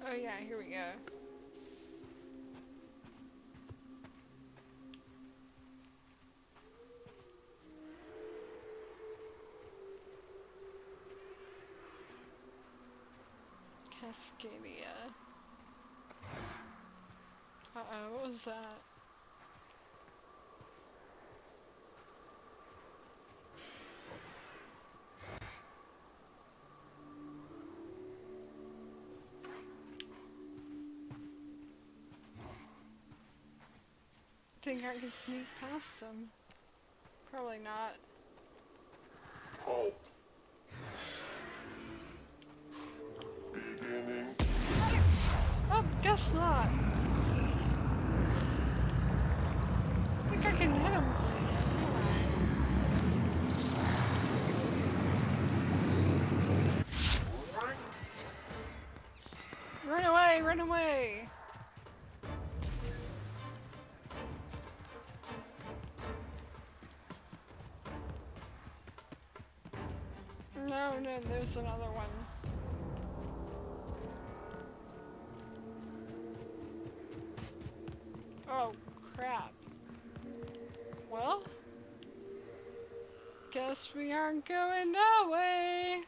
Oh yeah, here we go. Cascadia. Uh-oh, what was that? Think I can sneak past them? Probably not. Oh. Oh, guess not. I think I can hit him. Run away, run away. No, no, there's another one. Oh, crap. Well, guess we aren't going that way.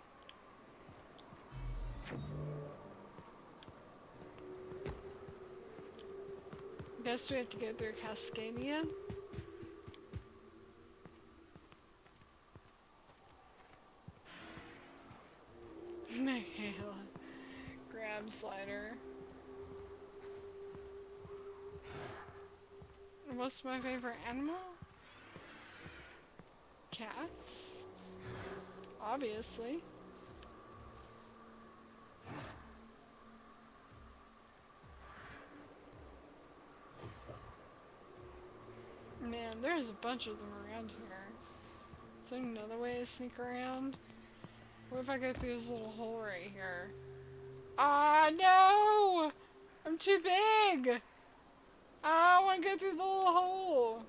Guess we have to go through Cascadia. Michaela. Grab slider. What's my favorite animal? Cats? Obviously. Man, there's a bunch of them around here. Is there another way to sneak around? What if I go through this little hole right here? Ah, no! I'm too big! I want to go through the little hole!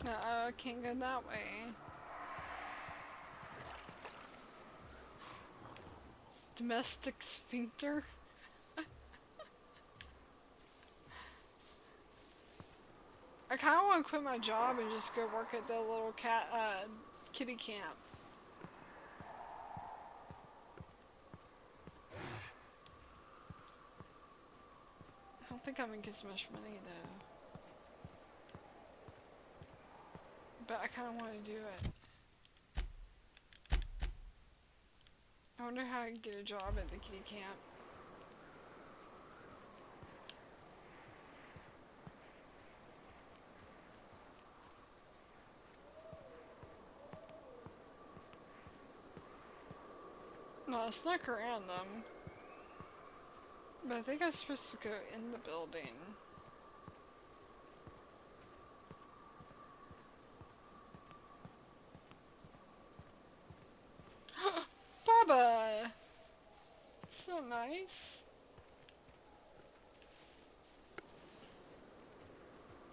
Uh-oh, I can't go that way. Domestic sphincter? I kind of want to quit my job and just go work at the little kitty camp. I don't think I'm gonna get as much money though. But I kind of want to do it. I wonder how I can get a job at the kitty camp. No, I snuck around them. But I think I'm supposed to go in the building. Baba! So nice.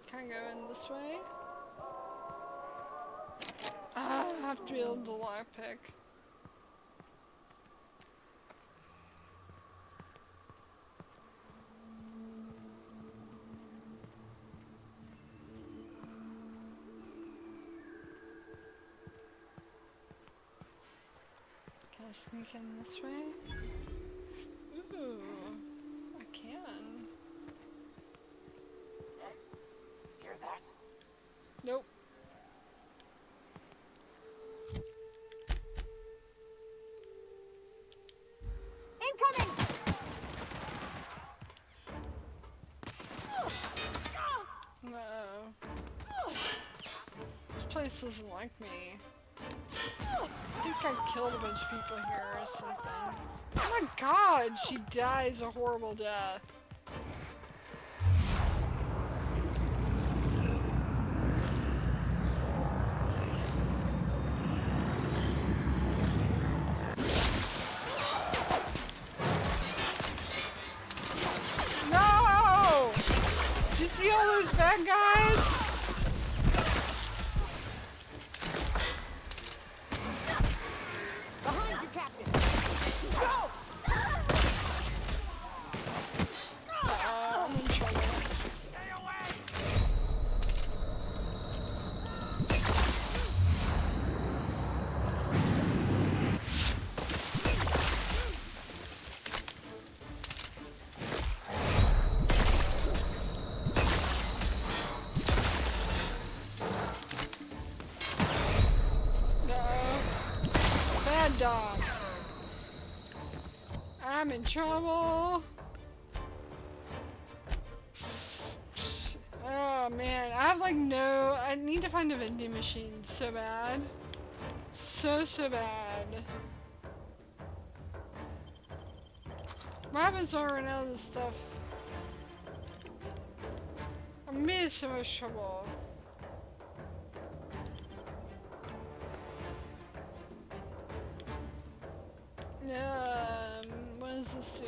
Can I go in this way? Ah, I have to be able to lockpick. Can I sneak in this way? Ooh, I can. Hear that? Nope. Incoming! No. This place doesn't like me. I think I killed a bunch of people here or something. Oh my god, she dies a horrible death. No! Did you see all those bad guys? Behind you, Captain! Go! I'm in trouble. Stay away! Bad dog. I'm in trouble. Oh man, I have like no. I need to find a vending machine so bad. So bad. What happens when I run out of this stuff? I'm in so much trouble. What does this do?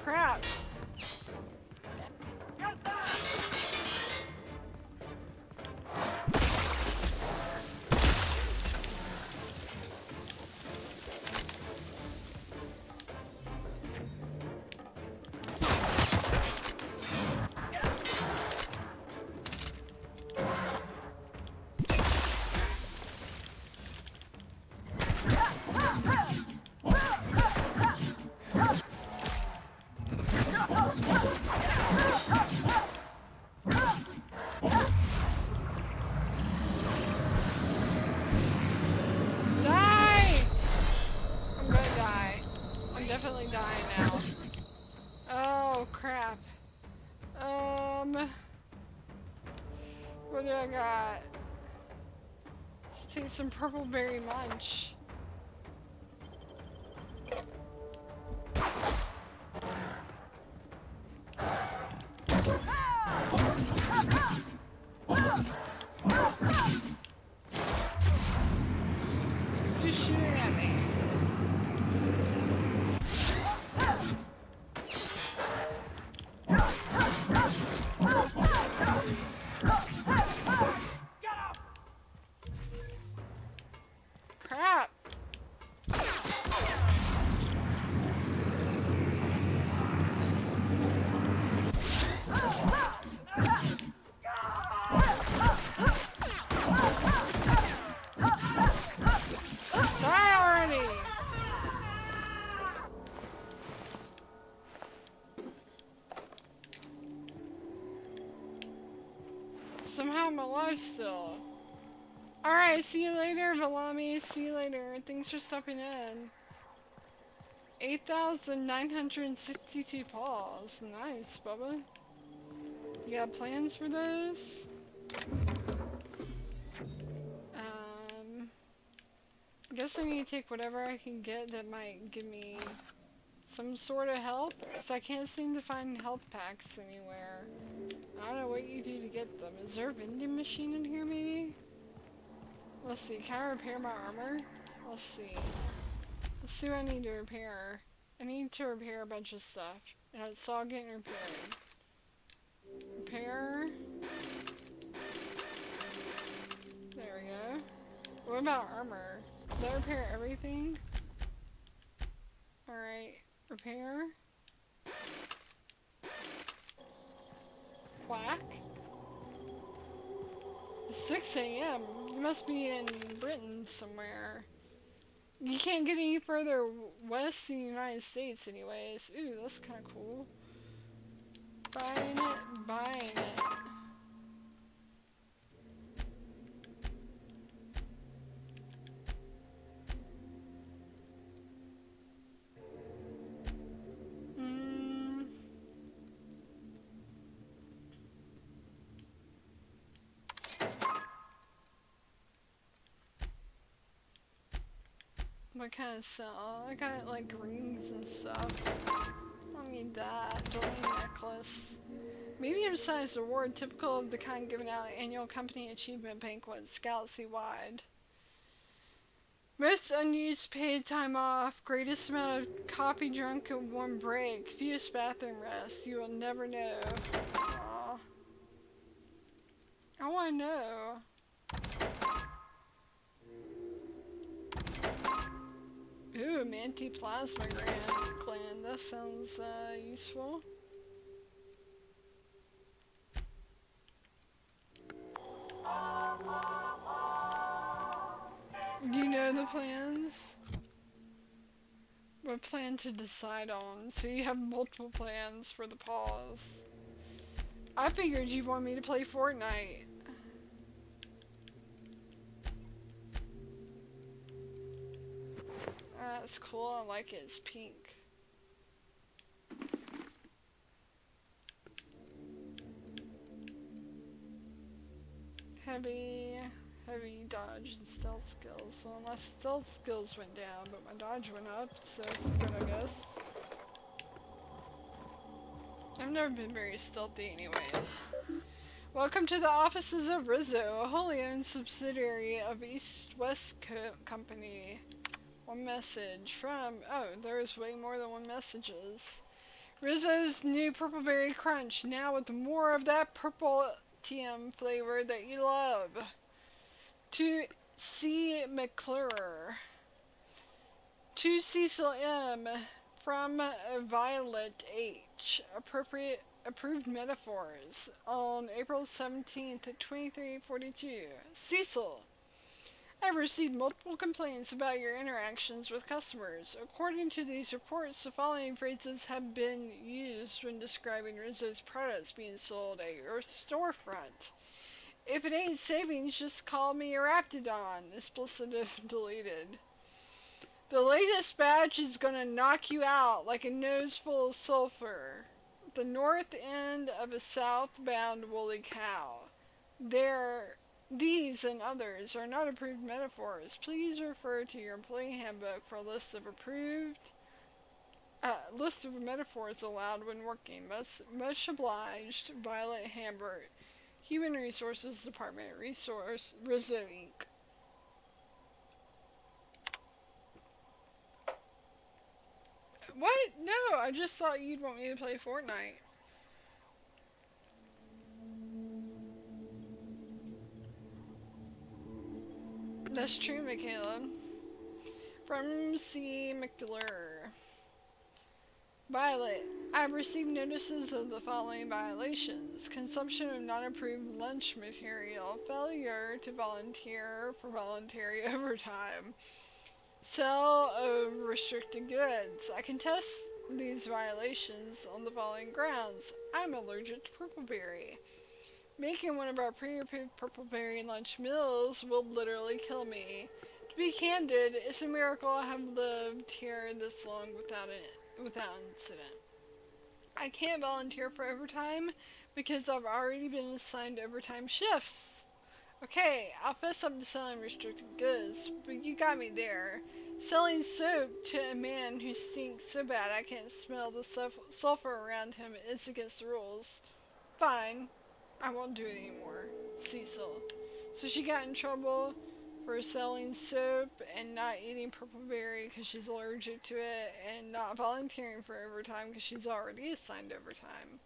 Crap. Definitely dying now. Oh crap. What do I got? Let's take some purple berry munch. Who's shooting at me? Crap! Die already! Somehow I'm alive still. Alright, see you later, Valami. See you later. Thanks for stopping in. 8,962 paws. Nice, Bubba. You got plans for those? I guess I need to take whatever I can get that might give me some sort of help, because I can't seem to find health packs anywhere. I don't know what you do to get them. Is there a vending machine in here, maybe? Let's see, can I repair my armor? Let's see. Let's see what I need to repair. I need to repair a bunch of stuff. And it's all getting repaired. Repair. There we go. What about armor? Does that repair everything? Alright. Repair. 6 a.m. You must be in Britain somewhere. You can't get any further west in the United States anyways. Ooh, that's kind of cool. Buying it, buying it. What kind of cell? I got like rings and stuff. I don't need that. Don't need a necklace. Medium-sized award, typical of the kind given out at annual company achievement banquets, galaxy-wide. Most unused paid time off, greatest amount of coffee drunk in one break, fewest bathroom rest. You will never know. Aww. I want to know. Ooh, Manti Plasma Gland. That sounds useful. You know the plans? What plan to decide on? So you have multiple plans for the pause. I figured you want me to play Fortnite. That's cool, I like it, it's pink. Heavy dodge and stealth skills. Well, my stealth skills went down, but my dodge went up, so it's good, I guess. I've never been very stealthy anyways. Welcome to the offices of Rizzo, a wholly owned subsidiary of East West Company. One message from, oh, there's way more than one messages. Rizzo's new Purple Berry Crunch, now with more of that purple TM flavor that you love. To C. McClure. To Cecil M. From Violet H. Approved metaphors on April 17th at 23:42. Cecil, I've received multiple complaints about your interactions with customers. According to these reports, the following phrases have been used when describing Rizzo's products being sold at your storefront. If it ain't savings, just call me a Raptidon. Explicit if deleted. The latest batch is gonna knock you out like a nose full of sulfur. The north end of a southbound woolly cow. These and others are not approved metaphors. Please refer to your employee handbook for a list of metaphors allowed when working. Much obliged, Violet Hambert, Human Resources Department, Rizzo Inc. What? No, I just thought you'd want me to play Fortnite. That's true, Michaela. From C. McClure. Violet, I've received notices of the following violations. Consumption of non-approved lunch material. Failure to volunteer for voluntary overtime. Sale of restricted goods. I contest these violations on the following grounds. I'm allergic to purple berry. Making one of our pre-approved purple berry lunch meals will literally kill me. To be candid, it's a miracle I have lived here this long without incident. I can't volunteer for overtime because I've already been assigned overtime shifts. Okay, I'll fess up to selling restricted goods, but you got me there. Selling soap to a man who stinks so bad I can't smell the sulfur around him is against the rules. Fine, I won't do it anymore. Cecil. So she got in trouble for selling soap and not eating purple berry because she's allergic to it, and not volunteering for overtime because she's already assigned overtime.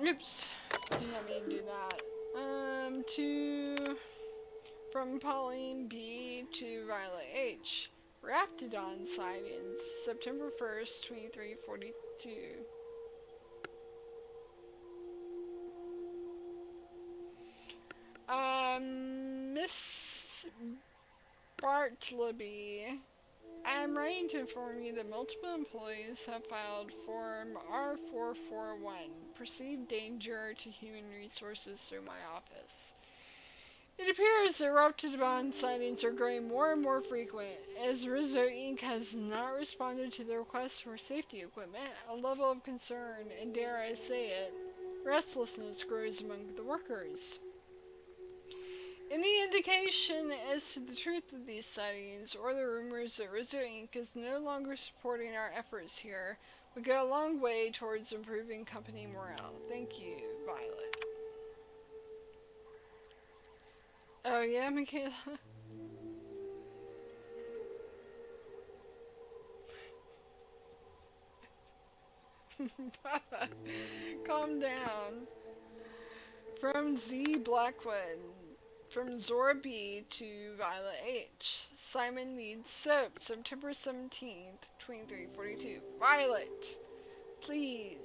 Oops, didn't want me to do that. From Pauline B to Violet H. Raptidon sightings, September 1st, 2342. Miss Bartleby, I'm writing to inform you that multiple employees have filed Form R441, Perceived Danger to Human Resources, through my office. It appears that Raptidon sightings are growing more and more frequent, as Rizzo Inc. has not responded to the request for safety equipment. A level of concern, and dare I say it, restlessness grows among the workers. Any indication as to the truth of these sightings, or the rumors that Rizzo Inc. is no longer supporting our efforts here, would go a long way towards improving company morale. Thank you, Violet. Oh yeah, Michaela? Calm down. From Z Blackwood. From Zora B to Violet H. Simon needs soap. September 17th, 2342. Violet, please.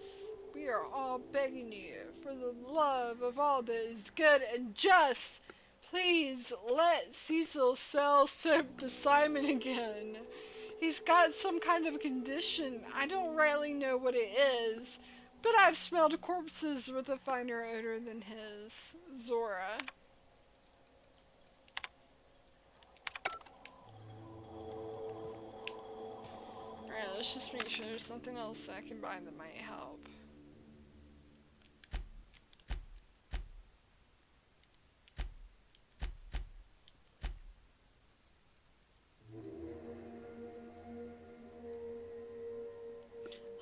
We are all begging you, for the love of all that is good and just, please let Cecil sell soap to Simon again. He's got some kind of condition. I don't really know what it is, but I've smelled corpses with a finer odor than his. Zora. Alright, let's just make sure there's something else I can buy that might help.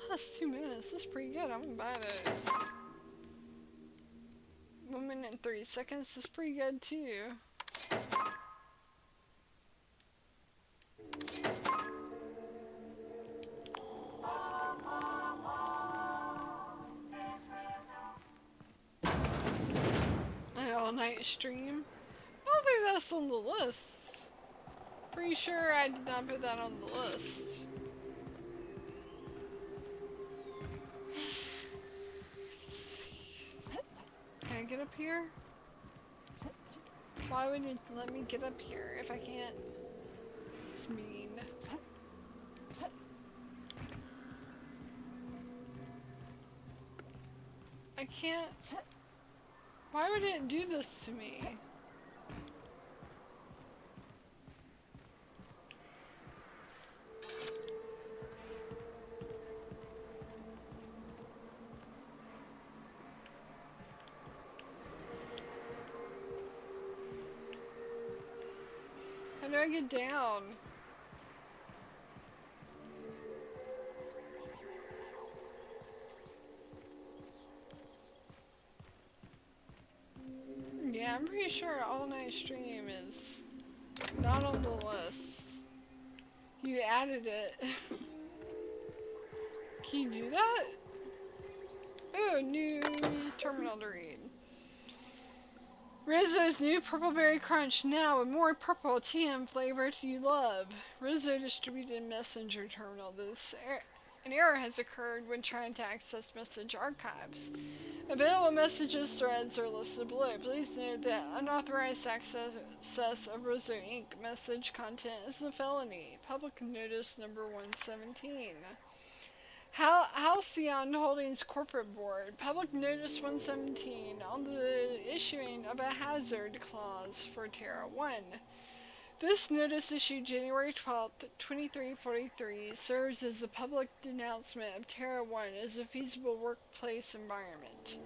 That's 2 minutes. That's pretty good. I'm gonna buy that. 1 minute and 30 seconds. That's pretty good too. An all-night stream? I don't think that's on the list. Pretty sure I did not put that on the list. Can I get up here? Why would it let me get up here if I can't? It's mean. I can't. Why would it do this to me? How do I get down? Yeah, I'm pretty sure all-night stream is not on the list. You added it. Can you do that? Oh, new terminal to read. Rizzo's new Purple Berry Crunch, now with more purple TM flavor you love. Rizzo distributed messenger terminal. An error has occurred when trying to access message archives. Available messages threads are listed below. Please note that unauthorized access of Rizzo Inc. message content is a felony. Public notice number 117. Halcyon Holdings Corporate Board, Public Notice 117 on the issuing of a hazard clause for Terra 1. This notice, issued January 12, 2343, serves as a public denouncement of Terra 1 as a feasible workplace environment.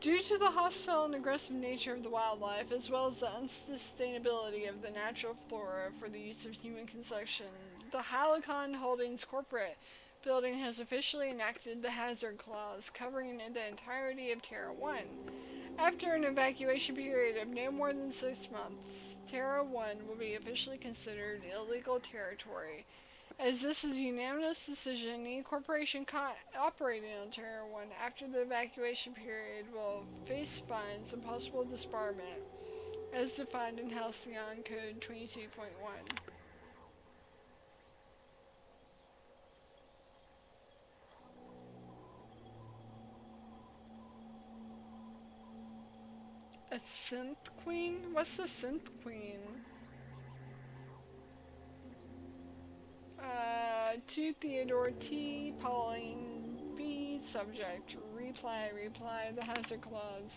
Due to the hostile and aggressive nature of the wildlife, as well as the unsustainability of the natural flora for the use of human consumption, the Halcyon Holdings Corporate building has officially enacted the hazard clause covering the entirety of Terra 1. After an evacuation period of no more than 6 months, Terra 1 will be officially considered illegal territory. As this is a unanimous decision, any corporation operating on Terra 1 after the evacuation period will face fines and possible disbarment, as defined in Halcyon Code 22.1. A Synth Queen? What's the Synth Queen? To Theodore T. Pauline B. Subject. Reply. The hazard clause.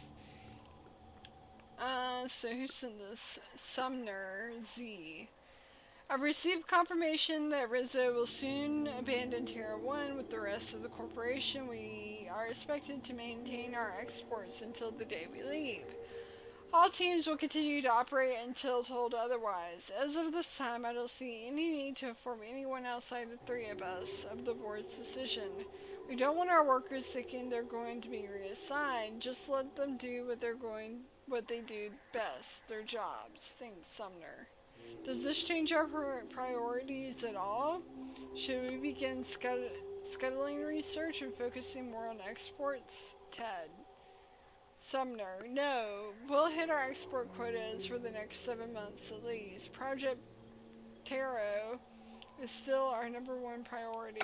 So who sent this? Sumner Z. I've received confirmation that Rizzo will soon abandon Tier 1 with the rest of the corporation. We are expected to maintain our exports until the day we leave. All teams will continue to operate until told otherwise. As of this time, I don't see any need to inform anyone outside the three of us of the board's decision. We don't want our workers thinking they're going to be reassigned. Just let them do what they do best, their jobs. Thanks, Sumner. Does this change our priorities at all? Should we begin scuttling research and focusing more on exports? Ted. Sumner. No, we'll hit our export quotas for the next 7 months at least. Project Tarot is still our #1 priority.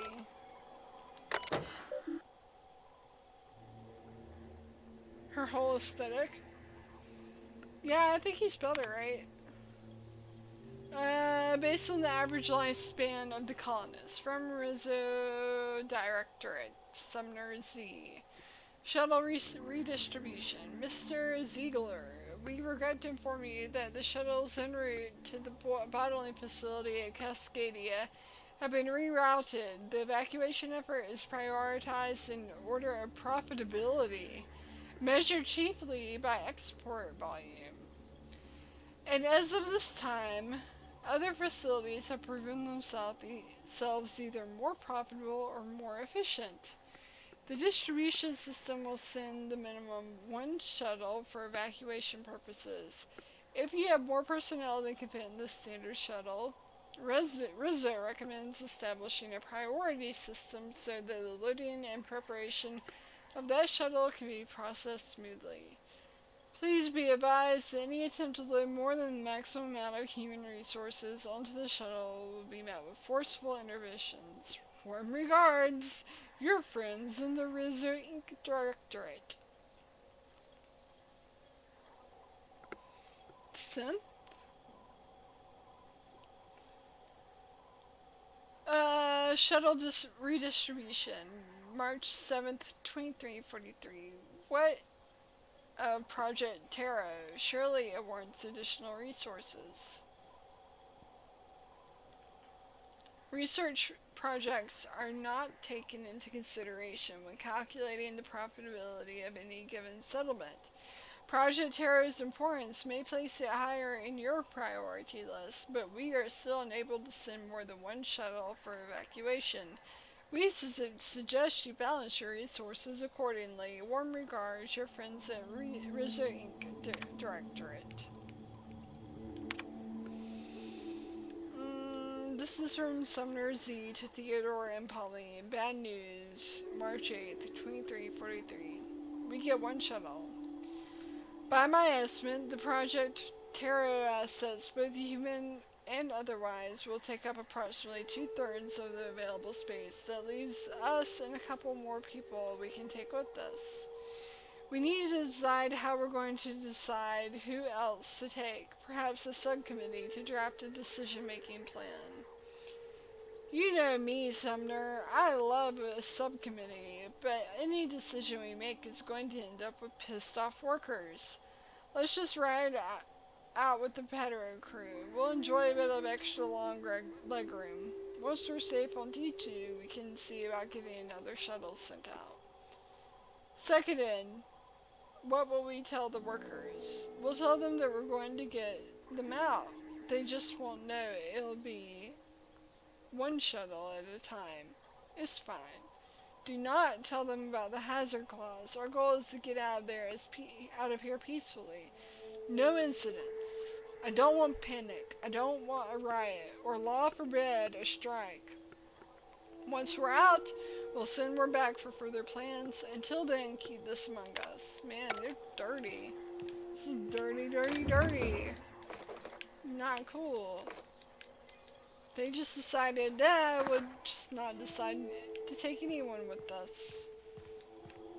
Her whole aesthetic? Yeah, I think he spelled it right. Based on the average lifespan of the colonists. From Rizzo Directorate, Sumner Z. Shuttle redistribution. Mr. Ziegler, we regret to inform you that the shuttles en route to the bottling facility at Cascadia have been rerouted. The evacuation effort is prioritized in order of profitability, measured chiefly by export volume. And as of this time, other facilities have proven themselves either more profitable or more efficient. The distribution system will send the minimum 1 shuttle for evacuation purposes. If you have more personnel than can fit in the standard shuttle, Rizzo recommends establishing a priority system so that the loading and preparation of that shuttle can be processed smoothly. Please be advised that any attempt to load more than the maximum amount of human resources onto the shuttle will be met with forceful interventions. Warm regards, your friends in the Rizzo Inc. Directorate. Synth? Shuttle redistribution. March 7th, 2343. What? Project Tarot. Surely it warrants additional resources. Research projects are not taken into consideration when calculating the profitability of any given settlement. Project Tarot's importance may place it higher in your priority list, but we are still unable to send more than 1 shuttle for evacuation. We suggest you balance your resources accordingly. Warm regards, your friends at Rizzo Inc. Directorate. This is from Sumner Z to Theodore and Pauline. Bad news. March 8th, 2343. We get 1 shuttle. By my estimate, the Project Tarot assets, both human and otherwise, will take up approximately 2/3 of the available space. That leaves us and a couple more people we can take with us. We need to decide how we're going to decide who else to take. Perhaps a subcommittee to draft a decision-making plan. You know me, Sumner. I love a subcommittee, but any decision we make is going to end up with pissed-off workers. Let's just ride out with the Petro crew. We'll enjoy a bit of extra long legroom. Once we're safe on T2, we can see about getting another shuttle sent out. Seconded. What will we tell the workers? We'll tell them that we're going to get them out. They just won't know. It'll be 1 shuttle at a time. It's fine. Do not tell them about the hazard clause. Our goal is to get out of here peacefully. No incidents. I don't want panic. I don't want a riot, or law forbid, a strike. Once we're out, we'll send word back for further plans. Until then, keep this among us. Man, they're dirty. This is dirty, dirty, dirty. Not cool. They just decided that would just not decide to take anyone with us.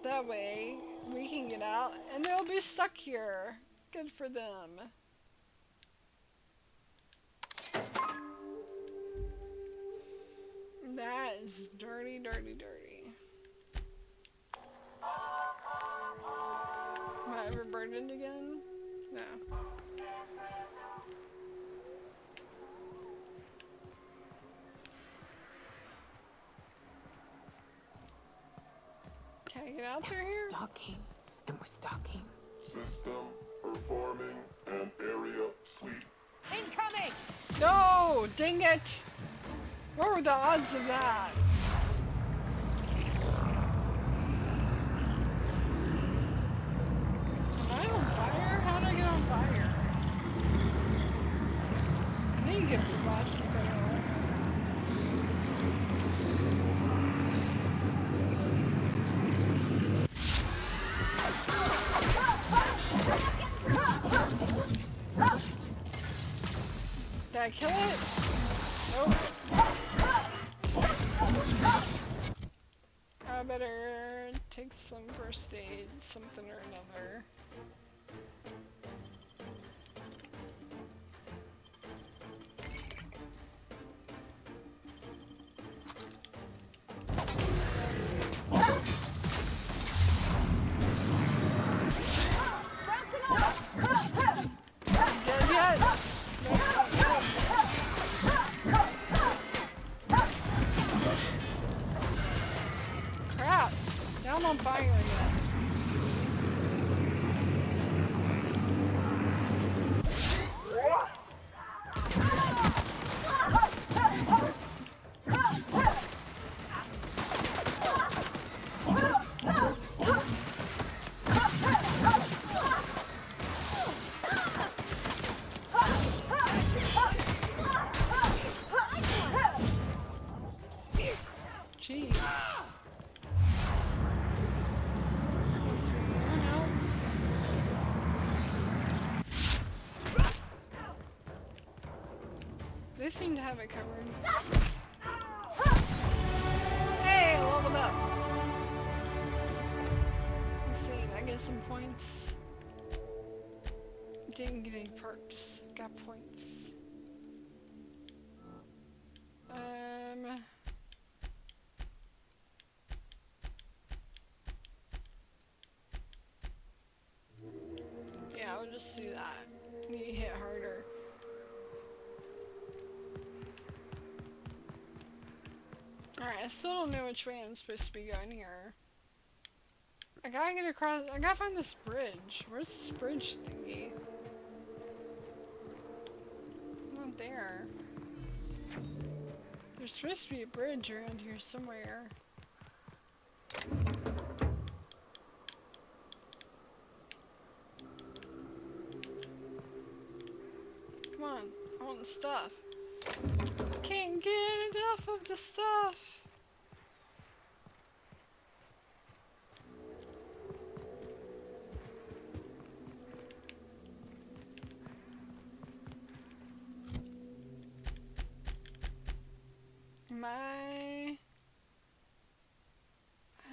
That way, we can get out, and they'll be stuck here. Good for them. That is dirty, dirty, dirty. Am I overburdened again? No. Can I get out through here? Stalking. And we're stalking. System performing an area sweep. Incoming! No! Dang it! What were the odds of that? Am I on fire? How did I get on fire? I need to get the boss to go. Did I kill it? Nope. I better take some first aid, something or another. Dead yet? Crap! Now I'm on fire again. Jeez. They seem to have it covered. Hey, leveled up. Let's see, I get some points. Didn't get any perks. Got points. Yeah, I'll just do that. Need to hit harder. Alright, I still don't know which way I'm supposed to be going here. I gotta get across. I gotta find this bridge. Where's this bridge thingy? Not there. There's supposed to be a bridge around here somewhere. Come on, I want the stuff. Can't get enough of the stuff.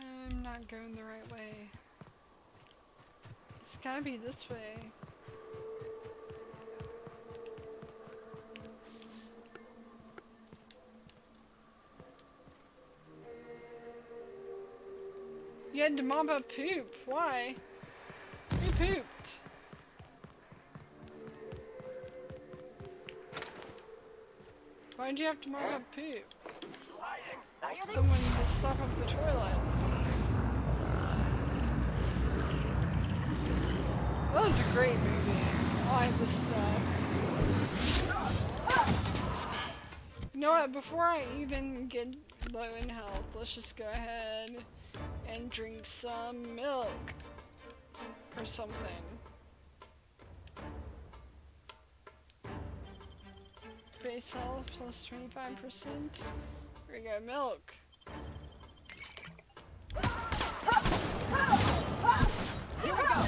I'm not going the right way. It's gotta be this way. You had to mop up poop. Why? Who pooped? Why'd you have to mop up poop? Someone just stuck up the toilet. That was a great movie. I like this stuff. You know what? Before I even get low in health, let's just go ahead and drink some milk or something. Base health plus 25%. Here we go, milk. Here we go.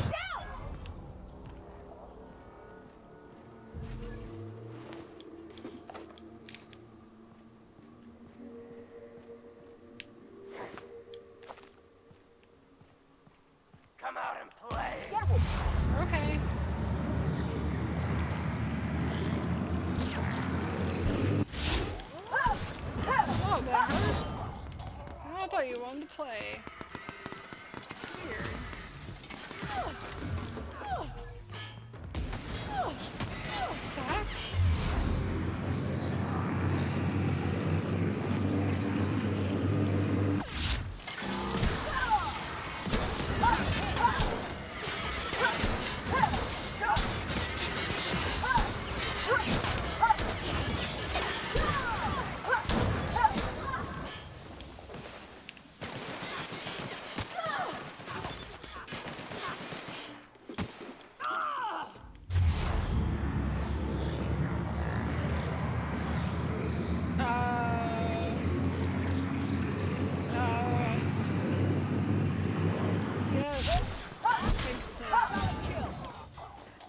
Come out and play. Okay. Oh, that hurt. Oh, I thought you wanted to play. Weird. That?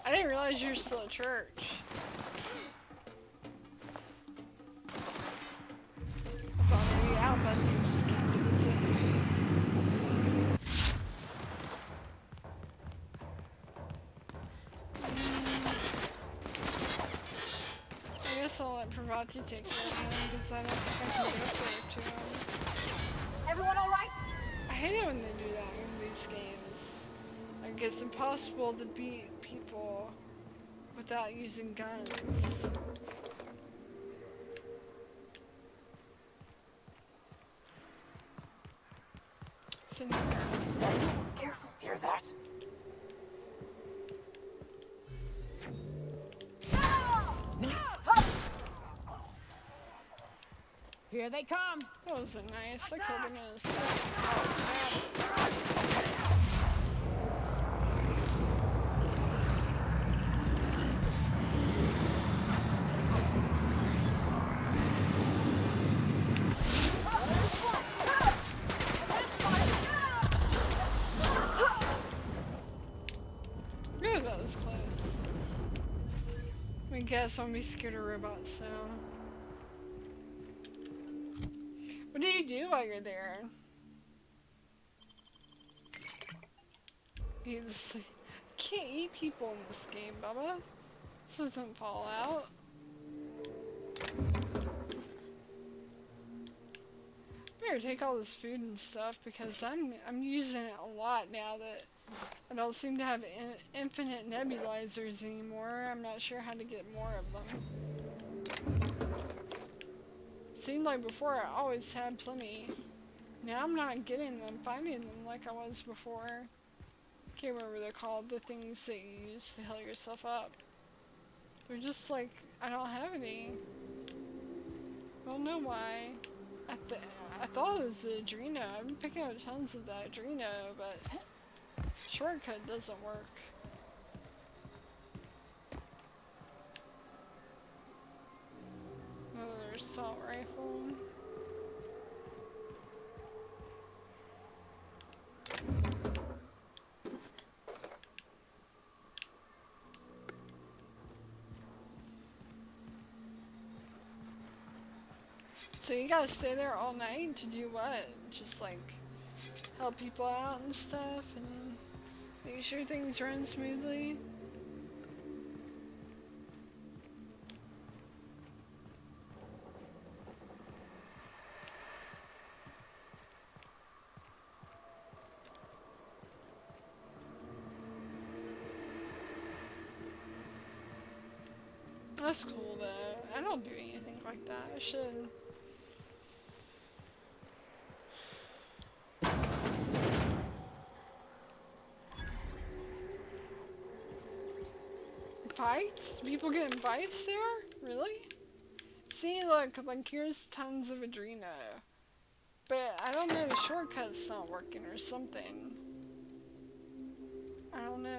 I didn't realize you were still at church. I thought maybe out, but you just came to visit. I guess I'll let Pravati take care of him because I don't think I can get up there to him. Everyone alright? I hate it when they do that in these games. Like, it's impossible to beat people without using guns. It's in here. Careful, hear that? Here they come. That was a nice. I killed him in his Ooh, that was close. I guess I'll be scared of robots, so. What do you do while you're there? You just can't eat people in this game, Bubba. This isn't Fallout. Better take all this food and stuff because I'm using it a lot now that I don't seem to have infinite nebulizers anymore. I'm not sure how to get more of them. Seemed like before I always had plenty. Now I'm not getting them, finding them like I was before. Can't remember what they're called, the things that you use to heal yourself up. They're just like, I don't have any. I don't know why. I thought it was the Adreno. I've been picking up tons of that Adreno, but shortcut doesn't work. Another assault rifle. So you gotta stay there all night to do what? Just like help people out and stuff and make sure things run smoothly? That's cool though. I don't do anything like that. I should. Fights? People getting fights there? Really? See, look, like here's tons of Adreno. But I don't know, the shortcut's not working or something. I don't know.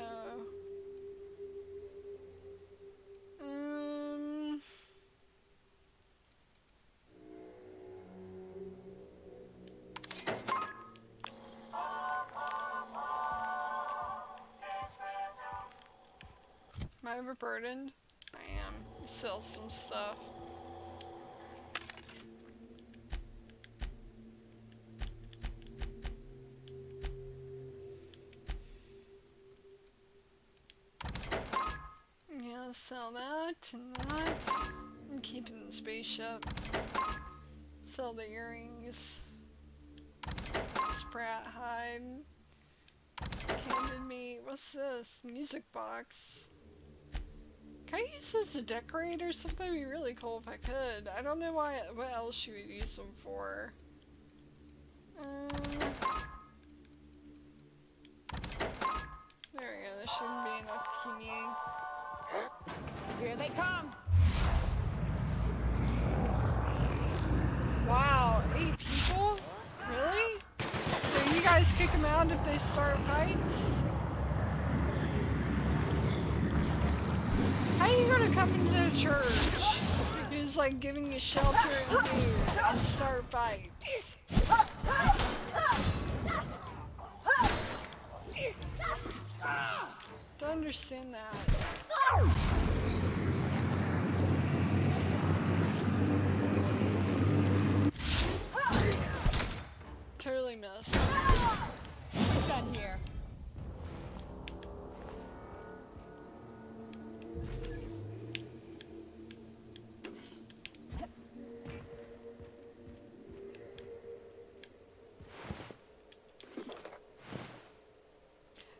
Am I overburdened? I am. Sell some stuff. Yeah, sell that and that. I'm keeping the spaceship. Sell Sell the earrings. Sprat hide. Candid meat. What's this? Music box. Can I use this to decorate or something? That'd be really cool if I could. I don't know what else you would use them for. There we go. There shouldn't be enough keying. Here they come. Wow, 8 people? Really? So you guys kick them out if they start fights? How are you gonna come into a church who's like giving you shelter and food and start fights? Don't understand that. Totally missed. Done here.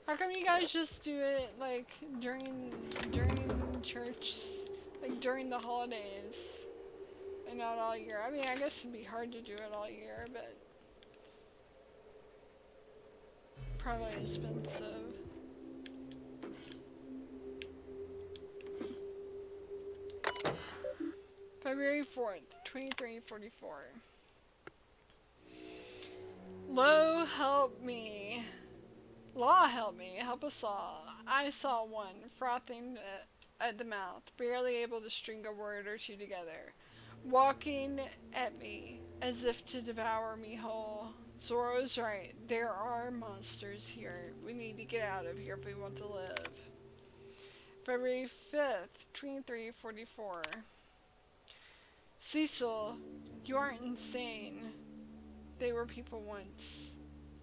How come you guys just do it like during church, like during the holidays, and not all year? I mean, I guess it'd be hard to do it all year, but probably expensive. February 4th, 2344. Lo, help me. Law, help me. Help us all. I saw one, frothing at the mouth, barely able to string a word or two together, walking at me as if to devour me whole. Zoro's right. There are monsters here. We need to get out of here if we want to live. February 5th, 2344. Cecil, you aren't insane. They were people once.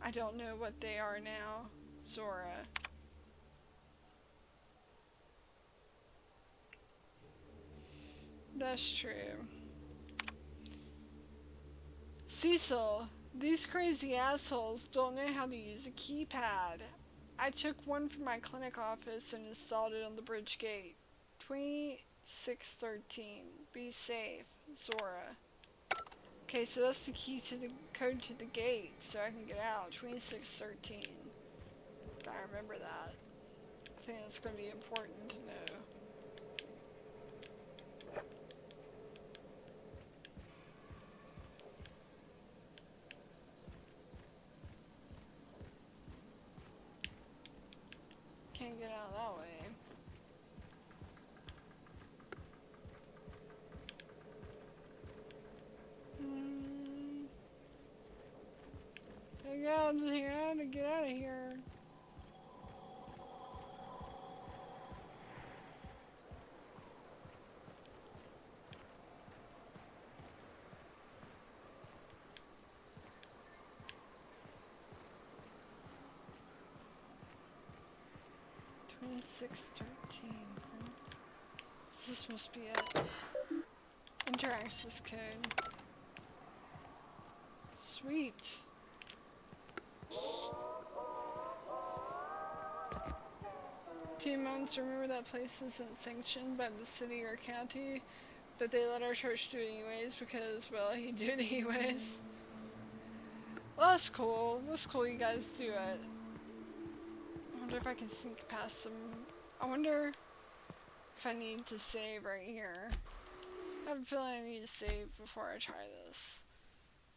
I don't know what they are now. Zora. That's true. Cecil, these crazy assholes don't know how to use a keypad. I took one from my clinic office and installed it on the bridge gate. 2613. Be safe. Zora. Okay, so that's the key to the code to the gate, so I can get out. 2613. Gotta remember that. I think that's gonna be important to know. Can't get out that way. Get out of here, get out of here. This must be it. Enter access code. Sweet. Months, remember that place isn't sanctioned by the city or county, but they let our church do it anyways because, well, he do it anyways. Well, that's cool. That's cool you guys do it. I wonder if I can sneak past some. I wonder if I need to save right here. I have a feeling I need to save before I try this.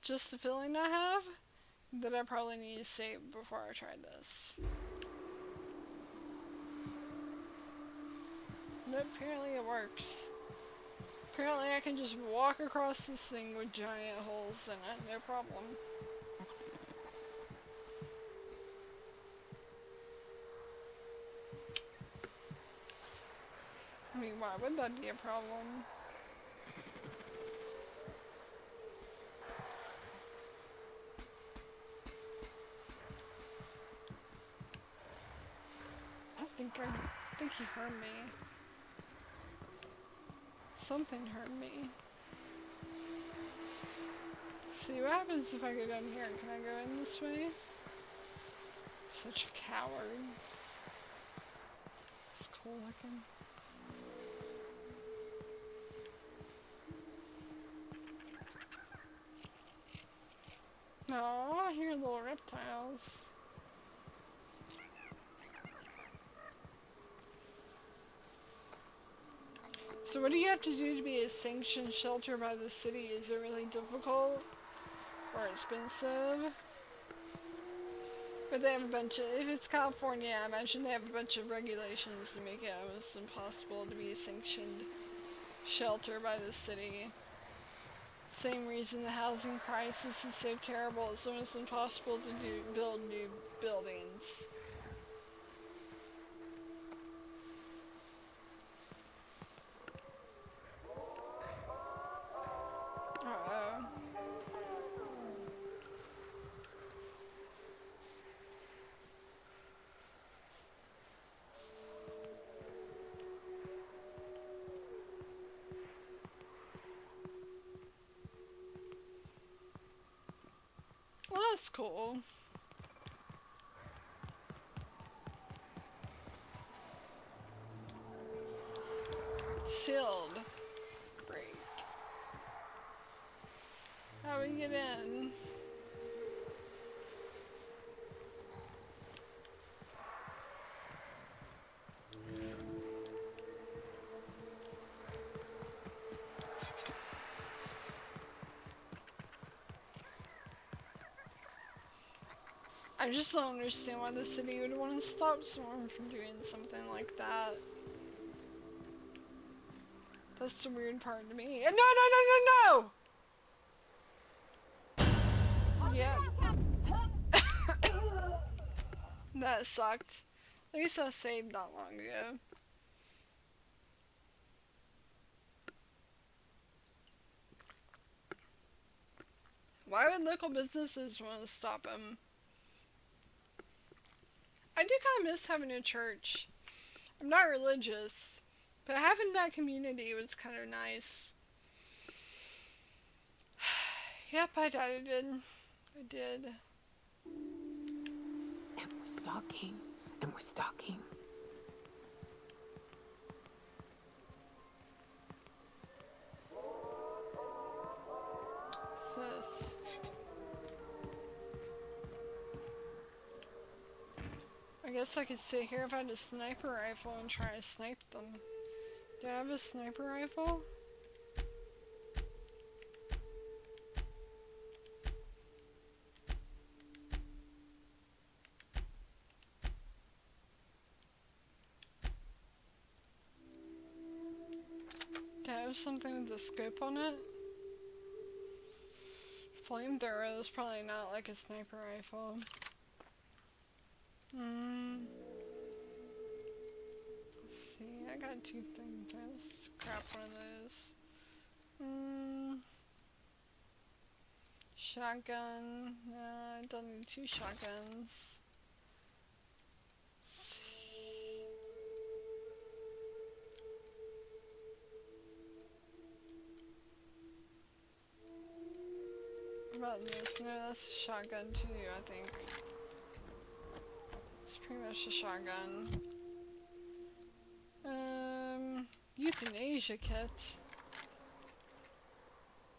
Just the feeling I have that I probably need to save before I try this. But apparently it works. Apparently I can just walk across this thing with giant holes in it, no problem. I mean, why would that be a problem? I think he hurt me. Something hurt me. see what happens if I go down here. Can I go in this way? Such a coward. It's cool looking. No, I hear little reptiles. So what do you have to do to be a sanctioned shelter by the city? Is it really difficult? Or expensive? But they have a bunch of, if it's California, I imagine they have a bunch of regulations to make it almost impossible to be a sanctioned shelter by the city. Same reason the housing crisis is so terrible, it's almost impossible to build new buildings. Uh-oh. Well, that's cool. Sealed. Great. How do we get in? I just don't understand why the city would want to stop someone from doing something like that. That's the weird part to me. No, no, no, no, no! Yeah. That sucked. At least I saved not long ago. Why would local businesses want to stop him? I do kind of miss having a church. I'm not religious, but having that community was kind of nice. Yep, I did. I did. And we're stalking. And we're stalking. I guess I could sit here if I had a sniper rifle and try to snipe them. Do I have a sniper rifle? Do I have something with a scope on it? Flamethrower is probably not like a sniper rifle. Let's see, I got two things. Let's grab one of those. Shotgun. No, I don't need two shotguns. What about this? No, that's a shotgun too, I think. Pretty much a shotgun. Euthanasia kit.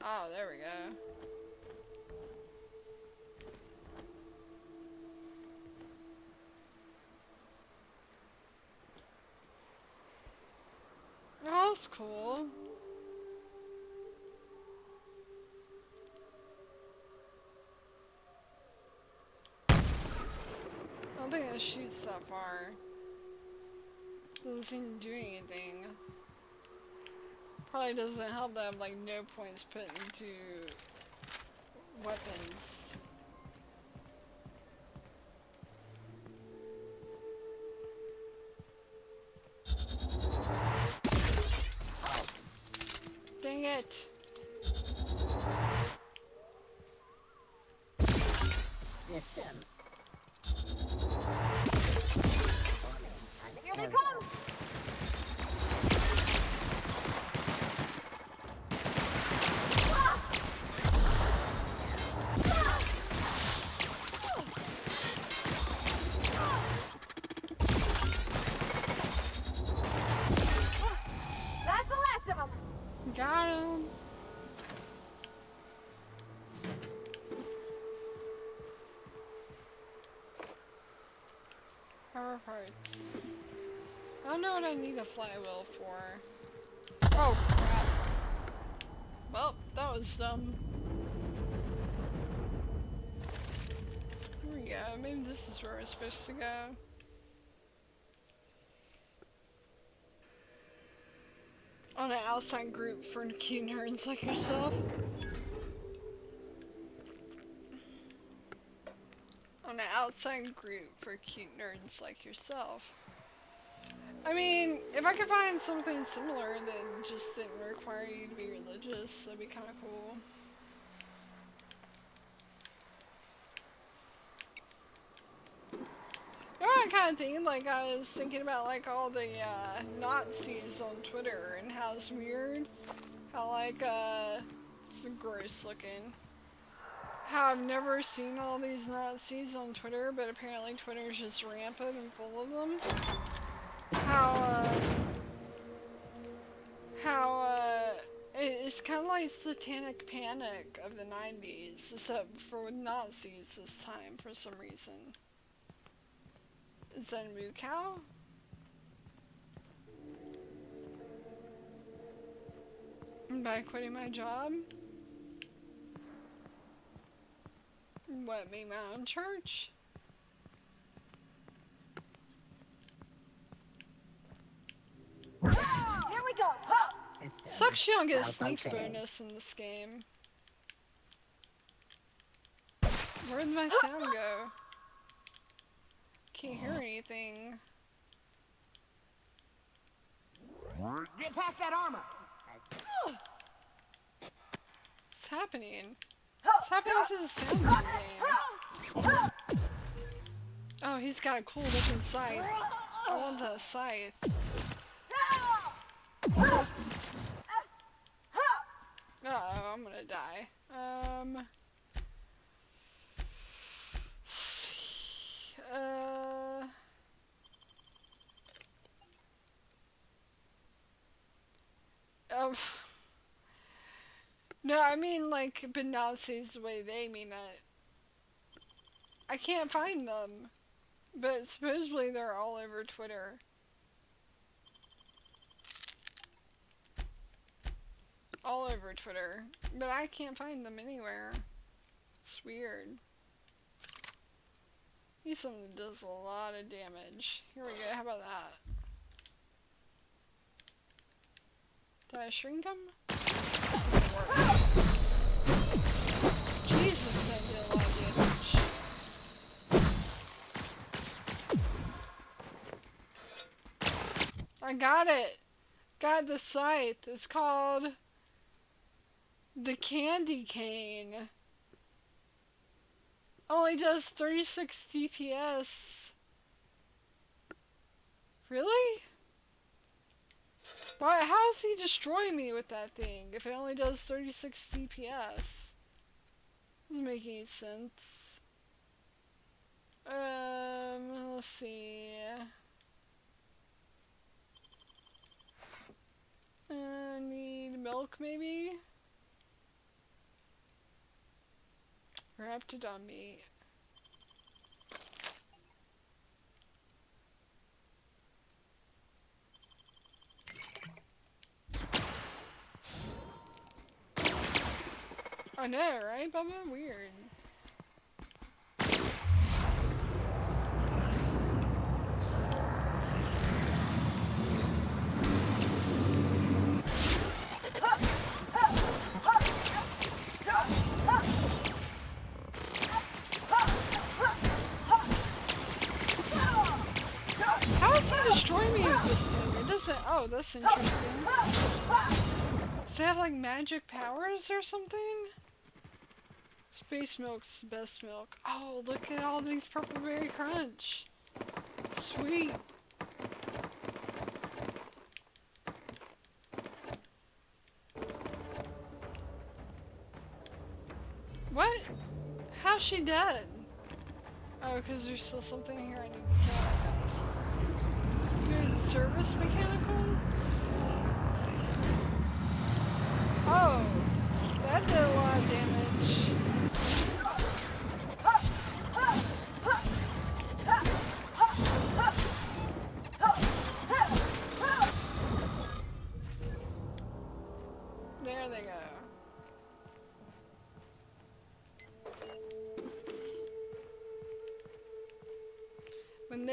Oh, there we go. Oh, that's cool. I don't think that shoots that far. Doesn't seem to do anything. Probably doesn't help that I have like no points put into weapons. Dang it! System. Here they come! Power parts. I don't know what I need a flywheel for. Oh crap. Well, that was dumb. Here we go. Maybe this is where we're supposed to go. On an outside group for cute nerds like yourself. On an outside group for cute nerds like yourself. I mean, if I could find something similar that just didn't require you to be religious, that'd be kind of cool. You know what kind of thing? Like, I was thinking about, like, all the, Nazis on Twitter and how it's weird. How, like, it's gross looking. How I've never seen all these Nazis on Twitter, but apparently Twitter's just rampant and full of them. It's kind of like Satanic Panic of the 90s, except for Nazis this time for some reason. Is that a moo cow? By quitting my job? What, make my own church? Here we go. Sucks you don't get a sneak bonus in this game. Where'd my sound go? Can't hear anything. Get past that armor. What's happening? What's happening to the sound in the game? Oh, he's got a cool looking scythe. I want that scythe. Uh-oh, I'm gonna die. No, I mean, like, but Nazis the way they mean it. I can't find them. But supposedly they're all over Twitter. All over Twitter. But I can't find them anywhere. It's weird. He's something that does a lot of damage. Here we go, how about that? Did I shrink him? Jesus, that did a lot of damage. I got it! Got the scythe. It's called the Candy Cane. Only does 36 DPS. Really? Why? How does he destroy me with that thing if it only does 36 DPS? Doesn't make any sense. Let's see. Need milk maybe? Wrapped it on meat. I know, right, Bubba? Weird. How does he destroy me with this thing? It doesn't. Oh, that's interesting. Does it have like magic powers or something? Space milk's the best milk. Oh, look at all these purple berry crunch. Sweet. What? How's she dead? Oh, because there's still something here I need to kill. Good service mechanical? Oh, that did a lot of damage.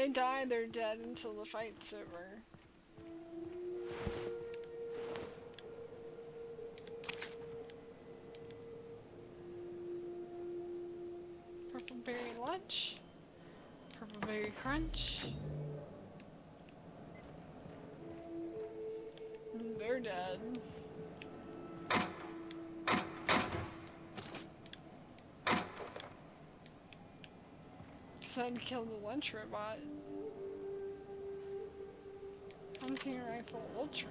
they die, they're dead until the fight's over. Purple berry lunch. Purple berry crunch. They're dead. Cause I'd killed the lunch robot. Hunting rifle ultra.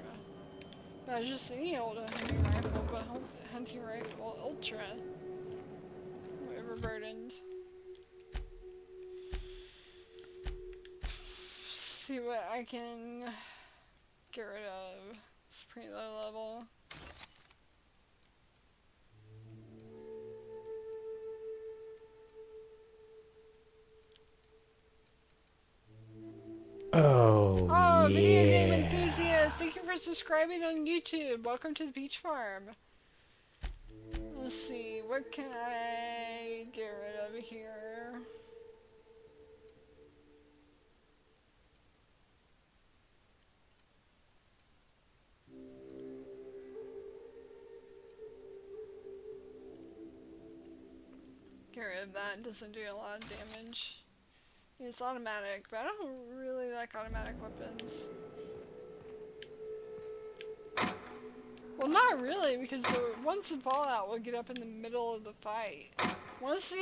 Not just any old hunting rifle, but hunting rifle ultra. Overburdened. See what I can get rid of. It's pretty low level. Oh, video game enthusiast! Thank you for subscribing on YouTube. Welcome to the Beach Farm. Let's see, what can I get rid of here? Get rid of that, doesn't do a lot of damage. It's automatic, but I don't really like automatic weapons. Well, not really, because the ones in Fallout will get up in the middle of the fight. Once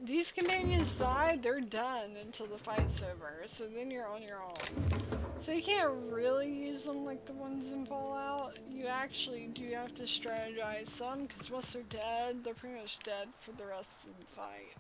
these companions die, they're done until the fight's over, so then you're on your own. So you can't really use them like the ones in Fallout. You actually do have to strategize some, because once they're dead, they're pretty much dead for the rest of the fight.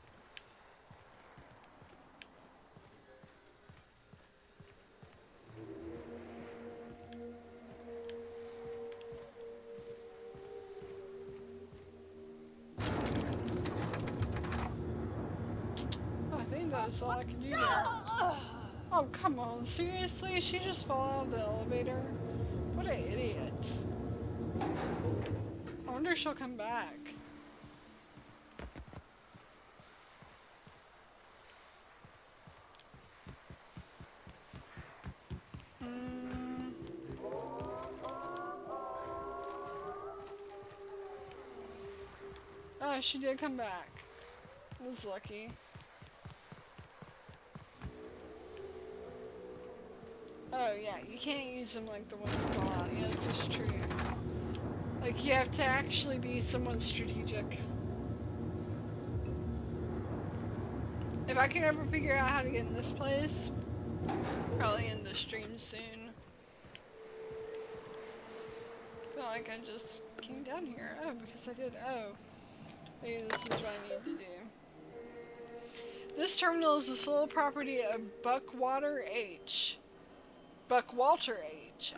I think that's all I can do there. Oh, come on, seriously? She just fell out of the elevator? What an idiot. I wonder if she'll come back. Oh, she did come back. I was lucky. Oh yeah, you can't use them like the ones in Fallout. Yeah, this is true. Like, you have to actually be somewhat strategic. If I can ever figure out how to get in this place, probably end the stream soon. I feel like I just came down here. Oh, because I did. Oh. Maybe this is what I need to do. This terminal is the sole property of Buckwalter H.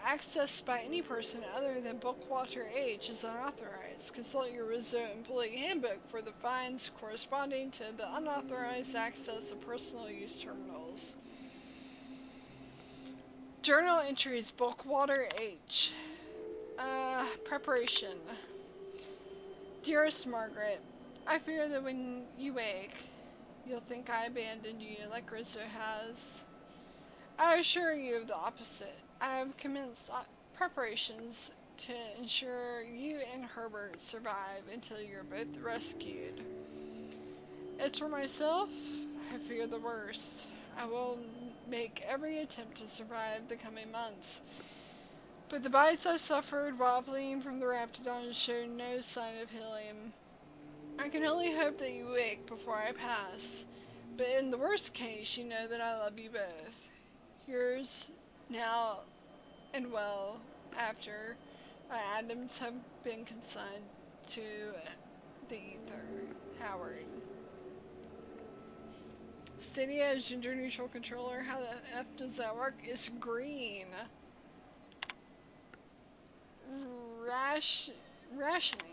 Access by any person other than Buckwalter H is unauthorized. Consult your resident employee handbook for the fines corresponding to the unauthorized access of personal use terminals. Journal entries, Buckwalter H. Preparation. Dearest Margaret, I fear that when you wake, you'll think I abandoned you like Rizzo has. I assure you of the opposite. I have commenced preparations to ensure you and Herbert survive until you're both rescued. As for myself, I fear the worst. I will make every attempt to survive the coming months. But the bites I suffered while fleeing from the Raptidons showed no sign of healing. I can only hope that you wake before I pass, but in the worst case, you know that I love you both. Yours, now and well after my atoms have been consigned to the ether. Howard. Stadia is gender neutral controller. How the F does that work? It's green. Rationing.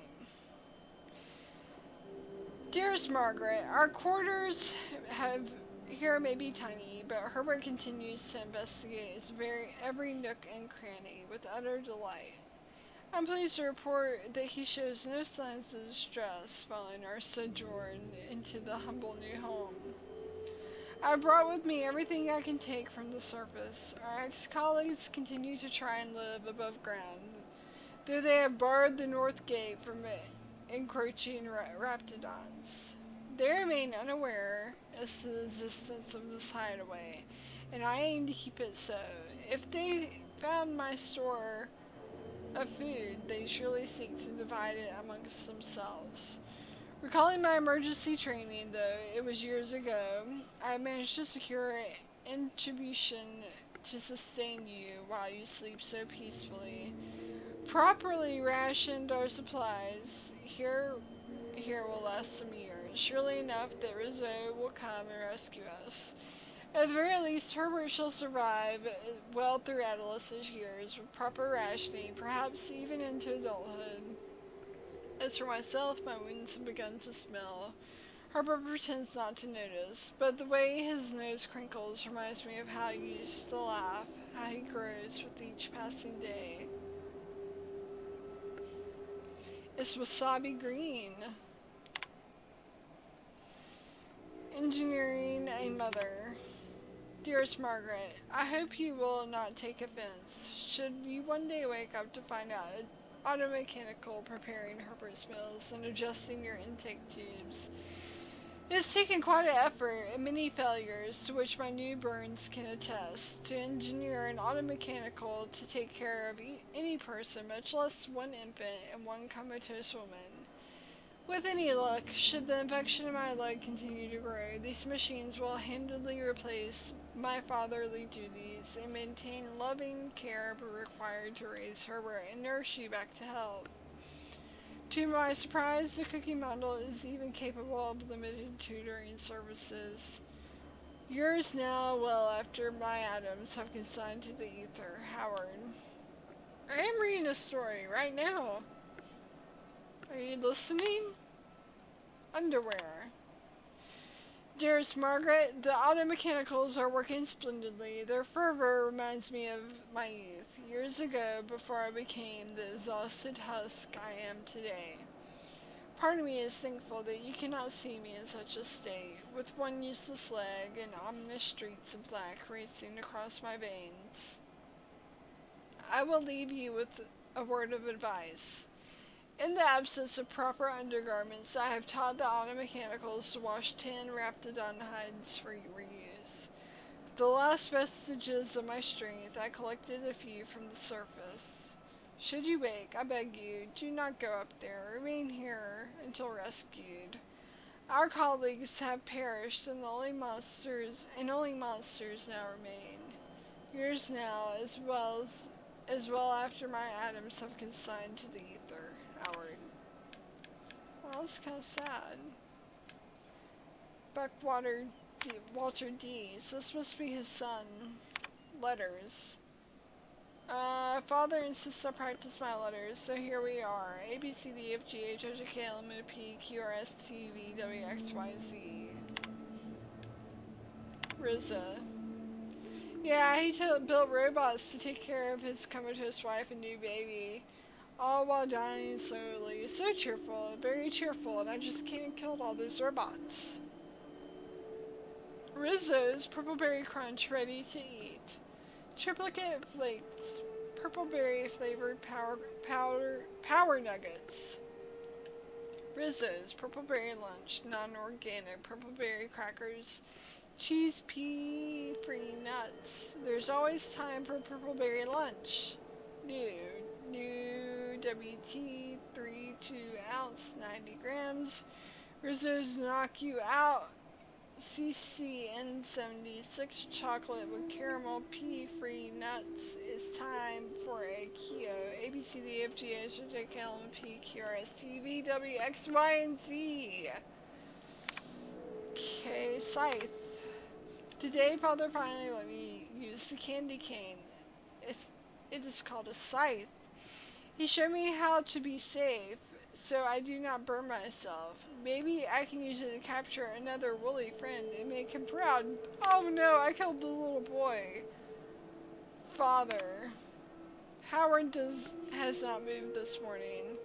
Dearest Margaret, our quarters here may be tiny, but Herbert continues to investigate its every nook and cranny with utter delight. I'm pleased to report that he shows no signs of distress following our sojourn into the humble new home. I brought with me everything I can take from the surface. Our ex-colleagues continue to try and live above ground, though they have barred the north gate from encroaching raptidons. They remain unaware as to the existence of this hideaway, and I aim to keep it so. If they found my store of food, they surely seek to divide it amongst themselves. Recalling my emergency training, though it was years ago, I managed to secure intuition to sustain you while you sleep so peacefully. Properly rationed our supplies, here will last some years. Surely enough that Rizzo will come and rescue us. At the very least, Herbert shall survive well through adolescent years with proper rationing, perhaps even into adulthood. As for myself, my wounds have begun to smell. Herbert pretends not to notice, but the way his nose crinkles reminds me of how he used to laugh, how he grows with each passing day. It's wasabi green. Engineering a mother. Dearest Margaret, I hope you will not take offense should you one day wake up to find out an automechanical preparing Herbert's meals and adjusting your intake tubes. It's taken quite an effort and many failures, to which my new burns can attest, to engineer an automechanical to take care of any person, much less one infant and one comatose woman. With any luck, should the infection in my leg continue to grow, these machines will handily replace my fatherly duties and maintain loving care required to raise Herbert and nurse you back to health. To my surprise, the cooking model is even capable of limited tutoring services. Yours now, well after my atoms have consigned to the ether, Howard. I am reading a story right now. Are you listening? Underwear. Dearest Margaret, the automechanicals are working splendidly. Their fervor reminds me of my youth, years ago, before I became the exhausted husk I am today. Part of me is thankful that you cannot see me in such a state, with one useless leg and ominous streaks of black racing across my veins. I will leave you with a word of advice. In the absence of proper undergarments, I have taught the automechanicals to wash 10 raptidon hides for reuse. The last vestiges of my strength, I collected a few from the surface. Should you wake, I beg you, do not go up there. Remain here until rescued. Our colleagues have perished, and only monsters now remain. Yours now, as well after my atoms have consigned to the ether, Howard. Well, that's kind of sad. Walter D. So this must be his son. Letters. Father insists I practice my letters, so here we are. A, B, C, D, F, G, H, I, J, K, L, M, N, P, Q, R, S, T, V, W, X, Y, Z. RZA. Yeah, he built robots to take care of his comatose wife and new baby, all while dying slowly. So cheerful, very cheerful, and I just came and killed all those robots. Rizzo's Purple Berry Crunch ready to eat. Triplicate flakes, purple berry flavored power nuggets. Rizzo's Purple Berry Lunch, non-organic purple berry crackers, cheese pea free nuts. There's always time for purple berry lunch. New WT 3 2-ounce 90 grams. Rizzo's Knock You Out CCN 76 chocolate with caramel pea free nuts. It's time for a Keo. A B C D F G H I J K L M P Q R S T V W X Y and Z. Okay, scythe. Today, Father finally let me use the candy cane. It is called a scythe. He showed me how to be safe, so I do not burn myself. Maybe I can use it to capture another woolly friend and make him proud. Oh no, I killed the little boy. Father. Howard has not moved this morning.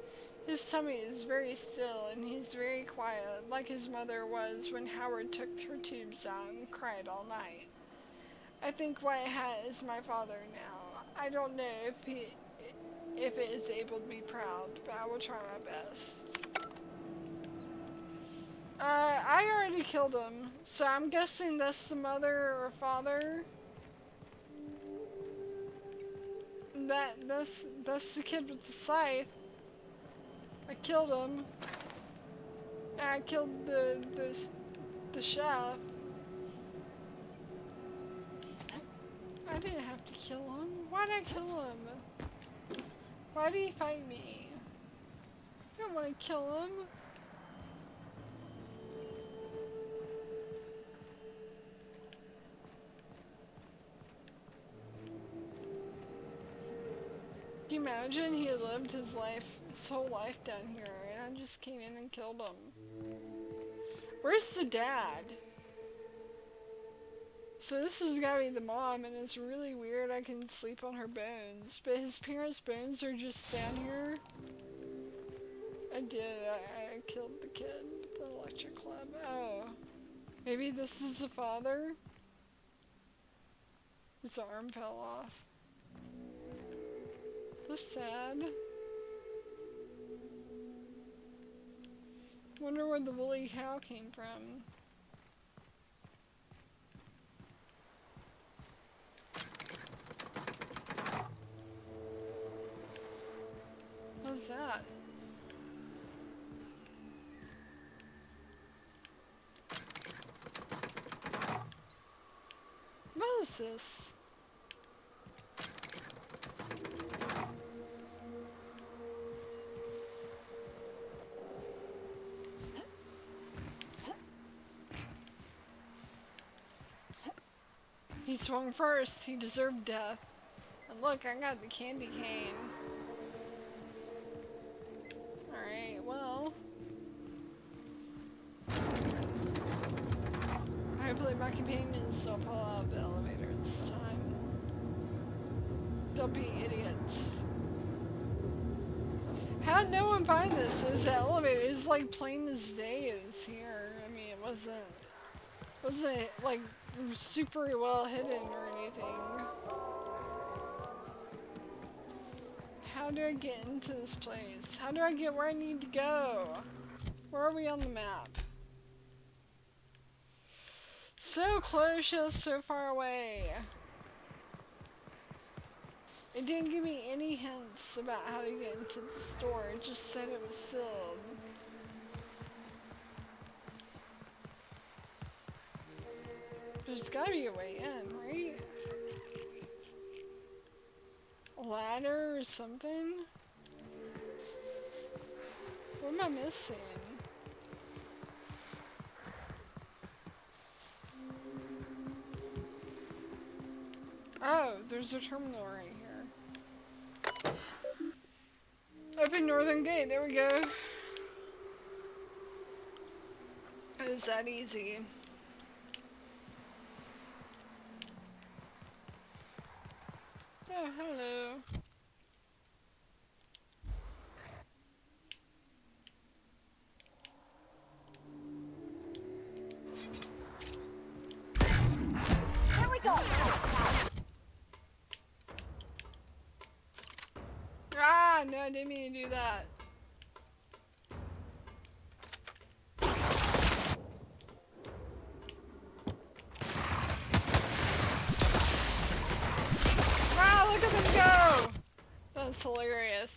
His tummy is very still and he's very quiet, like his mother was when Howard took her tubes out and cried all night. I think White Hat is my father now. I don't know if it is able to be proud, but I will try my best. I already killed him, so I'm guessing that's the mother or father. That's the kid with the scythe. I killed him. And I killed the chef. I didn't have to kill him. Why did I kill him? Why did he fight me? I don't want to kill him. Can you imagine he had lived his whole life down here, and I just came in and killed him. Where's the dad? So this has gotta be the mom, and it's really weird I can sleep on her bones, but his parents' bones are just down here. I did, I killed the kid with the electric club. Oh. Maybe this is the father? His arm fell off. That's sad. Wonder where the woolly cow came from. What's that? What is this? He swung first. He deserved death. And look, I got the candy cane. Alright, well. Hopefully my companions don't fall out of the elevator this time. Don't be idiots. How did no one find this? It was the elevator. It was like plain as day it was here. I mean, it wasn't like super well hidden or anything. How do I get into this place? How do I get where I need to go? Where are we on the map? So close yet so far away. It didn't give me any hints about how to get into the store. It just said it was sealed. There's gotta be a way in, right? A ladder or something? What am I missing? Oh, there's a terminal right here. Open northern gate, there we go. It was that easy. Oh, hello. Here we go! Ah, no, I didn't mean to do that. Wow, look at them go! That's hilarious.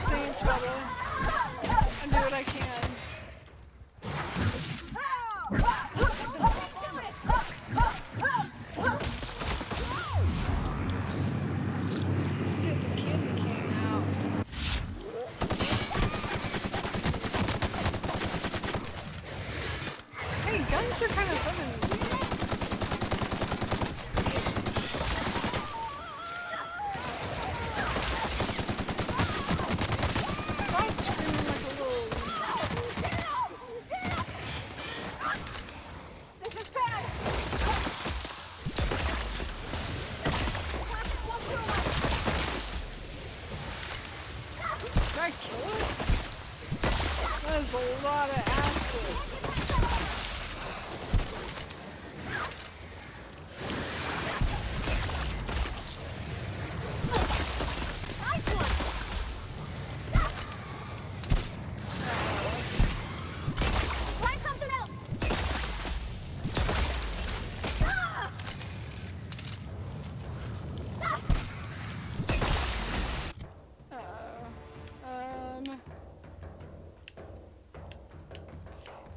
Thanks, brother. I'll do what I can. Get the candy cane out.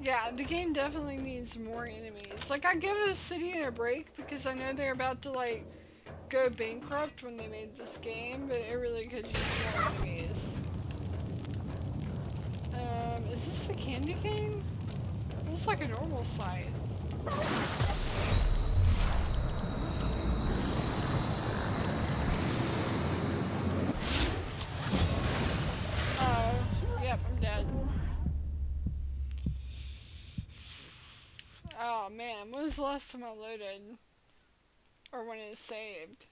Yeah, the game definitely needs more enemies. Like, I give Obsidian a break because I know they're about to, like, go bankrupt when they made this game, but it really could use more enemies. Is this the candy cane? It looks like a normal site. Oh, yep, I'm dead. Oh man, when was the last time I loaded? Or when it saved?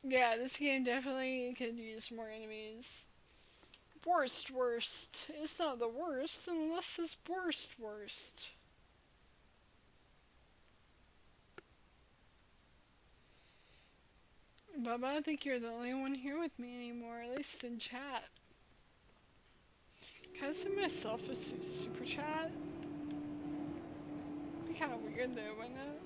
Yeah, this game definitely could use more enemies. Worst. It's not the worst unless it's worst. Bubba, I think you're the only one here with me anymore, at least in chat. Can I send myself a super chat? It'd be kind of weird though, wouldn't it?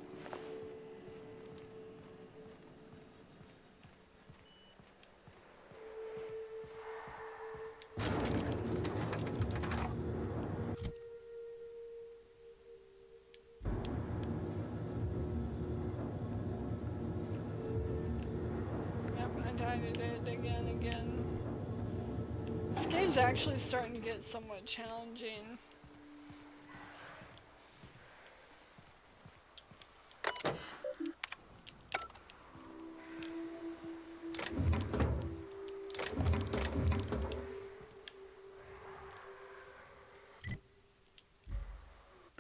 Again. This game's actually starting to get somewhat challenging.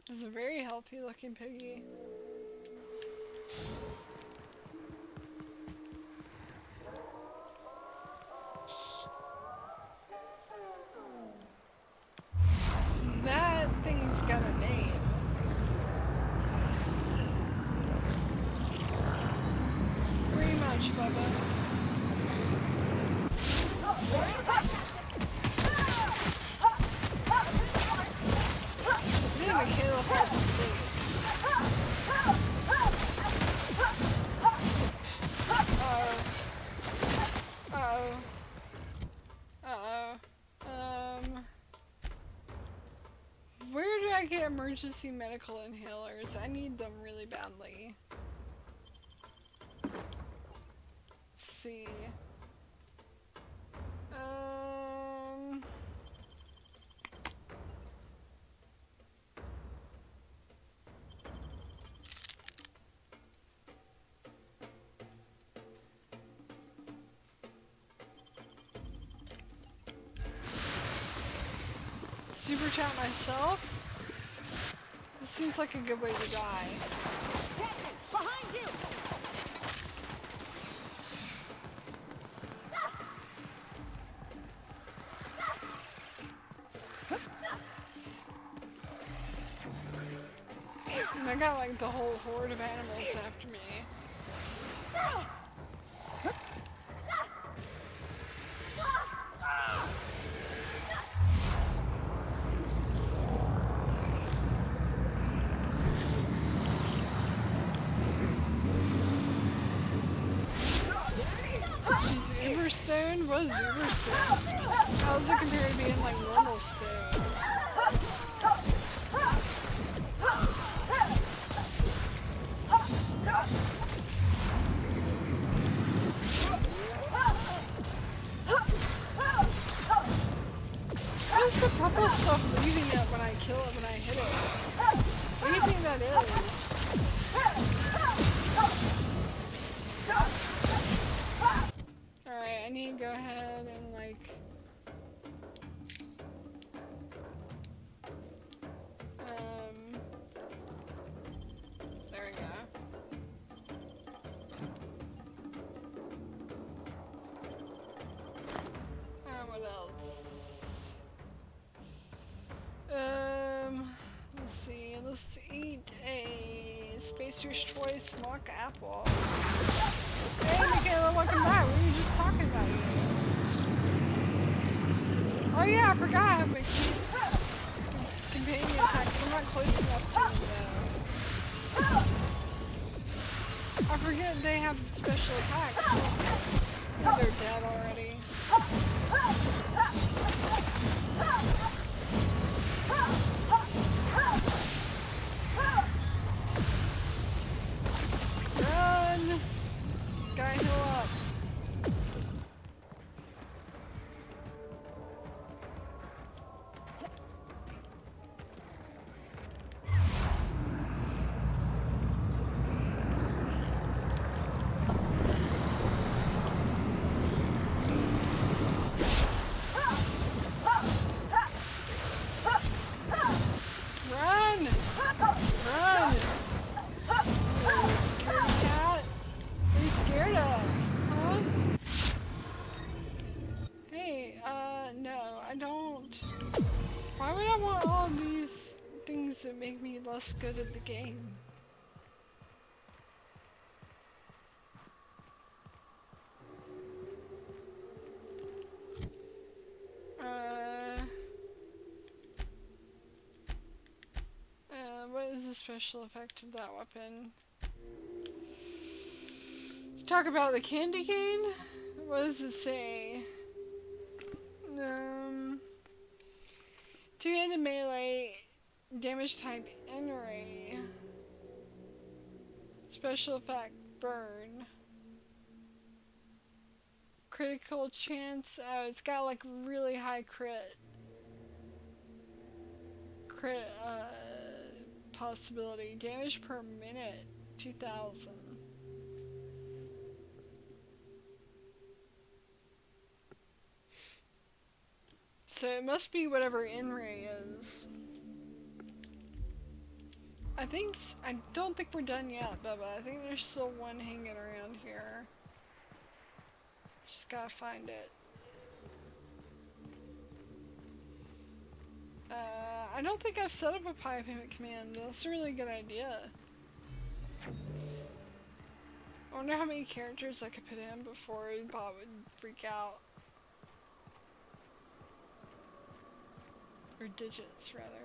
It's a very healthy looking piggy. That thing's got a name. Pretty much, Bubba. Me and Michaela have to sleep. Where do I get emergency medical inhalers? I need them really badly. Let's see. Super chat myself? This seems like a good way to die. Behind you! And I got like the whole horde of animals after me. Uberstone? What is Uberstone? How does it compare to being like normal stone? What is the purple stuff leaving it when I kill it, when I hit it? What do you think that is? Alright, I need to go ahead and like... there we go. What else? Let's see, let's eat a Spacer's Choice mock apple. Hey Michaela, welcome back. We were just talking about you. Oh yeah, I forgot I have my companion attacks. I'm not close enough to them though. I forget they have special attacks. Oh, they're dead already. guy heal up. Run! Run! Scaredy cat? What are you scared of? Huh? Hey, no, I don't. Why would I want all of these things that make me less good at the game? What is the special effect of that weapon? Talk about the candy cane? What does it say? Two-handed melee, damage type N-ray. Special effect, burn. Critical chance, oh, it's got like really high crit possibility. Damage per minute, 2,000. So it must be whatever N-ray is. I don't think we're done yet, Bubba. I think there's still one hanging around here. Just gotta find it. I don't think I've set up a pie payment command. That's a really good idea. I wonder how many characters I could put in before Bob would freak out. Or digits, rather.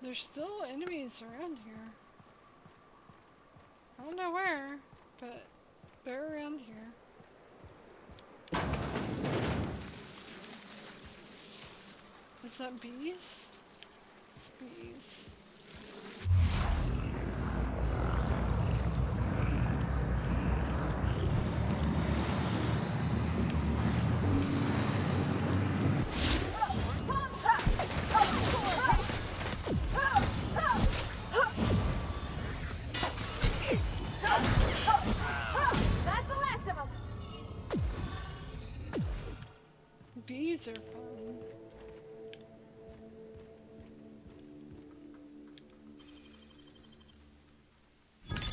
There's still enemies around here. I don't know where, but they're around here. Is that bees? It's bees. That's the last of them. Bees are fun.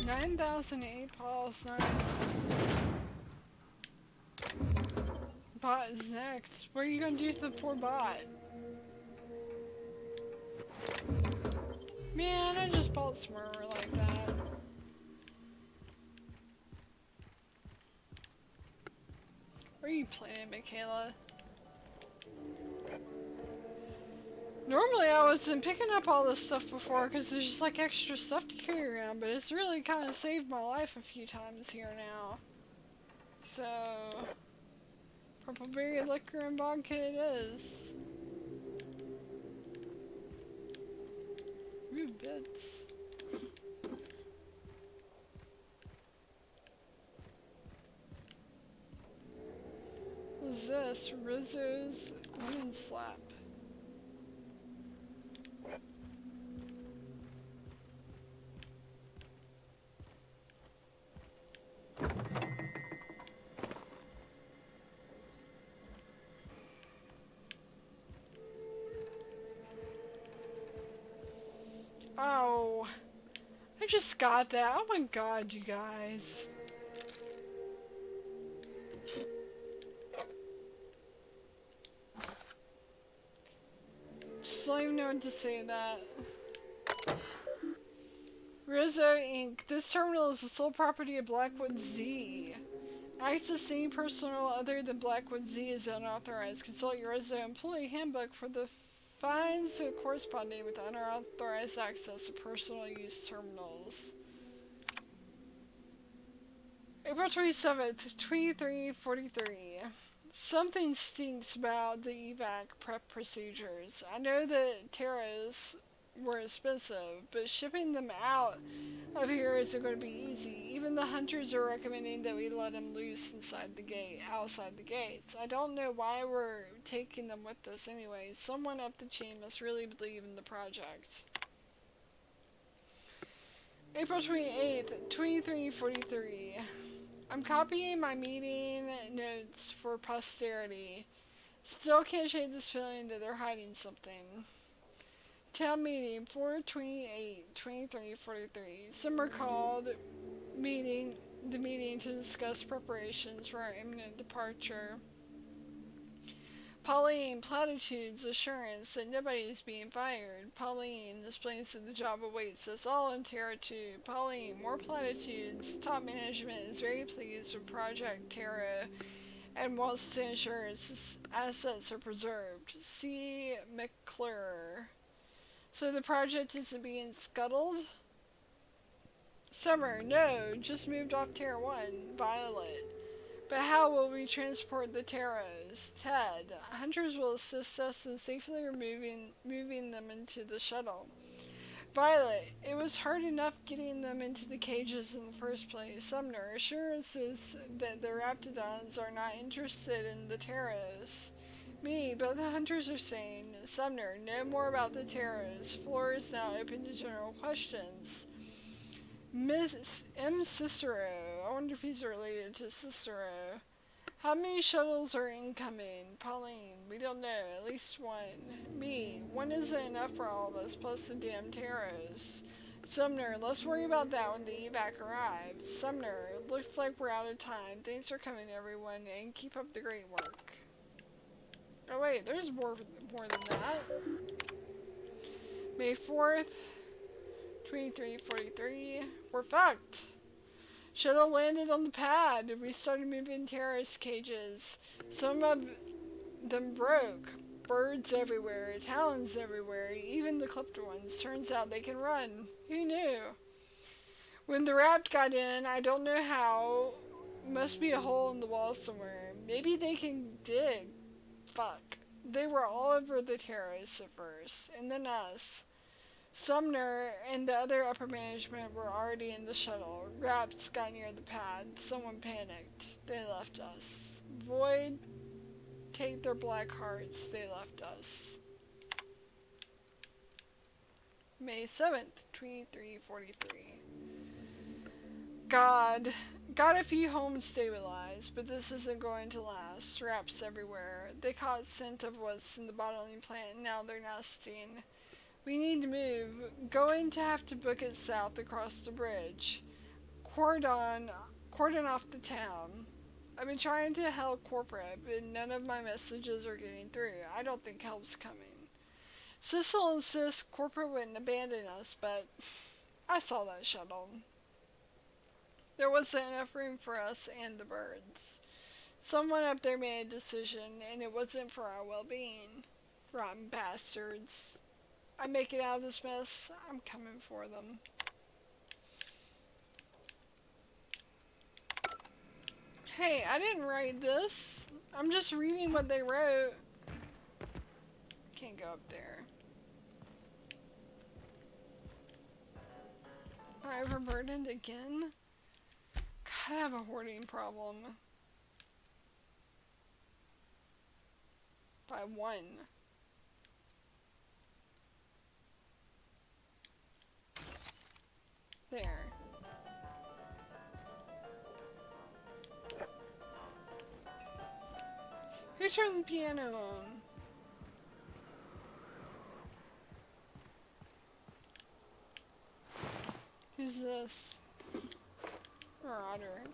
$9,008 nice. Bot is next. What are you gonna do to the poor bot? Man, I just bought Smurmer like that. Where are you playing, Michaela? Normally I wasn't picking up all this stuff before because there's just like extra stuff to carry around, but it's really kind of saved my life a few times here now. So, purple berry liquor and vodka it is. Ooh, bits. What's this? Rizzo's lemon slap. Oh, I just got that. Oh my god, you guys. Just don't even know what to say to that. Rizzo Inc. This terminal is the sole property of Blackwood Z. Access to any personnel other than Blackwood Z is unauthorized. Consult your Rizzo employee handbook for the fines corresponding with unauthorized access to personal use terminals. April 27th, 2343. Something stinks about the evac prep procedures. I know that Tara's were expensive, but shipping them out of here isn't going to be easy. Even the hunters are recommending that we let them loose outside the gates. I don't know why we're taking them with us anyway. Someone up the chain must really believe in the project. April 28th, 2343. I'm copying my meeting notes for posterity. Still can't shake this feeling that they're hiding something. Town meeting 4/28/2343. Summer called the meeting to discuss preparations for our imminent departure. Pauline, platitudes, assurance that nobody is being fired. Pauline explains that the job awaits us all in Terra 2. Pauline, more platitudes. Top management is very pleased with Project Terra and wants to ensure its assets are preserved. C. McClure. So the project isn't being scuttled? Summer, no, just moved off Terra 1. Violet. But how will we transport the Terras? Ted. Hunters will assist us in safely moving them into the shuttle. Violet. It was hard enough getting them into the cages in the first place. Sumner. Assurances that the Raptidons are not interested in the Terras. Me, but the hunters are saying. Sumner. Know more about the Terras. Floor is now open to general questions. Miss M. Cicero. I wonder if he's related to Cicero. How many shuttles are incoming? Pauline. We don't know. At least one. Me. One isn't enough for all of us, plus the damn Terras. Sumner. Let's worry about that when the evac arrives. Sumner. Looks like we're out of time. Thanks for coming, everyone, and keep up the great work. Oh wait, there's more than that. May 4th. 2343. We're fucked. Shuttle landed on the pad. We started moving terrorist cages. Some of them broke. Birds everywhere, talons everywhere, even the clipped ones. Turns out they can run. Who knew? When the Rapt got in, I don't know how. Must be a hole in the wall somewhere. Maybe they can dig. Fuck. They were all over the terrorists at first, and then us. Sumner and the other upper management were already in the shuttle. Raps got near the pad. Someone panicked. They left us. Void, take their black hearts. They left us. May 7th, 2343. God. Got a few homes stabilized, but this isn't going to last. Raps everywhere. They caught scent of what's in the bottling plant, and now they're nesting. We need to move. Going to have to book it south across the bridge. Cordon off the town. I've been trying to help corporate, but none of my messages are getting through. I don't think help's coming. Sissel insists corporate wouldn't abandon us, but I saw that shuttle. There wasn't enough room for us and the birds. Someone up there made a decision, and it wasn't for our well-being. Rotten bastards. I make it out of this mess, I'm coming for them. Hey, I didn't write this. I'm just reading what they wrote. Can't go up there. Am I overburdened again? God, I have a hoarding problem. By one. There. Who turned the piano on? Who's this? Marauder.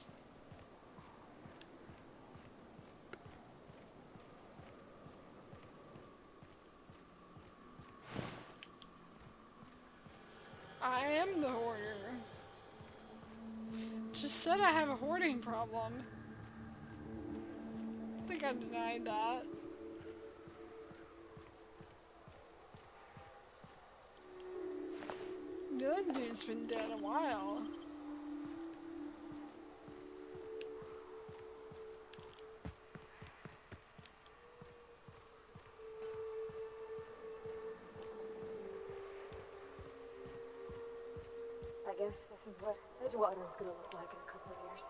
I am the hoarder. Just said I have a hoarding problem. I think I denied that. The other dude's been dead a while. guess this is what Edgewater's gonna look like in a couple of years.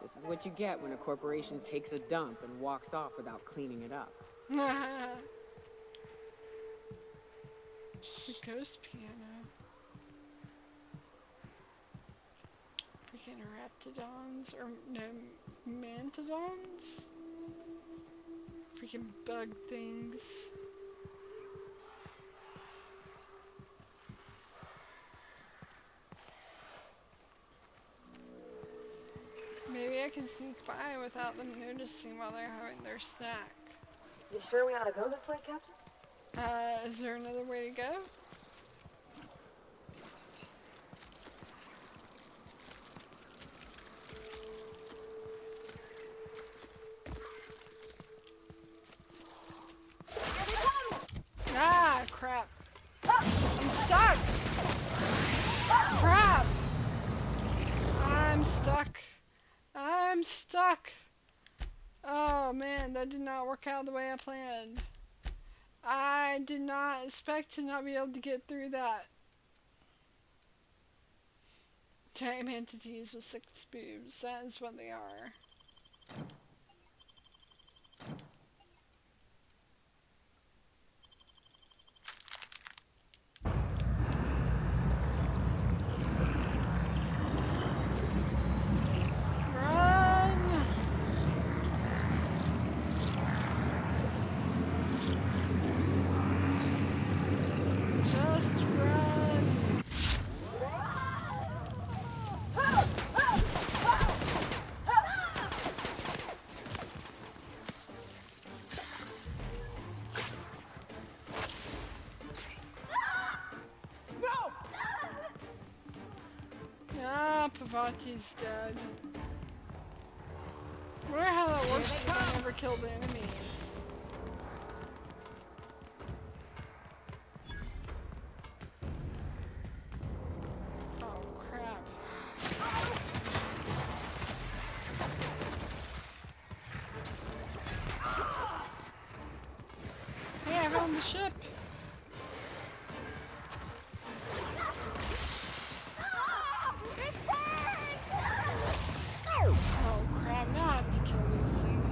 This is what you get when a corporation takes a dump and walks off without cleaning it up. The ghost piano. Freaking raptidons, or no, mantodons? Freaking bug things. Maybe I can sneak by without them noticing while they're having their snack. You sure we ought to go this way, Captain? Is there another way to go? Ah, crap. I'm stuck! Crap! I'm stuck. I'm stuck. Oh man, that did not work out the way I planned. I did not expect to not be able to get through that. Giant entities with 6 boobs. That is what they are. Pavati's dead. I wonder how that works if I never kill the enemies. Oh crap. Hey, I found the ship! Oh crap, now I have to kill these things.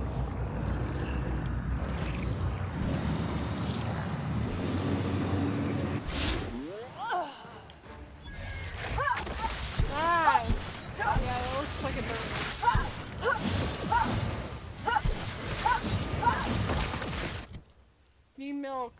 Ah! Yeah, that looks like a bird. Need milk.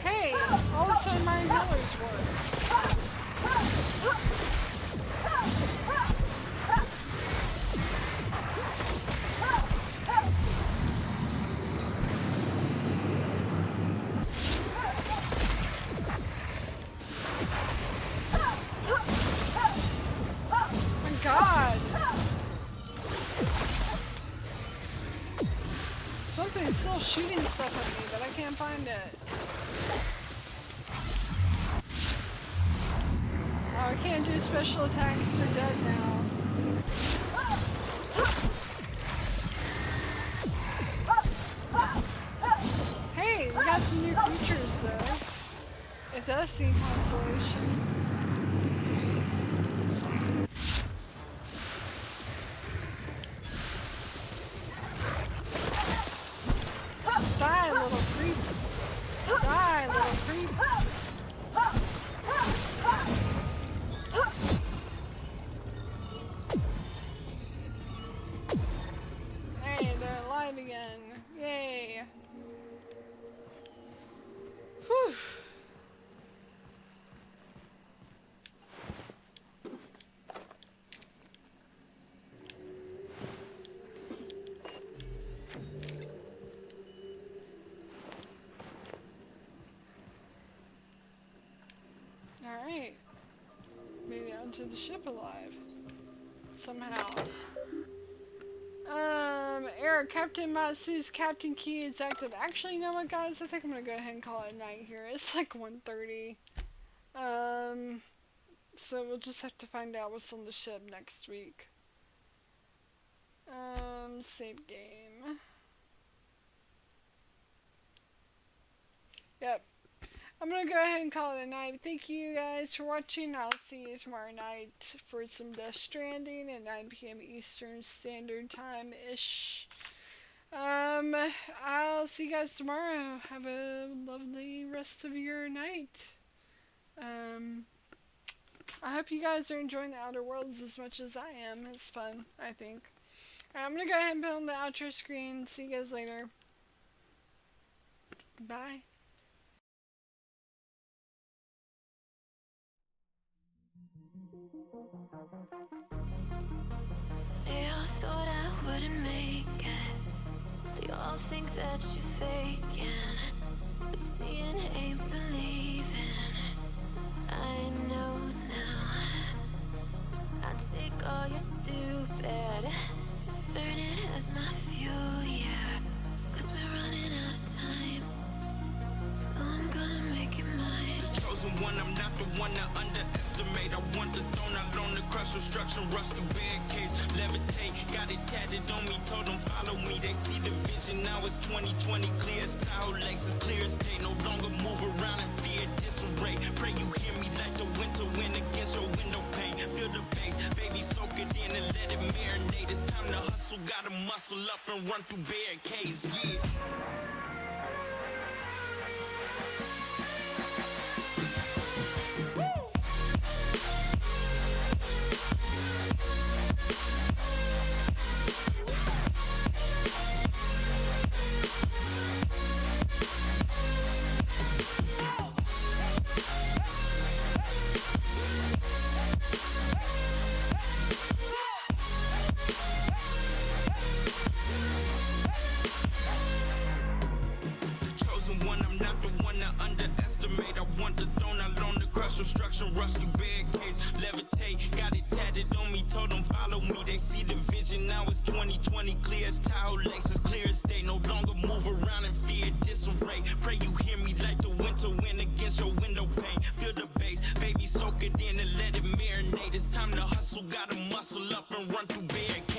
Hey, all of a sudden my inhalers work. Oh my god! Something's still shooting stuff at me, but I can't find it. Oh, I can't do special attacks, they're dead now. Hey, we got some new creatures though. It does seem consolation. Die, little creep. Die, little creep. Hey, they're alive again. Yay. Whew. Alright. Made it onto the ship alive. Somehow. Error, Captain Matsu's captain key is active. Actually, you know what, guys? I think I'm gonna go ahead and call it night here. It's like 1:30. So we'll just have to find out what's on the ship next week. Save game. Yep. I'm gonna go ahead and call it a night. Thank you guys for watching. I'll see you tomorrow night for some Death Stranding at 9 p.m. Eastern Standard Time-ish. I'll see you guys tomorrow. Have a lovely rest of your night. I hope you guys are enjoying the Outer Worlds as much as I am. It's fun, I think. Alright, I'm gonna go ahead and put on the outro screen. See you guys later. Bye. They all thought I wouldn't make it. They all think that you're faking, but seeing ain't believing. I know now. I take all your stupid, burn it as my fuel, yeah. 'Cause we're running out of time, so I'm gonna make it mine. The chosen one, I'm not the one to underestimate. I want the throne, I learned to crush obstruction, rush through barricades, levitate. Got it tatted on me, told them follow me. They see the vision, now it's 2020, clear as Tahoe laces, clear as day. No longer move around in fear, disarray. Pray you hear me like the winter wind against your window pane. Feel the bass, baby, soak it in and let it marinate. It's time to hustle, gotta muscle up and run through barricades, yeah. Obstruction, rush through barricades, levitate. Got it tatted on me, told them follow me. They see the vision, now it's 2020, clear as Tahoe laces, clear as day. No longer move around in fear, disarray. Pray you hear me like the winter wind against your window pane. Feel the bass, baby, soak it in and let it marinate. It's time to hustle, gotta muscle up and run through barricades.